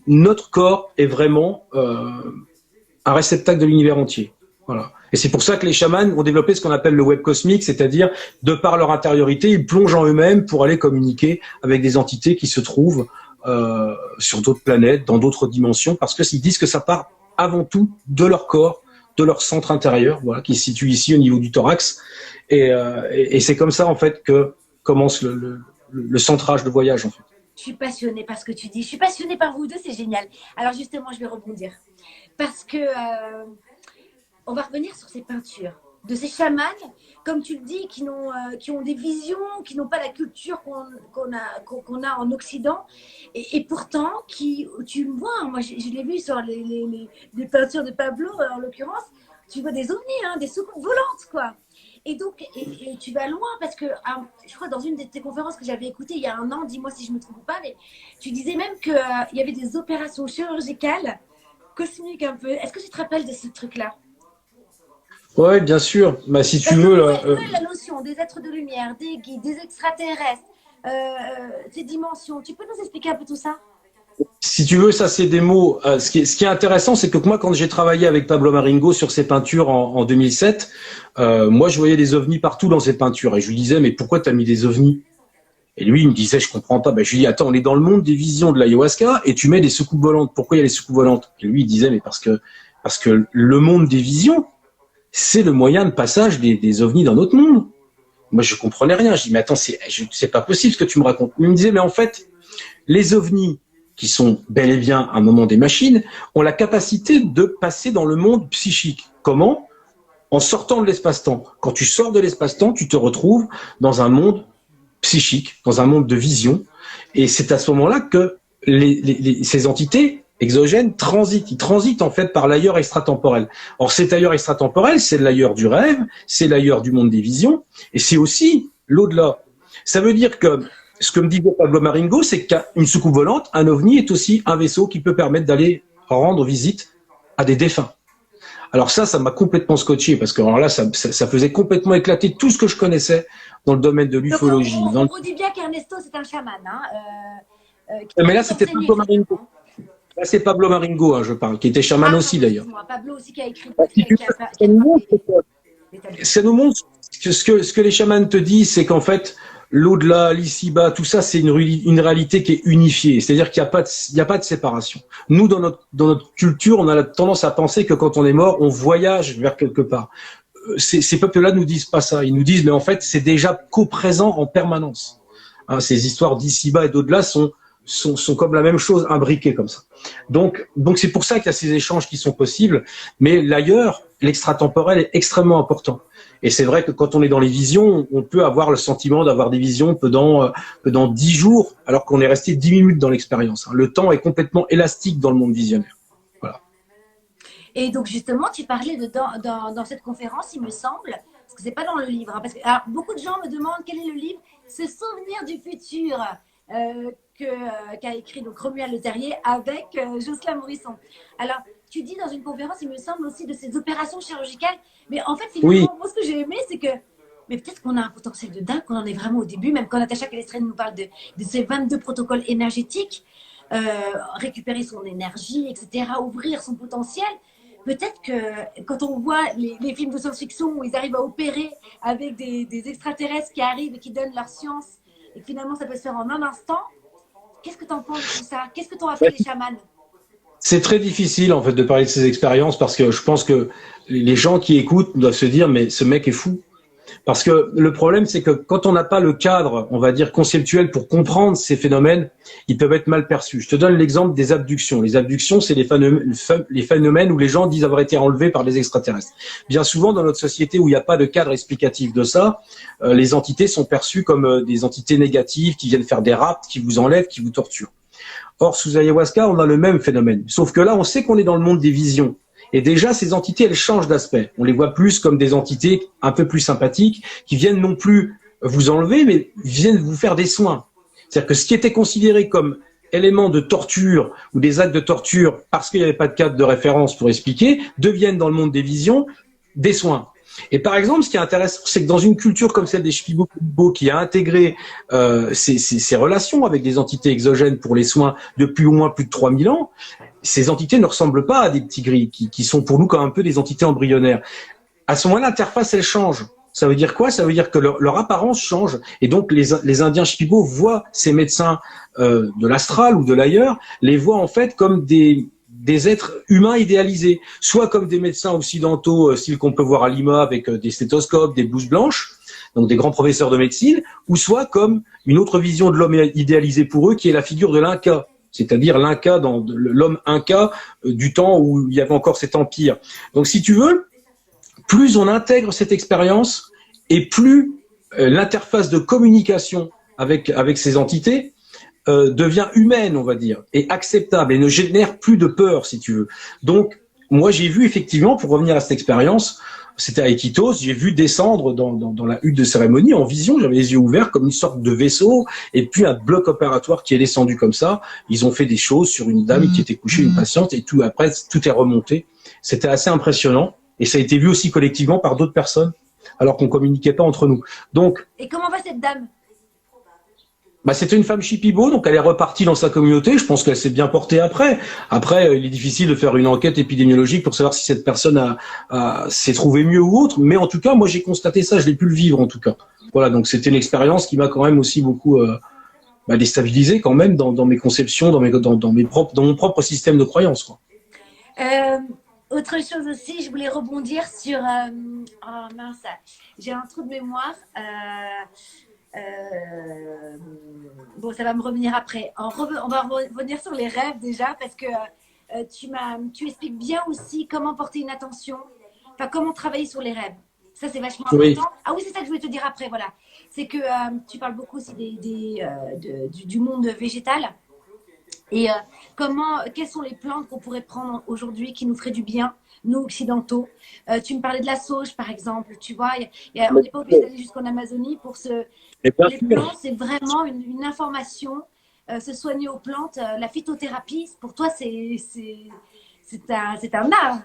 notre corps est vraiment un réceptacle de l'univers entier. Voilà. Et c'est pour ça que les chamans ont développé ce qu'on appelle le web cosmique, c'est-à-dire, de par leur intériorité, ils plongent en eux-mêmes pour aller communiquer avec des entités qui se trouvent sur d'autres planètes, dans d'autres dimensions, parce qu'ils disent que ça part avant tout de leur corps, de leur centre intérieur, voilà, qui se situe ici au niveau du thorax. Et c'est comme ça, en fait, que commence le centrage de voyage, en fait. Je suis passionnée par ce que tu dis. Je suis passionnée par vous deux, c'est génial. Alors justement, je vais rebondir. Parce que on va revenir sur ces peintures de ces chamans, comme tu le dis, qui ont des visions, qui n'ont pas la culture qu'on a en Occident. Et pourtant, tu me vois, moi je l'ai vu sur les peintures de Pablo, en l'occurrence, tu vois des ovnis, hein, des soucoupes volantes, quoi. Et donc, et tu vas loin parce que, je crois, dans une de tes conférences que j'avais écoutées il y a un an, dis-moi si je ne me trompe pas, mais tu disais même qu'il y avait des opérations chirurgicales cosmiques un peu. Est-ce que tu te rappelles de ce truc-là? Ouais, bien sûr. Bah, si tu veux, là, la notion des êtres de lumière, des guides, des extraterrestres, ces dimensions, tu peux nous expliquer un peu tout ça? si tu veux, ça c'est des mots. Ce qui est intéressant, c'est que moi, quand j'ai travaillé avec Pablo Maringo sur ses peintures en 2007, moi je voyais des ovnis partout dans ses peintures et je lui disais mais pourquoi t'as mis des ovnis? Et lui il me disait je comprends pas. Ben, je lui dis attends, on est dans le monde des visions de l'ayahuasca et tu mets des soucoupes volantes. Pourquoi il y a les soucoupes volantes? Et lui il disait mais parce que le monde des visions, c'est le moyen de passage des ovnis dans notre monde. Moi je comprenais rien. Je dis mais attends, c'est pas possible ce que tu me racontes. Il me disait mais en fait les ovnis qui sont bel et bien un moment des machines, ont la capacité de passer dans le monde psychique. Comment? En sortant de l'espace-temps. Quand tu sors de l'espace-temps, tu te retrouves dans un monde psychique, dans un monde de vision. Et c'est à ce moment-là que ces entités exogènes transitent. Ils transitent en fait par l'ailleurs extratemporel. Or, cet ailleurs extratemporel, c'est l'ailleurs du rêve, c'est l'ailleurs du monde des visions, et c'est aussi l'au-delà. Ça veut dire que ce que me dit Pablo Maringo, c'est qu'une soucoupe volante, un ovni, est aussi un vaisseau qui peut permettre d'aller rendre visite à des défunts. Alors ça m'a complètement scotché, parce que alors là, ça faisait complètement éclater tout ce que je connaissais dans le domaine de l'ufologie. On dit bien qu'Ernesto, c'est un chaman. Hein, mais là, c'était Pablo Maringo. Là, c'est Pablo Maringo, hein, je parle, qui était chaman aussi, d'ailleurs. Pablo aussi qui a écrit. Ça nous montre ce que les chamans te disent, c'est qu'en fait, l'au-delà, l'ici-bas, tout ça, c'est une réalité qui est unifiée. C'est-à-dire qu'il n'y a pas de séparation. Nous, dans notre culture, on a la tendance à penser que quand on est mort, on voyage vers quelque part. Ces peuples-là nous disent pas ça. Ils nous disent, mais en fait, c'est déjà co-présent en permanence. Hein, ces histoires d'ici-bas et d'au-delà sont comme la même chose, imbriquées comme ça. Donc c'est pour ça qu'il y a ces échanges qui sont possibles. Mais l'ailleurs, l'extratemporel est extrêmement important. Et c'est vrai que quand on est dans les visions, on peut avoir le sentiment d'avoir des visions que dans 10 jours, alors qu'on est resté 10 minutes dans l'expérience. Le temps est complètement élastique dans le monde visionnaire. Voilà. Et donc justement, tu parlais dans cette conférence, il me semble, parce que c'est pas dans le livre, hein, parce que alors, beaucoup de gens me demandent quel est le livre, Ce souvenir du futur qu'a écrit donc Romuald Le Terrier avec Jocelyn Morisson. Alors, tu dis dans une conférence, il me semble aussi, de ces opérations chirurgicales. Mais en fait, finalement, moi, ce que j'ai aimé, c'est que mais peut-être qu'on a un potentiel de dingue, qu'on en est vraiment au début, même quand Natacha Calestren nous parle de ces 22 protocoles énergétiques, récupérer son énergie, etc., ouvrir son potentiel. Peut-être que quand on voit les films de science-fiction où ils arrivent à opérer avec des extraterrestres qui arrivent et qui donnent leur science, et que finalement, ça peut se faire en un instant, qu'est-ce que tu en penses de tout ça? Qu'est-ce que t'ont appris les chamans? C'est très difficile en fait de parler de ces expériences parce que je pense que les gens qui écoutent doivent se dire mais ce mec est fou. Parce que le problème c'est que quand on n'a pas le cadre, on va dire conceptuel pour comprendre ces phénomènes, ils peuvent être mal perçus. Je te donne l'exemple des abductions. Les abductions, c'est les phénomènes où les gens disent avoir été enlevés par des extraterrestres. Bien souvent dans notre société où il n'y a pas de cadre explicatif de ça, les entités sont perçues comme des entités négatives qui viennent faire des rapts, qui vous enlèvent, qui vous torturent. Or, sous ayahuasca, on a le même phénomène. Sauf que là, on sait qu'on est dans le monde des visions. Et déjà, ces entités, elles changent d'aspect. On les voit plus comme des entités un peu plus sympathiques, qui viennent non plus vous enlever, mais viennent vous faire des soins. C'est-à-dire que ce qui était considéré comme élément de torture ou des actes de torture, parce qu'il n'y avait pas de cadre de référence pour expliquer, deviennent dans le monde des visions des soins. Et par exemple, ce qui est intéressant, c'est que dans une culture comme celle des Shipibo qui a intégré ces relations avec des entités exogènes pour les soins depuis au moins plus de 3000 ans, ces entités ne ressemblent pas à des petits gris qui sont pour nous comme un peu des entités embryonnaires. À ce moment-là, l'interface, elle change. Ça veut dire quoi? Ça veut dire que leur apparence change. Et donc, les Indiens Shipibo voient ces médecins de l'astral ou de l'ailleurs, les voient en fait comme des êtres humains idéalisés, soit comme des médecins occidentaux, style qu'on peut voir à Lima avec des stéthoscopes, des blouses blanches, donc des grands professeurs de médecine, ou soit comme une autre vision de l'homme idéalisé pour eux, qui est la figure de l'Inca, c'est-à-dire l'Inca, dans l'homme Inca du temps où il y avait encore cet empire. Donc si tu veux, plus on intègre cette expérience et plus l'interface de communication avec ces entités devient humaine, on va dire, et acceptable, et ne génère plus de peur, si tu veux. Donc, moi, j'ai vu effectivement, pour revenir à cette expérience, c'était à Iquitos, j'ai vu descendre dans la hutte de cérémonie en vision, j'avais les yeux ouverts comme une sorte de vaisseau, et puis un bloc opératoire qui est descendu comme ça. Ils ont fait des choses sur une dame qui était couchée, une patiente, et tout après, tout est remonté. C'était assez impressionnant, et ça a été vu aussi collectivement par d'autres personnes, alors qu'on communiquait pas entre nous. Donc, Et comment va cette dame? bah, c'était une femme Shipibo, donc elle est repartie dans sa communauté. Je pense qu'elle s'est bien portée après. Après, il est difficile de faire une enquête épidémiologique pour savoir si cette personne s'est trouvée mieux ou autre. Mais en tout cas, moi, j'ai constaté ça. Je l'ai pu le vivre, en tout cas. Voilà, donc c'était une expérience qui m'a quand même aussi beaucoup déstabilisé quand même dans mes conceptions, dans mon propre système de croyance, quoi. Autre chose aussi, je voulais rebondir sur... oh mince, j'ai un trou de mémoire. Bon, ça va me revenir après. On va revenir sur les rêves déjà, parce que tu expliques bien aussi comment porter une attention, enfin comment travailler sur les rêves. Ça, c'est vachement important. Ah oui, c'est ça que je voulais te dire après, voilà. C'est que tu parles beaucoup aussi du monde végétal. Et quelles sont les plantes qu'on pourrait prendre aujourd'hui qui nous feraient du bien, nous occidentaux? Tu me parlais de la sauge, par exemple. Tu vois, on n'est pas obligé d'aller jusqu'en Amazonie pour les plantes, c'est vraiment une information. Se soigner aux plantes, la phytothérapie, pour toi, c'est un art.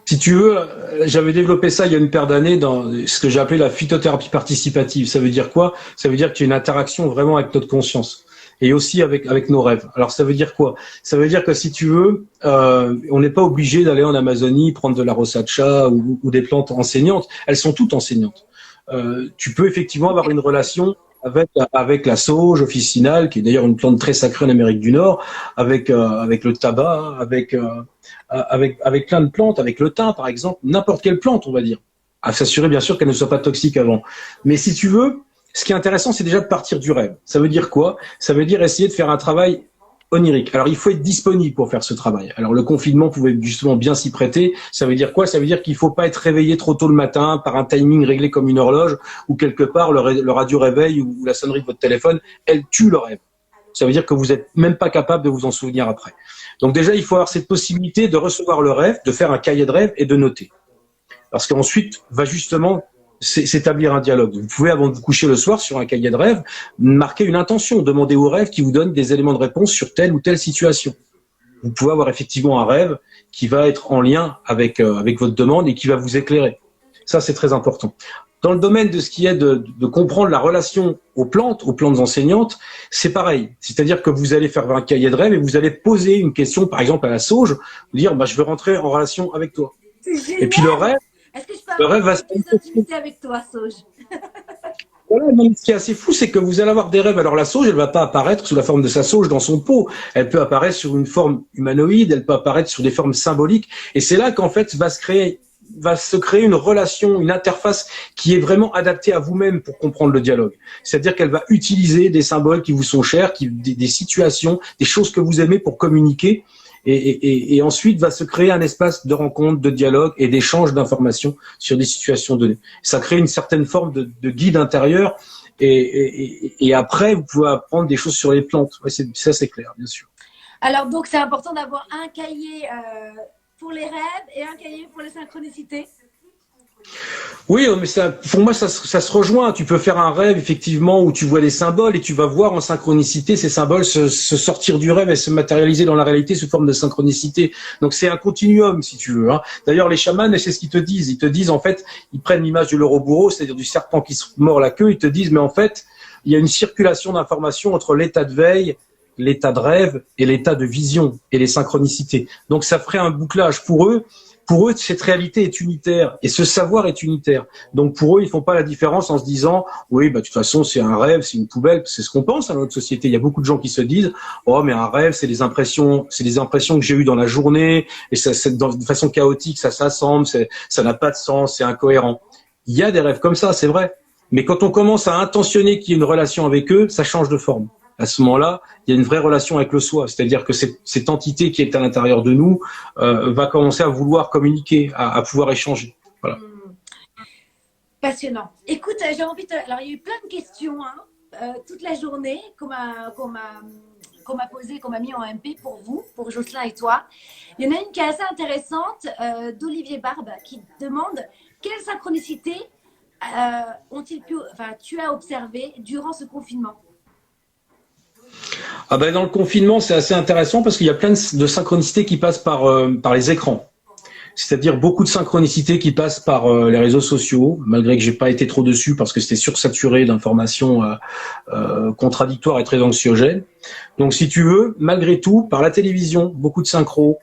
Si tu veux, j'avais développé ça il y a une paire d'années dans ce que j'ai appelé la phytothérapie participative. Ça veut dire quoi? Ça veut dire qu'il y a une interaction vraiment avec notre conscience et aussi avec nos rêves. Alors ça veut dire quoi? Ça veut dire que si tu veux, on n'est pas obligé d'aller en Amazonie prendre de la rosacha ou des plantes enseignantes. Elles sont toutes enseignantes. Tu peux effectivement avoir une relation avec la sauge officinale, qui est d'ailleurs une plante très sacrée en Amérique du Nord, avec le tabac, avec plein de plantes, avec le thym par exemple, n'importe quelle plante, on va dire, à s'assurer bien sûr qu'elle ne soit pas toxique avant. Mais si tu veux, ce qui est intéressant, c'est déjà de partir du rêve. Ça veut dire quoi? Ça veut dire essayer de faire un travail onirique. Alors, il faut être disponible pour faire ce travail. Alors, le confinement pouvait justement bien s'y prêter. Ça veut dire quoi? Ça veut dire qu'il faut pas être réveillé trop tôt le matin par un timing réglé comme une horloge ou quelque part le radio réveil ou la sonnerie de votre téléphone, elle tue le rêve. Ça veut dire que vous n'êtes même pas capable de vous en souvenir après. Donc déjà, il faut avoir cette possibilité de recevoir le rêve, de faire un cahier de rêve et de noter. Parce qu'ensuite, va justement s'établir un dialogue. Vous pouvez, avant de vous coucher le soir, sur un cahier de rêve, marquer une intention, demander au rêve qui vous donne des éléments de réponse sur telle ou telle situation. Vous pouvez avoir effectivement un rêve qui va être en lien avec votre demande et qui va vous éclairer. Ça, c'est très important. Dans le domaine de ce qui est de comprendre la relation aux plantes enseignantes, c'est pareil. C'est-à-dire que vous allez faire un cahier de rêve et vous allez poser une question, par exemple à la sauge, vous dire je veux rentrer en relation avec toi. Et puis le rêve, est-ce que je peux avoir plus d'intimité avec toi, sauge? Voilà, mais ce qui est assez fou, c'est que vous allez avoir des rêves. Alors la sauge, elle va pas apparaître sous la forme de sa sauge dans son pot. Elle peut apparaître sur une forme humanoïde, elle peut apparaître sur des formes symboliques. Et c'est là qu'en fait va se créer une relation, une interface qui est vraiment adaptée à vous-même pour comprendre le dialogue. C'est-à-dire qu'elle va utiliser des symboles qui vous sont chers, des situations, des choses que vous aimez pour communiquer. Et ensuite va se créer un espace de rencontre, de dialogue et d'échange d'informations sur des situations données. Ça crée une certaine forme de guide intérieur et après vous pouvez apprendre des choses sur les plantes. Ouais, ça c'est clair, bien sûr. Alors donc c'est important d'avoir un cahier pour les rêves et un cahier pour les synchronicités. Oui, mais ça, pour moi, ça se rejoint. Tu peux faire un rêve, effectivement, où tu vois des symboles et tu vas voir en synchronicité ces symboles se sortir du rêve et se matérialiser dans la réalité sous forme de synchronicité. Donc, c'est un continuum, si tu veux. Hein. D'ailleurs, les chamans, c'est ce qu'ils te disent. Ils te disent, en fait, ils prennent l'image du Lorobouro, c'est-à-dire du serpent qui se mord la queue. Ils te disent, mais en fait, il y a une circulation d'informations entre l'état de veille, l'état de rêve et l'état de vision et les synchronicités. Donc, ça ferait un bouclage pour eux. Pour eux, cette réalité est unitaire et ce savoir est unitaire. Donc pour eux, ils font pas la différence en se disant oui, bah de toute façon c'est un rêve, c'est une poubelle. C'est ce qu'on pense à notre société. Il y a beaucoup de gens qui se disent oh mais un rêve, c'est des impressions que j'ai eues dans la journée et ça, c'est de façon chaotique, ça s'assemble, ça n'a pas de sens, c'est incohérent. Il y a des rêves comme ça, c'est vrai. Mais quand on commence à intentionner qu'il y ait une relation avec eux, ça change de forme. À ce moment-là, il y a une vraie relation avec le soi. C'est-à-dire que cette entité qui est à l'intérieur de nous va commencer à vouloir communiquer, à pouvoir échanger. Voilà. Passionnant. Écoute, j'ai envie de... Alors, il y a eu plein de questions toute la journée qu'on m'a posé, qu'on m'a mis en MP pour vous, pour Jocelyn et toi. Il y en a une qui est assez intéressante, d'Olivier Barbe, qui demande quelle synchronicité tu as observé durant ce confinement? Ah ben dans le confinement, c'est assez intéressant parce qu'il y a plein de synchronicités qui passent par les écrans. C'est-à-dire beaucoup de synchronicités qui passent par les réseaux sociaux, malgré que j'ai pas été trop dessus parce que c'était sursaturé d'informations contradictoires et très anxiogènes. Donc si tu veux, malgré tout, par la télévision, beaucoup de synchro,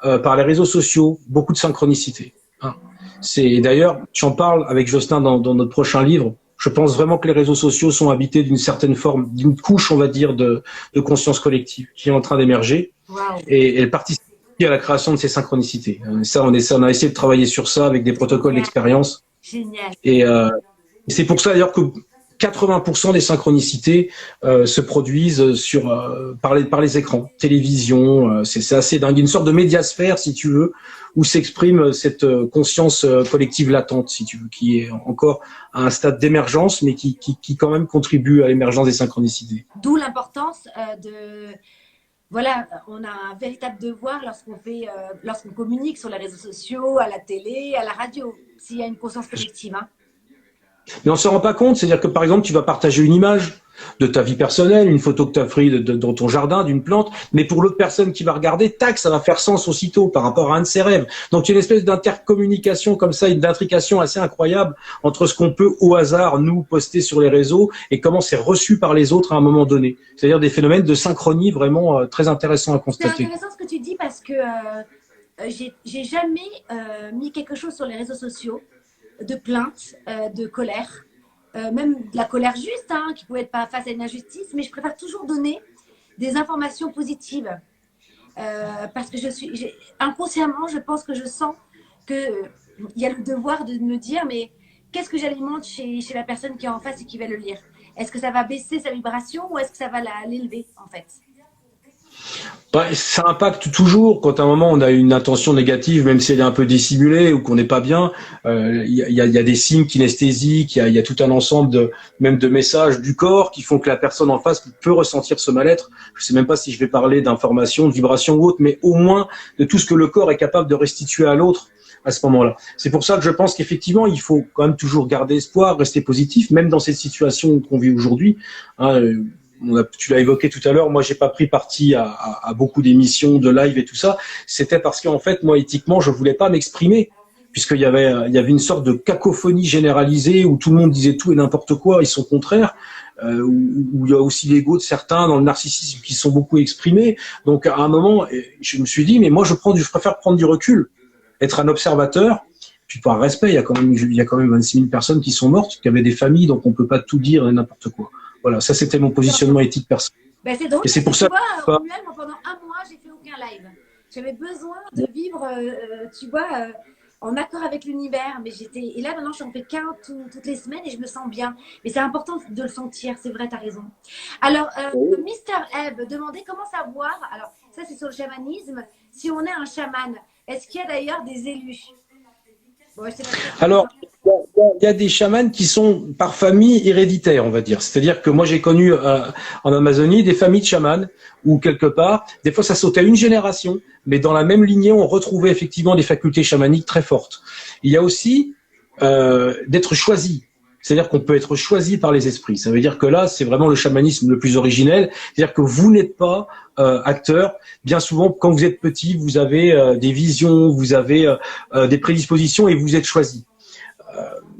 par les réseaux sociaux, beaucoup de synchronicité. Hein. C'est d'ailleurs, j'en parle avec Jocelyn dans notre prochain livre. Je pense vraiment que les réseaux sociaux sont habités d'une certaine forme, d'une couche, on va dire, de conscience collective qui est en train d'émerger. Wow. Et elle participe à la création de ces synchronicités. Ça, on a essayé de travailler sur ça avec des protocoles d'expérience. Génial. Et c'est pour ça d'ailleurs que 80% des synchronicités se produisent par les écrans, télévision. C'est assez dingue. Une sorte de médiasphère, si tu veux, où s'exprime cette conscience collective latente, si tu veux, qui est encore à un stade d'émergence, mais qui quand même contribue à l'émergence des synchronicités. D'où l'importance voilà, on a un véritable devoir lorsqu'on communique sur les réseaux sociaux, à la télé, à la radio, s'il y a une conscience collective. Hein. Mais on se rend pas compte, c'est-à-dire que par exemple, tu vas partager une image de ta vie personnelle, une photo que tu as prise dans ton jardin, d'une plante, mais pour l'autre personne qui va regarder, tac, ça va faire sens aussitôt par rapport à un de ses rêves. Donc il y a une espèce d'intercommunication comme ça, d'intrication assez incroyable entre ce qu'on peut au hasard nous poster sur les réseaux et comment c'est reçu par les autres à un moment donné. C'est-à-dire des phénomènes de synchronie vraiment très intéressants à constater. C'est intéressant ce que tu dis parce que j'ai jamais mis quelque chose sur les réseaux sociaux de plainte, de colère. Même de la colère juste, hein, qui pouvait être pas face à une injustice, mais je préfère toujours donner des informations positives parce que inconsciemment, je pense que je sens qu'il y a le devoir de me dire, mais qu'est-ce que j'alimente chez la personne qui est en face et qui va le lire? Est-ce que ça va baisser sa vibration ou est-ce que ça va l'élever en fait? Ça impacte toujours quand à un moment on a une intention négative, même si elle est un peu dissimulée ou qu'on n'est pas bien. Il y a des signes kinesthésiques, il y a tout un ensemble même de messages du corps qui font que la personne en face peut ressentir ce mal-être. Je sais même pas si je vais parler d'informations, de vibrations ou autre, mais au moins de tout ce que le corps est capable de restituer à l'autre à ce moment-là. C'est pour ça que je pense qu'effectivement, il faut quand même toujours garder espoir, rester positif, même dans cette situation qu'on vit aujourd'hui. Hein, tu l'as évoqué tout à l'heure, moi j'ai pas pris parti à beaucoup d'émissions, de live et tout ça. C'était parce qu'en fait, moi éthiquement, je voulais pas m'exprimer, puisqu'il y avait une sorte de cacophonie généralisée où tout le monde disait tout et n'importe quoi, ils sont contraires, où il y a aussi l'ego de certains dans le narcissisme qui sont beaucoup exprimés. Donc à un moment, je me suis dit, mais moi je préfère prendre du recul, être un observateur. Puis par respect, il y a quand même 26 000 personnes qui sont mortes, qui avaient des familles, donc on peut pas tout dire et n'importe quoi. Voilà, ça c'était mon positionnement éthique personnel. Ben, c'est drôle, et c'est pour ça. Moi, pendant un mois, j'ai fait aucun live. J'avais besoin de vivre, en accord avec l'univers. Et là, maintenant, je n'en fais qu'un toutes les semaines et je me sens bien. Mais c'est important de le sentir, c'est vrai, tu as raison. Alors, Mr. Ebb demandait comment savoir, alors ça c'est sur le chamanisme, si on est un chaman. Est-ce qu'il y a d'ailleurs des élus? Bon, alors, il y a des chamans qui sont par famille héréditaire, on va dire. C'est-à-dire que moi, j'ai connu en Amazonie des familles de chamans où quelque part, des fois, ça sautait une génération, mais dans la même lignée, on retrouvait effectivement des facultés chamaniques très fortes. Il y a aussi d'être choisi. C'est-à-dire qu'on peut être choisi par les esprits. Ça veut dire que là, c'est vraiment le chamanisme le plus originel. C'est-à-dire que vous n'êtes pas acteur. Bien souvent, quand vous êtes petit, vous avez des visions, vous avez des prédispositions et vous êtes choisi.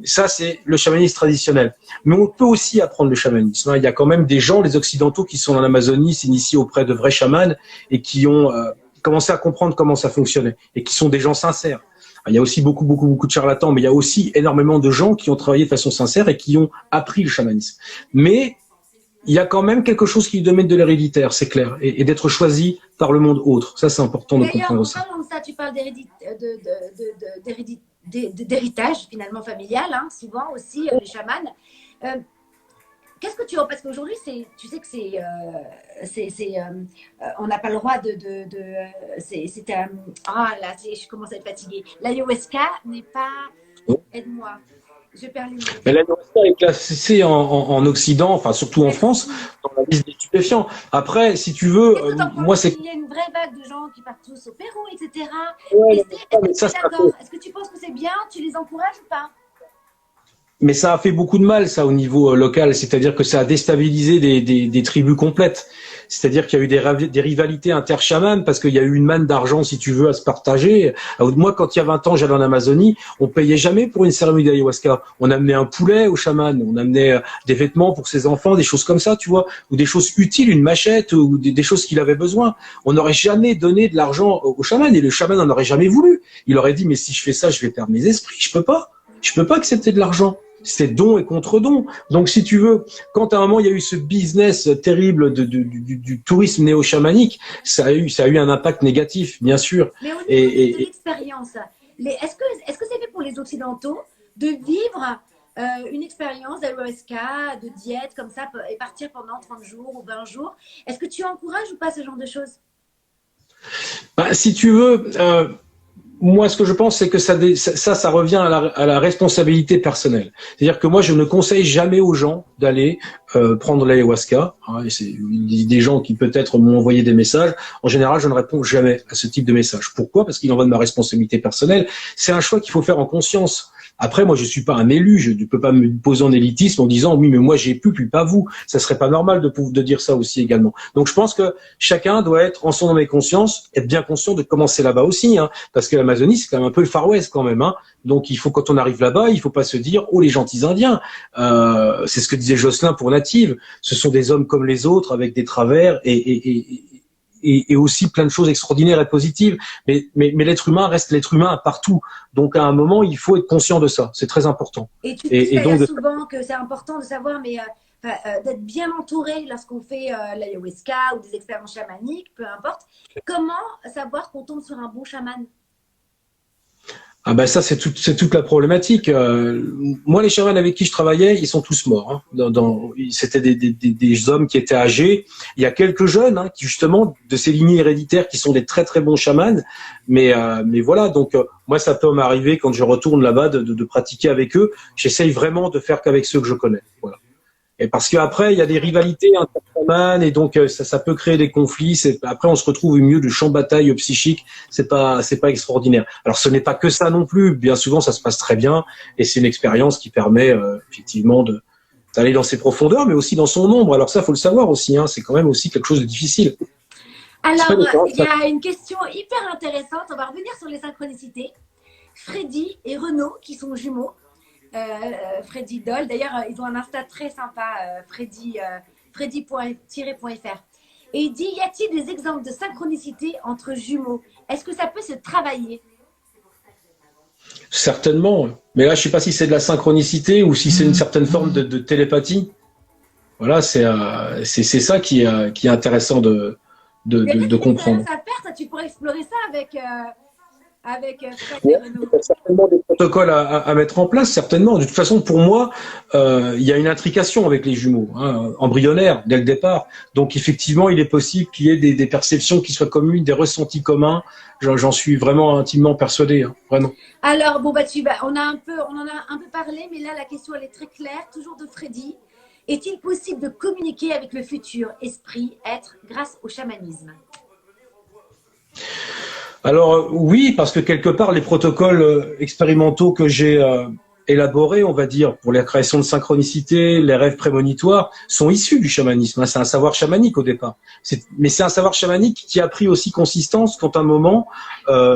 Ça, c'est le chamanisme traditionnel. Mais on peut aussi apprendre le chamanisme. Il y a quand même des gens, les Occidentaux, qui sont en Amazonie, s'initient auprès de vrais chamans et qui ont commencé à comprendre comment ça fonctionnait et qui sont des gens sincères. Il y a aussi beaucoup de charlatans, mais il y a aussi énormément de gens qui ont travaillé de façon sincère et qui ont appris le chamanisme. Mais il y a quand même quelque chose qui est du domaine de l'héréditaire, c'est clair, et d'être choisi par le monde autre. Ça, c'est important de comprendre ça. D'ailleurs, ça, tu parles d'héritage finalement familial, hein, souvent aussi les chamans. Qu'est-ce que tu as? Parce qu'aujourd'hui, tu sais que on n'a pas le droit là, je commence à être fatiguée. L'ayahuasca n'est pas. Aide-moi. Je perds les mots. Mais l'ayahuasca est classée en Occident, enfin surtout en France, dans la liste des stupéfiants. Après, si tu veux, moi c'est. Il y a une vraie vague de gens qui partent tous au Pérou, etc. Ouais, Est-ce que tu penses que c'est bien? Tu les encourages ou pas? Mais ça a fait beaucoup de mal, ça, au niveau local. C'est-à-dire que ça a déstabilisé des tribus complètes. C'est-à-dire qu'il y a eu des rivalités inter-chamans parce qu'il y a eu une manne d'argent, si tu veux, à se partager. Moi, quand il y a 20 ans, j'allais en Amazonie, on payait jamais pour une cérémonie d'ayahuasca. On amenait un poulet au chaman, on amenait des vêtements pour ses enfants, des choses comme ça, tu vois, ou des choses utiles, une machette, ou des choses qu'il avait besoin. On n'aurait jamais donné de l'argent au chaman et le chaman n'en aurait jamais voulu. Il aurait dit, mais si je fais ça, je vais perdre mes esprits. Je peux pas accepter de l'argent. C'est don et contre-don. Donc, si tu veux, quand à un moment il y a eu ce business terrible du tourisme néo-chamanique, ça a eu un impact négatif, bien sûr. Mais au niveau de l'expérience, est-ce que c'est fait pour les Occidentaux de vivre une expérience d'ayahuasca, de diète comme ça, et partir pendant 30 jours ou 20 jours? Est-ce que tu encourages ou pas ce genre de choses? Si tu veux... moi, ce que je pense, c'est que ça revient à la responsabilité personnelle. C'est-à-dire que moi, je ne conseille jamais aux gens d'aller prendre l'ayahuasca. C'est des gens qui peut-être m'ont envoyé des messages. En général, je ne réponds jamais à ce type de message. Pourquoi? Parce qu'il en va de ma responsabilité personnelle. C'est un choix qu'il faut faire en conscience. Après, moi, je suis pas un élu, je ne peux pas me poser en élitisme en disant oui, mais moi j'ai pu, puis pas vous. Ça serait pas normal de dire ça aussi également. Donc, je pense que chacun doit être en son âme et conscience, être bien conscient de commencer là-bas aussi, hein, parce que l'Amazonie c'est quand même un peu le Far West quand même, hein. Donc, il faut quand on arrive là-bas, il faut pas se dire oh les gentils Indiens. C'est ce que disait Jocelyn pour Native. Ce sont des hommes comme les autres avec des travers et aussi plein de choses extraordinaires et positives. Mais l'être humain reste l'être humain partout. Donc, à un moment, il faut être conscient de ça. C'est très important. Et tu dis donc souvent que c'est important de savoir, mais d'être bien entouré lorsqu'on fait l'ayahuasca ou des expériences chamaniques, peu importe. Comment savoir qu'on tombe sur un bon chaman? Ah ben ça c'est toute la problématique. Moi les chamans avec qui je travaillais, ils sont tous morts. Hein. C'était des hommes qui étaient âgés. Il y a quelques jeunes hein, qui justement de ces lignées héréditaires qui sont des très très bons chamans. Mais voilà donc moi ça peut m'arriver quand je retourne là-bas de pratiquer avec eux. J'essaye vraiment de faire qu'avec ceux que je connais. Voilà. Et parce qu'après, il y a des rivalités interchamanes et donc ça peut créer des conflits. Après, on se retrouve au milieu du champ de bataille psychique. C'est pas extraordinaire. Alors, ce n'est pas que ça non plus. Bien souvent, ça se passe très bien et c'est une expérience qui permet effectivement d'aller dans ses profondeurs, mais aussi dans son ombre. Alors ça, faut le savoir aussi. Hein, c'est quand même aussi quelque chose de difficile. Alors, il y a une question hyper intéressante. On va revenir sur les synchronicités. Freddy et Renaud, qui sont jumeaux. Freddy Doll. D'ailleurs, ils ont un Insta très sympa, freddy.fr. Et il dit, y a-t-il des exemples de synchronicité entre jumeaux? Est-ce que ça peut se travailler? Certainement. Mais là, je ne sais pas si c'est de la synchronicité ou si c'est une certaine forme de télépathie. Voilà, c'est ça qui est intéressant de comprendre. Ça perd, tu pourrais explorer ça avec Fred et Renaud. Il y a certainement des protocoles à mettre en place, certainement. De toute façon, pour moi, il y a une intrication avec les jumeaux, hein, embryonnaires, dès le départ. Donc, effectivement, il est possible qu'il y ait des perceptions qui soient communes, des ressentis communs. J'en suis vraiment intimement persuadé, hein, vraiment. Alors, bon, on en a un peu parlé, mais là, la question, elle est très claire, toujours de Freddy. Est-il possible de communiquer avec le futur esprit, être, grâce au chamanisme? Alors oui, parce que quelque part les protocoles expérimentaux que j'ai élaborés, on va dire, pour la création de synchronicité, les rêves prémonitoires, sont issus du chamanisme. C'est un savoir chamanique au départ. Mais c'est un savoir chamanique qui a pris aussi consistance quand à un moment,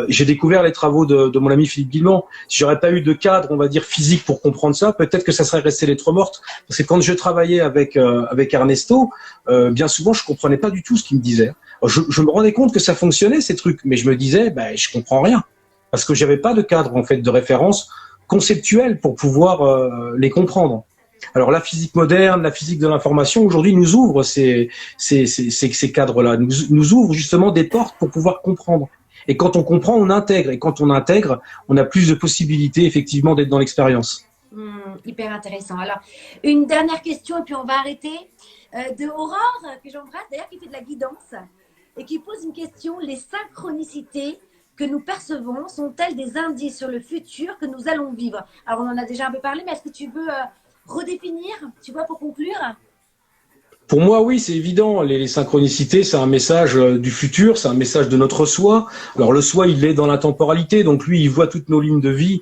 j'ai découvert les travaux de mon ami Philippe Guillemont. Si j'aurais pas eu de cadre, on va dire, physique pour comprendre ça, peut-être que ça serait resté lettre morte. Parce que quand je travaillais avec Ernesto, bien souvent, je comprenais pas du tout ce qu'il me disait. Je me rendais compte que ça fonctionnait, ces trucs, mais je me disais, je comprends rien. Parce que j'avais pas de cadre, en fait, de référence conceptuels pour pouvoir les comprendre. Alors la physique moderne, la physique de l'information aujourd'hui nous ouvre ces cadres-là, nous ouvre justement des portes pour pouvoir comprendre. Et quand on comprend, on intègre. Et quand on intègre, on a plus de possibilités effectivement d'être dans l'expérience. Hyper intéressant. Alors, une dernière question et puis on va arrêter. De Aurore, que j'embrasse d'ailleurs, qui fait de la guidance et qui pose une question. Les synchronicités que nous percevons sont-elles des indices sur le futur que nous allons vivre? Alors, on en a déjà un peu parlé, mais est-ce que tu veux redéfinir, tu vois, pour conclure? Pour moi, oui, c'est évident. Les synchronicités, c'est un message du futur, c'est un message de notre soi. Alors le soi, il est dans la temporalité, donc lui, il voit toutes nos lignes de vie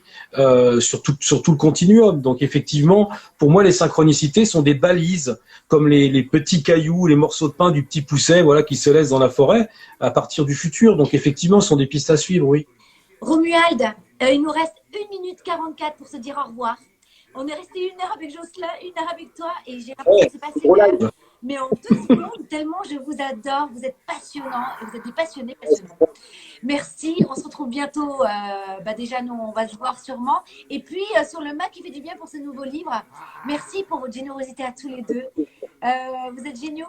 sur tout le continuum. Donc effectivement, pour moi, les synchronicités sont des balises, comme les petits cailloux, les morceaux de pain du petit pousset, voilà, qui se laissent dans la forêt à partir du futur. Donc effectivement, ce sont des pistes à suivre, oui. Romuald, il nous reste 1 minute 44 pour se dire au revoir. On est resté 1 heure avec Jocelyn, 1 heure avec toi, et j'ai l'impression que c'est passé une heure. Mais en 2 secondes, tellement je vous adore, vous êtes passionnants, et vous êtes des passionnés passionnants. Merci, on se retrouve bientôt. Déjà, nous, on va se voir sûrement. Et puis, sur le Mac qui fait du bien pour ce nouveau livre, merci pour votre générosité à tous les deux. Vous êtes géniaux.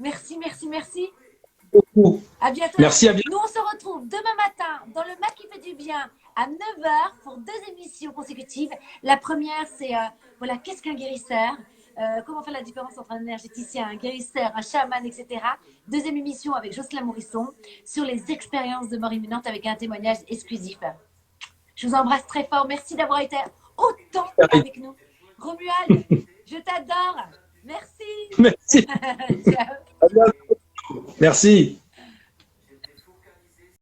Merci, merci, merci. À bientôt. Merci, à bientôt. Nous, on se retrouve demain matin dans le Mac qui fait du bien à 9 h pour 2 émissions consécutives. La première, c'est voilà, qu'est-ce qu'un guérisseur? Comment faire la différence entre un énergéticien, un guérisseur, un chaman, etc. Deuxième émission avec Jocelyn Morisson sur les expériences de mort imminente avec un témoignage exclusif. Je vous embrasse très fort. Merci d'avoir été autant avec nous. Romuald, je t'adore. Merci. Merci. Ciao. Merci.